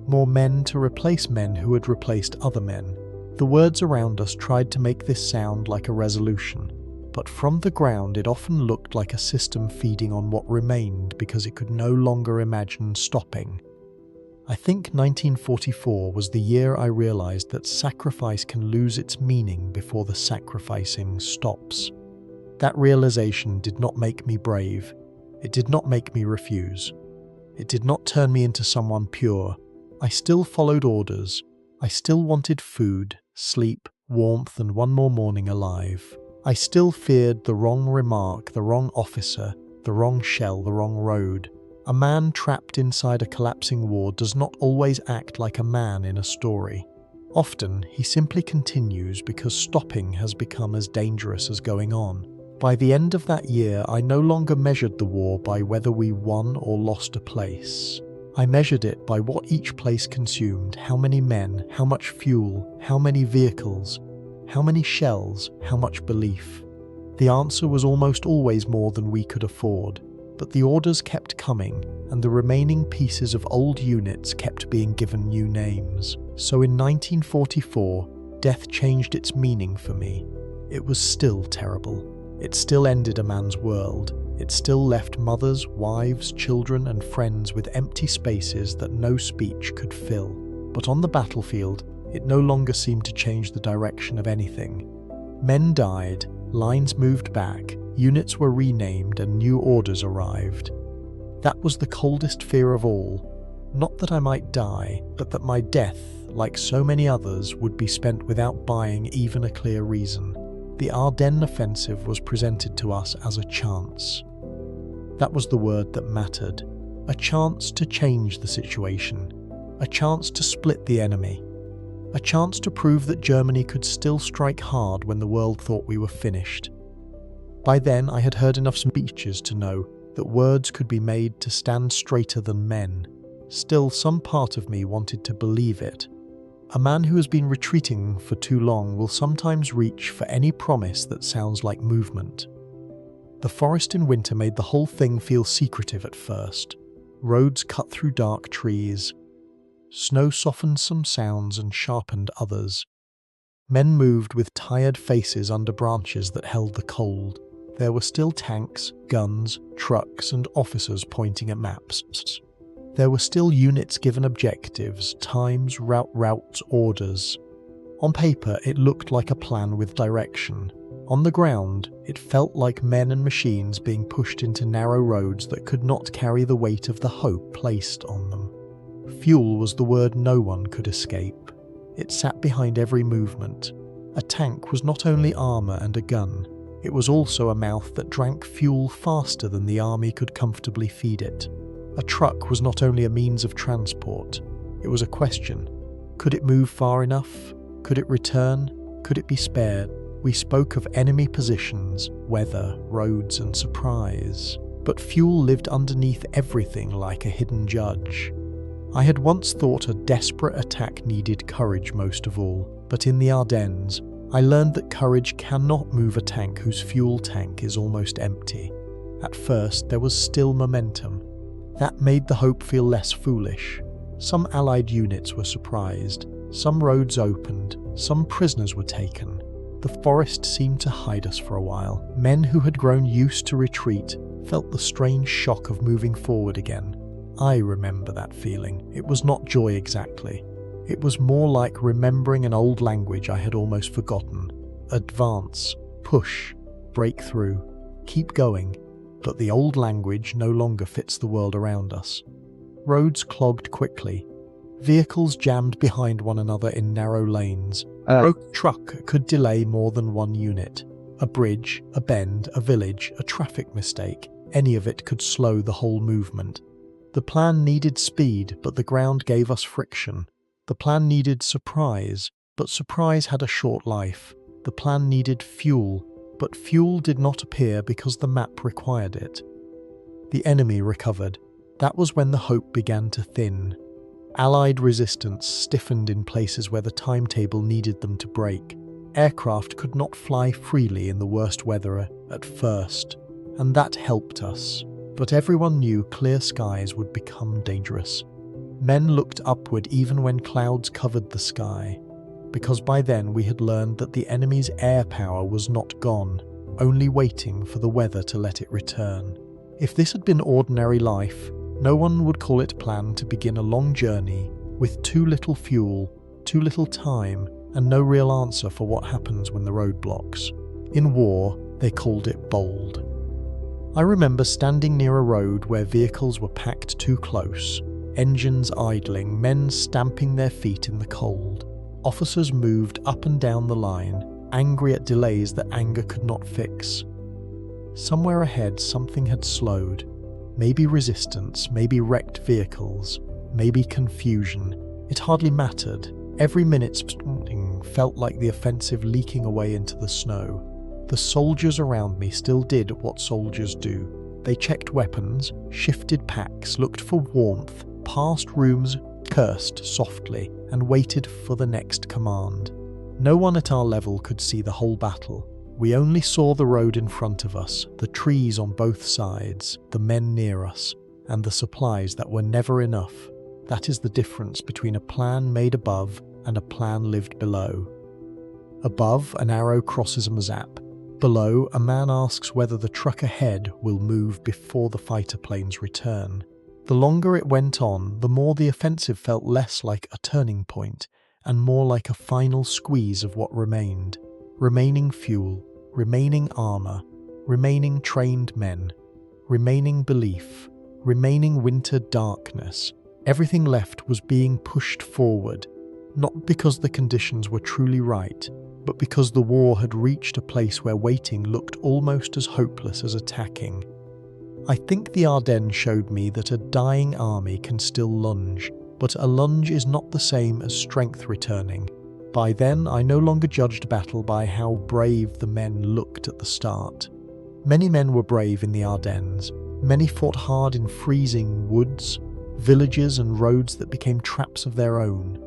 more men to replace men who had replaced other men. The words around us tried to make this sound like a resolution, but from the ground it often looked like a system feeding on what remained because it could no longer imagine stopping. I think 1944 was the year I realized that sacrifice can lose its meaning before the sacrificing stops. That realization did not make me brave. It did not make me refuse. It did not turn me into someone pure. I still followed orders. I still wanted food, sleep, warmth, and one more morning alive. I still feared the wrong remark, the wrong officer, the wrong shell, the wrong road. A man trapped inside a collapsing war does not always act like a man in a story. Often, he simply continues because stopping has become as dangerous as going on. By the end of that year, I no longer measured the war by whether we won or lost a place. I measured it by what each place consumed, how many men, how much fuel, how many vehicles, how many shells, how much belief. The answer was almost always more than we could afford, but the orders kept coming, and the remaining pieces of old units kept being given new names. So in 1944, death changed its meaning for me. It was still terrible. It still ended a man's world. It still left mothers, wives, children, and friends with empty spaces that no speech could fill. But on the battlefield, it no longer seemed to change the direction of anything. Men died, lines moved back, units were renamed, and new orders arrived. That was the coldest fear of all. Not that I might die, but that my death, like so many others, would be spent without buying even a clear reason. The Ardennes offensive was presented to us as a chance. That was the word that mattered. A chance to change the situation. A chance to split the enemy. A chance to prove that Germany could still strike hard when the world thought we were finished. By then, I had heard enough speeches to know that words could be made to stand straighter than men. Still, some part of me wanted to believe it. A man who has been retreating for too long will sometimes reach for any promise that sounds like movement. The forest in winter made the whole thing feel secretive at first. Roads cut through dark trees. Snow softened some sounds and sharpened others. Men moved with tired faces under branches that held the cold. There were still tanks, guns, trucks, and officers pointing at maps. There were still units given objectives, times, routes, orders. On paper, it looked like a plan with direction. On the ground, it felt like men and machines being pushed into narrow roads that could not carry the weight of the hope placed on them. Fuel was the word no one could escape. It sat behind every movement. A tank was not only armour and a gun, it was also a mouth that drank fuel faster than the army could comfortably feed it. A truck was not only a means of transport, it was a question. Could it move far enough? Could it return? Could it be spared? We spoke of enemy positions, weather, roads, and surprise. But fuel lived underneath everything like a hidden judge. I had once thought a desperate attack needed courage most of all, but in the Ardennes, I learned that courage cannot move a tank whose fuel tank is almost empty. At first, there was still momentum. That made the hope feel less foolish. Some Allied units were surprised, some roads opened, some prisoners were taken. The forest seemed to hide us for a while. Men who had grown used to retreat felt the strange shock of moving forward again. I remember that feeling. It was not joy exactly. It was more like remembering an old language I had almost forgotten. Advance, push, break through, keep going. But the old language no longer fits the world around us. Roads clogged quickly. Vehicles jammed behind one another in narrow lanes. A truck could delay more than one unit. A bridge, a bend, a village, a traffic mistake, any of it could slow the whole movement. The plan needed speed, but the ground gave us friction. The plan needed surprise, but surprise had a short life. The plan needed fuel, but fuel did not appear because the map required it. The enemy recovered. That was when the hope began to thin. Allied resistance stiffened in places where the timetable needed them to break. Aircraft could not fly freely in the worst weather at first, and that helped us. But everyone knew clear skies would become dangerous. Men looked upward even when clouds covered the sky, because by then we had learned that the enemy's air power was not gone, only waiting for the weather to let it return. If this had been ordinary life, no one would call it plan to begin a long journey with too little fuel, too little time, and no real answer for what happens when the road blocks. In war, they called it bold. I remember standing near a road where vehicles were packed too close, engines idling, men stamping their feet in the cold. Officers moved up and down the line, angry at delays that anger could not fix. Somewhere ahead, something had slowed. Maybe resistance, maybe wrecked vehicles, maybe confusion. It hardly mattered. Every minute's felt like the offensive leaking away into the snow. The soldiers around me still did what soldiers do. They checked weapons, shifted packs, looked for warmth, passed rooms, cursed softly, and waited for the next command. No one at our level could see the whole battle. We only saw the road in front of us, the trees on both sides, the men near us, and the supplies that were never enough. That is the difference between a plan made above and a plan lived below. Above, an arrow crosses a map. Below, a man asks whether the truck ahead will move before the fighter planes return. The longer it went on, the more the offensive felt less like a turning point and more like a final squeeze of what remained. Remaining fuel, remaining armor, remaining trained men, remaining belief, remaining winter darkness. Everything left was being pushed forward, not because the conditions were truly right, but because the war had reached a place where waiting looked almost as hopeless as attacking. I think the Ardennes showed me that a dying army can still lunge, but a lunge is not the same as strength returning. By then, I no longer judged battle by how brave the men looked at the start. Many men were brave in the Ardennes. Many fought hard in freezing woods, villages and roads that became traps of their own.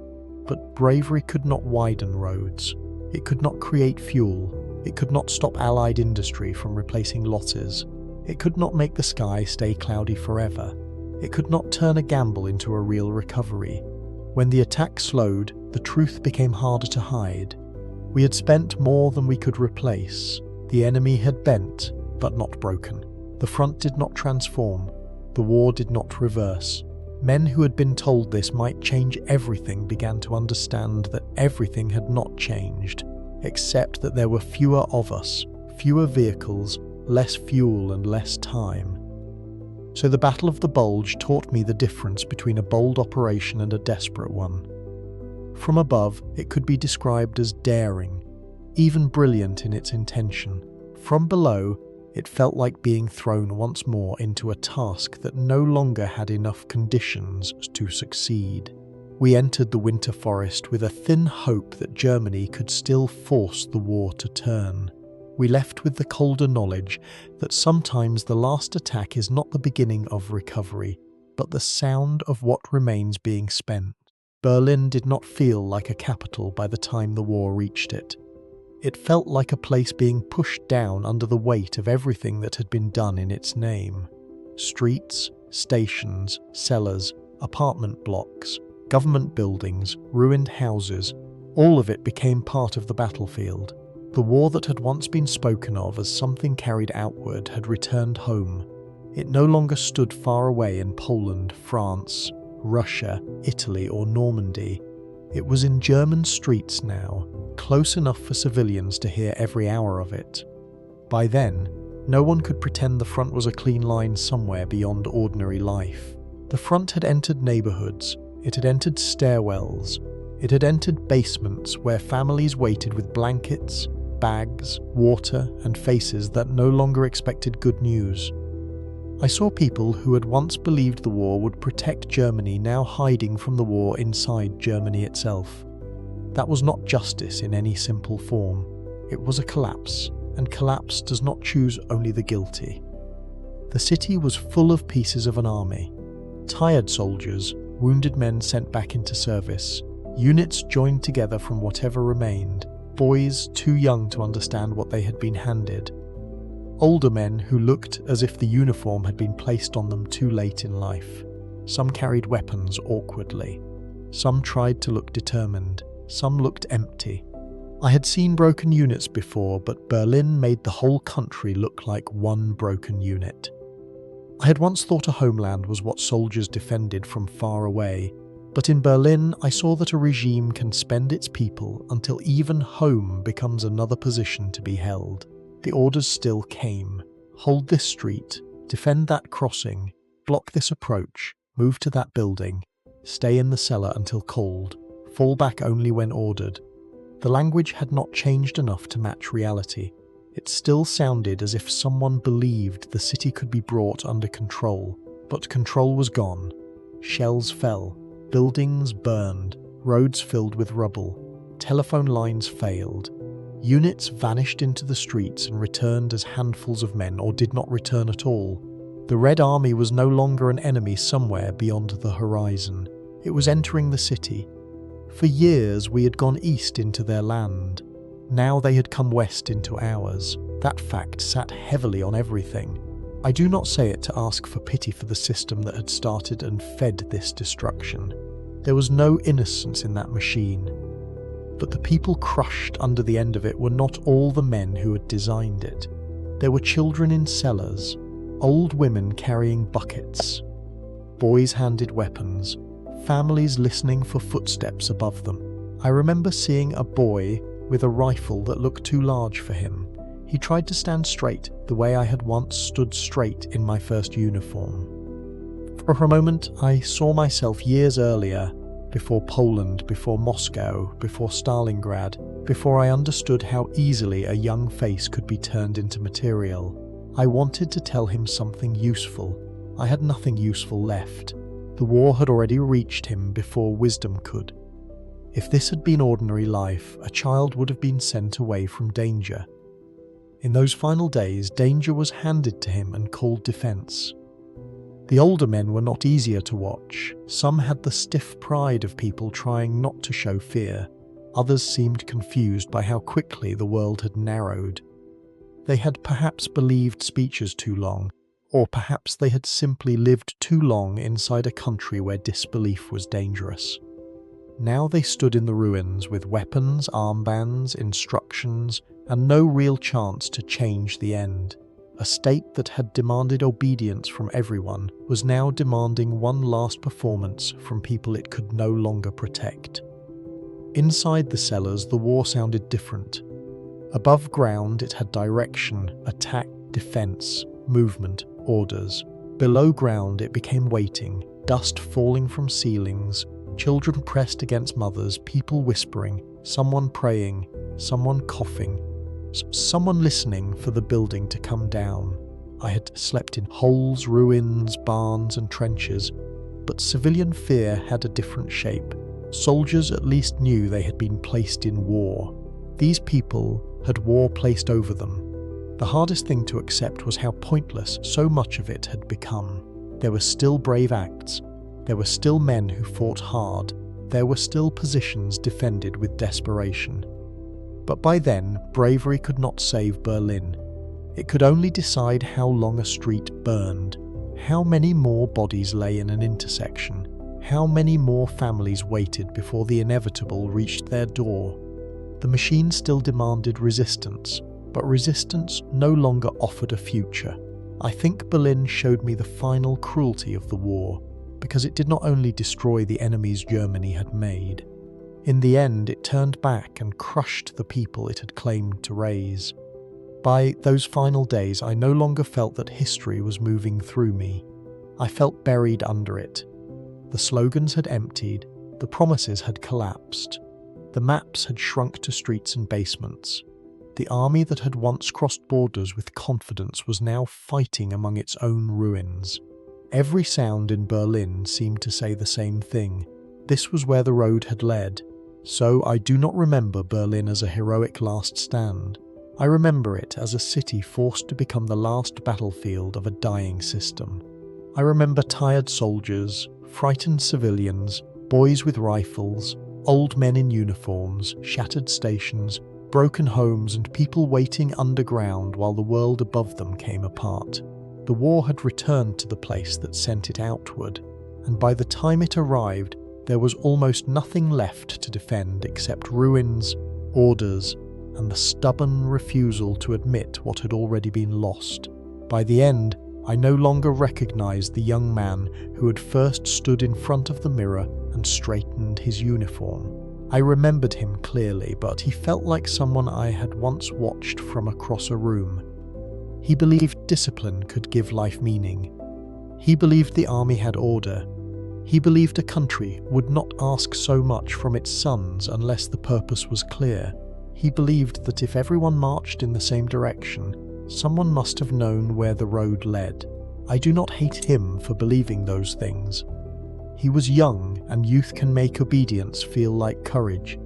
But bravery could not widen roads. It could not create fuel. It could not stop Allied industry from replacing losses. It could not make the sky stay cloudy forever. It could not turn a gamble into a real recovery. When the attack slowed, the truth became harder to hide. We had spent more than we could replace. The enemy had bent, but not broken. The front did not transform. The war did not reverse. Men who had been told this might change everything began to understand that everything had not changed, except that there were fewer of us, fewer vehicles, less fuel and less time. So the Battle of the Bulge taught me the difference between a bold operation and a desperate one. From above, it could be described as daring, even brilliant in its intention. From below, it felt like being thrown once more into a task that no longer had enough conditions to succeed. We entered the winter forest with a thin hope that Germany could still force the war to turn. We left with the colder knowledge that sometimes the last attack is not the beginning of recovery, but the sound of what remains being spent. Berlin did not feel like a capital by the time the war reached it. It felt like a place being pushed down under the weight of everything that had been done in its name. Streets, stations, cellars, apartment blocks, government buildings, ruined houses, all of it became part of the battlefield. The war that had once been spoken of as something carried outward had returned home. It no longer stood far away in Poland, France, Russia, Italy, or Normandy. It was in German streets now, close enough for civilians to hear every hour of it. By then, no one could pretend the front was a clean line somewhere beyond ordinary life. The front had entered neighborhoods, it had entered stairwells, it had entered basements where families waited with blankets, bags, water, and faces that no longer expected good news. I saw people who had once believed the war would protect Germany now hiding from the war inside Germany itself. That was not justice in any simple form. It was a collapse, and collapse does not choose only the guilty. The city was full of pieces of an army. Tired soldiers, wounded men sent back into service, units joined together from whatever remained. boys too young to understand what they had been handed, older men who looked as if the uniform had been placed on them too late in life. Some carried weapons awkwardly. Some tried to look determined. Some looked empty. I had seen broken units before, but Berlin made the whole country look like one broken unit. I had once thought a homeland was what soldiers defended from far away, but in Berlin I saw that a regime can spend its people until even home becomes another position to be held. The orders still came. Hold this street, defend that crossing, block this approach, move to that building, stay in the cellar until called, fall back only when ordered. The language had not changed enough to match reality. It still sounded as if someone believed the city could be brought under control, but control was gone. Shells fell, buildings burned, roads filled with rubble, telephone lines failed. Units vanished into the streets and returned as handfuls of men or did not return at all. The Red Army was no longer an enemy somewhere beyond the horizon. It was entering the city. For years we had gone east into their land. Now they had come west into ours. That fact sat heavily on everything. I do not say it to ask for pity for the system that had started and fed this destruction. There was no innocence in that machine. But the people crushed under the end of it were not all the men who had designed it. There were children in cellars, old women carrying buckets, boys handed weapons, families listening for footsteps above them. I remember seeing a boy with a rifle that looked too large for him. He tried to stand straight, the way I had once stood straight in my first uniform. For a moment, I saw myself years earlier, before Poland, before Moscow, before Stalingrad, before I understood how easily a young face could be turned into material. I wanted to tell him something useful. I had nothing useful left. The war had already reached him before wisdom could. If this had been ordinary life, a child would have been sent away from danger. In those final days, danger was handed to him and called defense. The older men were not easier to watch. Some had the stiff pride of people trying not to show fear. Others seemed confused by how quickly the world had narrowed. They had perhaps believed speeches too long, or perhaps they had simply lived too long inside a country where disbelief was dangerous. Now they stood in the ruins with weapons, armbands, instructions, and no real chance to change the end. A state that had demanded obedience from everyone was now demanding one last performance from people it could no longer protect. Inside the cellars, the war sounded different. Above ground, it had direction, attack, defense, movement, orders. Below ground, it became waiting, dust falling from ceilings, children pressed against mothers, people whispering, someone praying, someone coughing, someone listening for the building to come down. I had slept in holes, ruins, barns and trenches, but civilian fear had a different shape. Soldiers at least knew they had been placed in war. These people had war placed over them. The hardest thing to accept was how pointless so much of it had become. There were still brave acts. There were still men who fought hard. There were still positions defended with desperation. But by then, bravery could not save Berlin. It could only decide how long a street burned, how many more bodies lay in an intersection, how many more families waited before the inevitable reached their door. The machine still demanded resistance, but resistance no longer offered a future. I think Berlin showed me the final cruelty of the war, because it did not only destroy the enemies Germany had made. In the end, it turned back and crushed the people it had claimed to raise. By those final days, I no longer felt that history was moving through me. I felt buried under it. The slogans had emptied, the promises had collapsed, the maps had shrunk to streets and basements. The army that had once crossed borders with confidence was now fighting among its own ruins. Every sound in Berlin seemed to say the same thing. This was where the road had led. So I do not remember Berlin as a heroic last stand. I remember it as a city forced to become the last battlefield of a dying system. I remember tired soldiers, frightened civilians, boys with rifles, old men in uniforms, shattered stations, broken homes and people waiting underground while the world above them came apart. The war had returned to the place that sent it outward, and by the time it arrived, there was almost nothing left to defend except ruins, orders, and the stubborn refusal to admit what had already been lost. By the end, I no longer recognized the young man who had first stood in front of the mirror and straightened his uniform. I remembered him clearly, but he felt like someone I had once watched from across a room. He believed discipline could give life meaning. He believed the army had order. He believed a country would not ask so much from its sons unless the purpose was clear. He believed that if everyone marched in the same direction, someone must have known where the road led. I do not hate him for believing those things. He was young, and youth can make obedience feel like courage.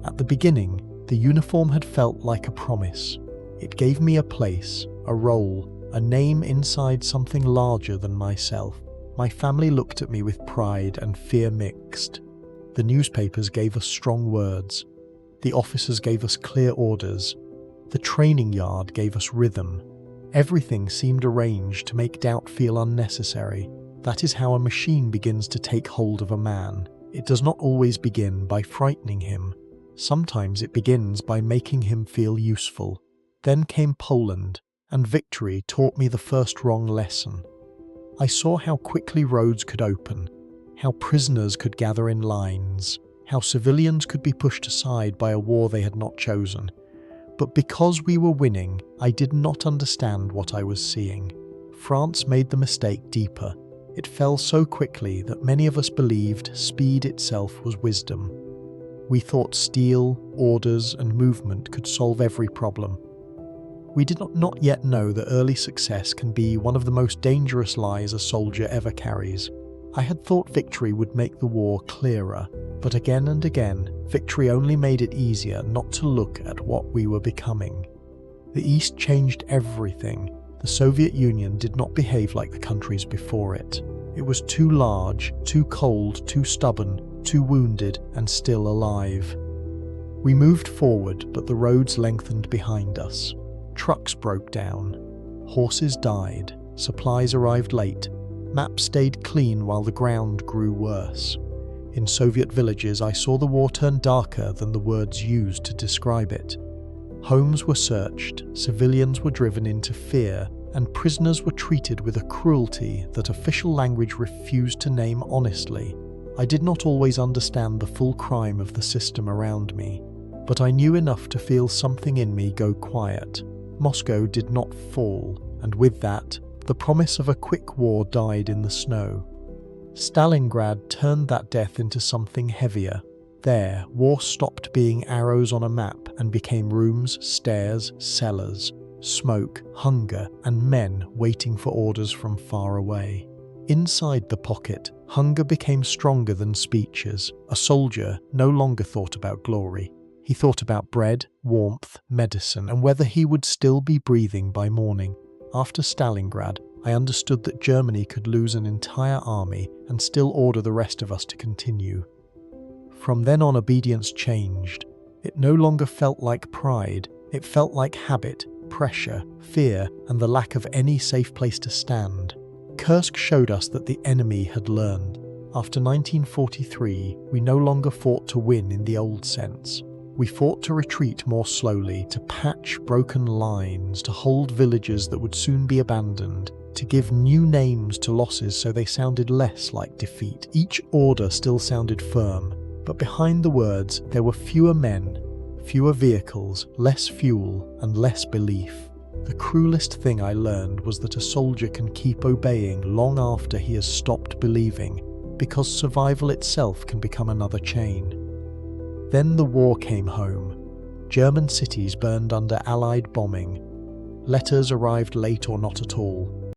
At the beginning, the uniform had felt like a promise. It gave me a place, a role, a name inside something larger than myself. My family looked at me with pride and fear mixed. The newspapers gave us strong words. The officers gave us clear orders. The training yard gave us rhythm. Everything seemed arranged to make doubt feel unnecessary. That is how a machine begins to take hold of a man. It does not always begin by frightening him. Sometimes it begins by making him feel useful. Then came Poland, and victory taught me the first wrong lesson. I saw how quickly roads could open, how prisoners could gather in lines, how civilians could be pushed aside by a war they had not chosen. But because we were winning, I did not understand what I was seeing. France made the mistake deeper. It fell so quickly that many of us believed speed itself was wisdom. We thought steel, orders, and movement could solve every problem. We did not yet know that early success can be one of the most dangerous lies a soldier ever carries. I had thought victory would make the war clearer, but again and again, victory only made it easier not to look at what we were becoming. The East changed everything. The Soviet Union did not behave like the countries before it. It was too large, too cold, too stubborn, too wounded, and still alive. We moved forward, but the roads lengthened behind us. Trucks broke down. Horses died. Supplies arrived late. Maps stayed clean while the ground grew worse. In Soviet villages, I saw the war turn darker than the words used to describe it. Homes were searched, civilians were driven into fear, and prisoners were treated with a cruelty that official language refused to name honestly. I did not always understand the full crime of the system around me, but I knew enough to feel something in me go quiet. Moscow did not fall, and with that, the promise of a quick war died in the snow. Stalingrad turned that death into something heavier. There, war stopped being arrows on a map and became rooms, stairs, cellars, smoke, hunger, and men waiting for orders from far away. Inside the pocket, hunger became stronger than speeches. A soldier no longer thought about glory. He thought about bread, warmth, medicine, and whether he would still be breathing by morning. After Stalingrad, I understood that Germany could lose an entire army and still order the rest of us to continue. From then on, obedience changed. It no longer felt like pride. It felt like habit, pressure, fear, and the lack of any safe place to stand. Kursk showed us that the enemy had learned. After 1943, we no longer fought to win in the old sense. We fought to retreat more slowly, to patch broken lines, to hold villages that would soon be abandoned, to give new names to losses so they sounded less like defeat. Each order still sounded firm, but behind the words there were fewer men, fewer vehicles, less fuel, and less belief. The cruelest thing I learned was that a soldier can keep obeying long after he has stopped believing, because survival itself can become another chain. Then the war came home. German cities burned under Allied bombing. Letters arrived late or not at all.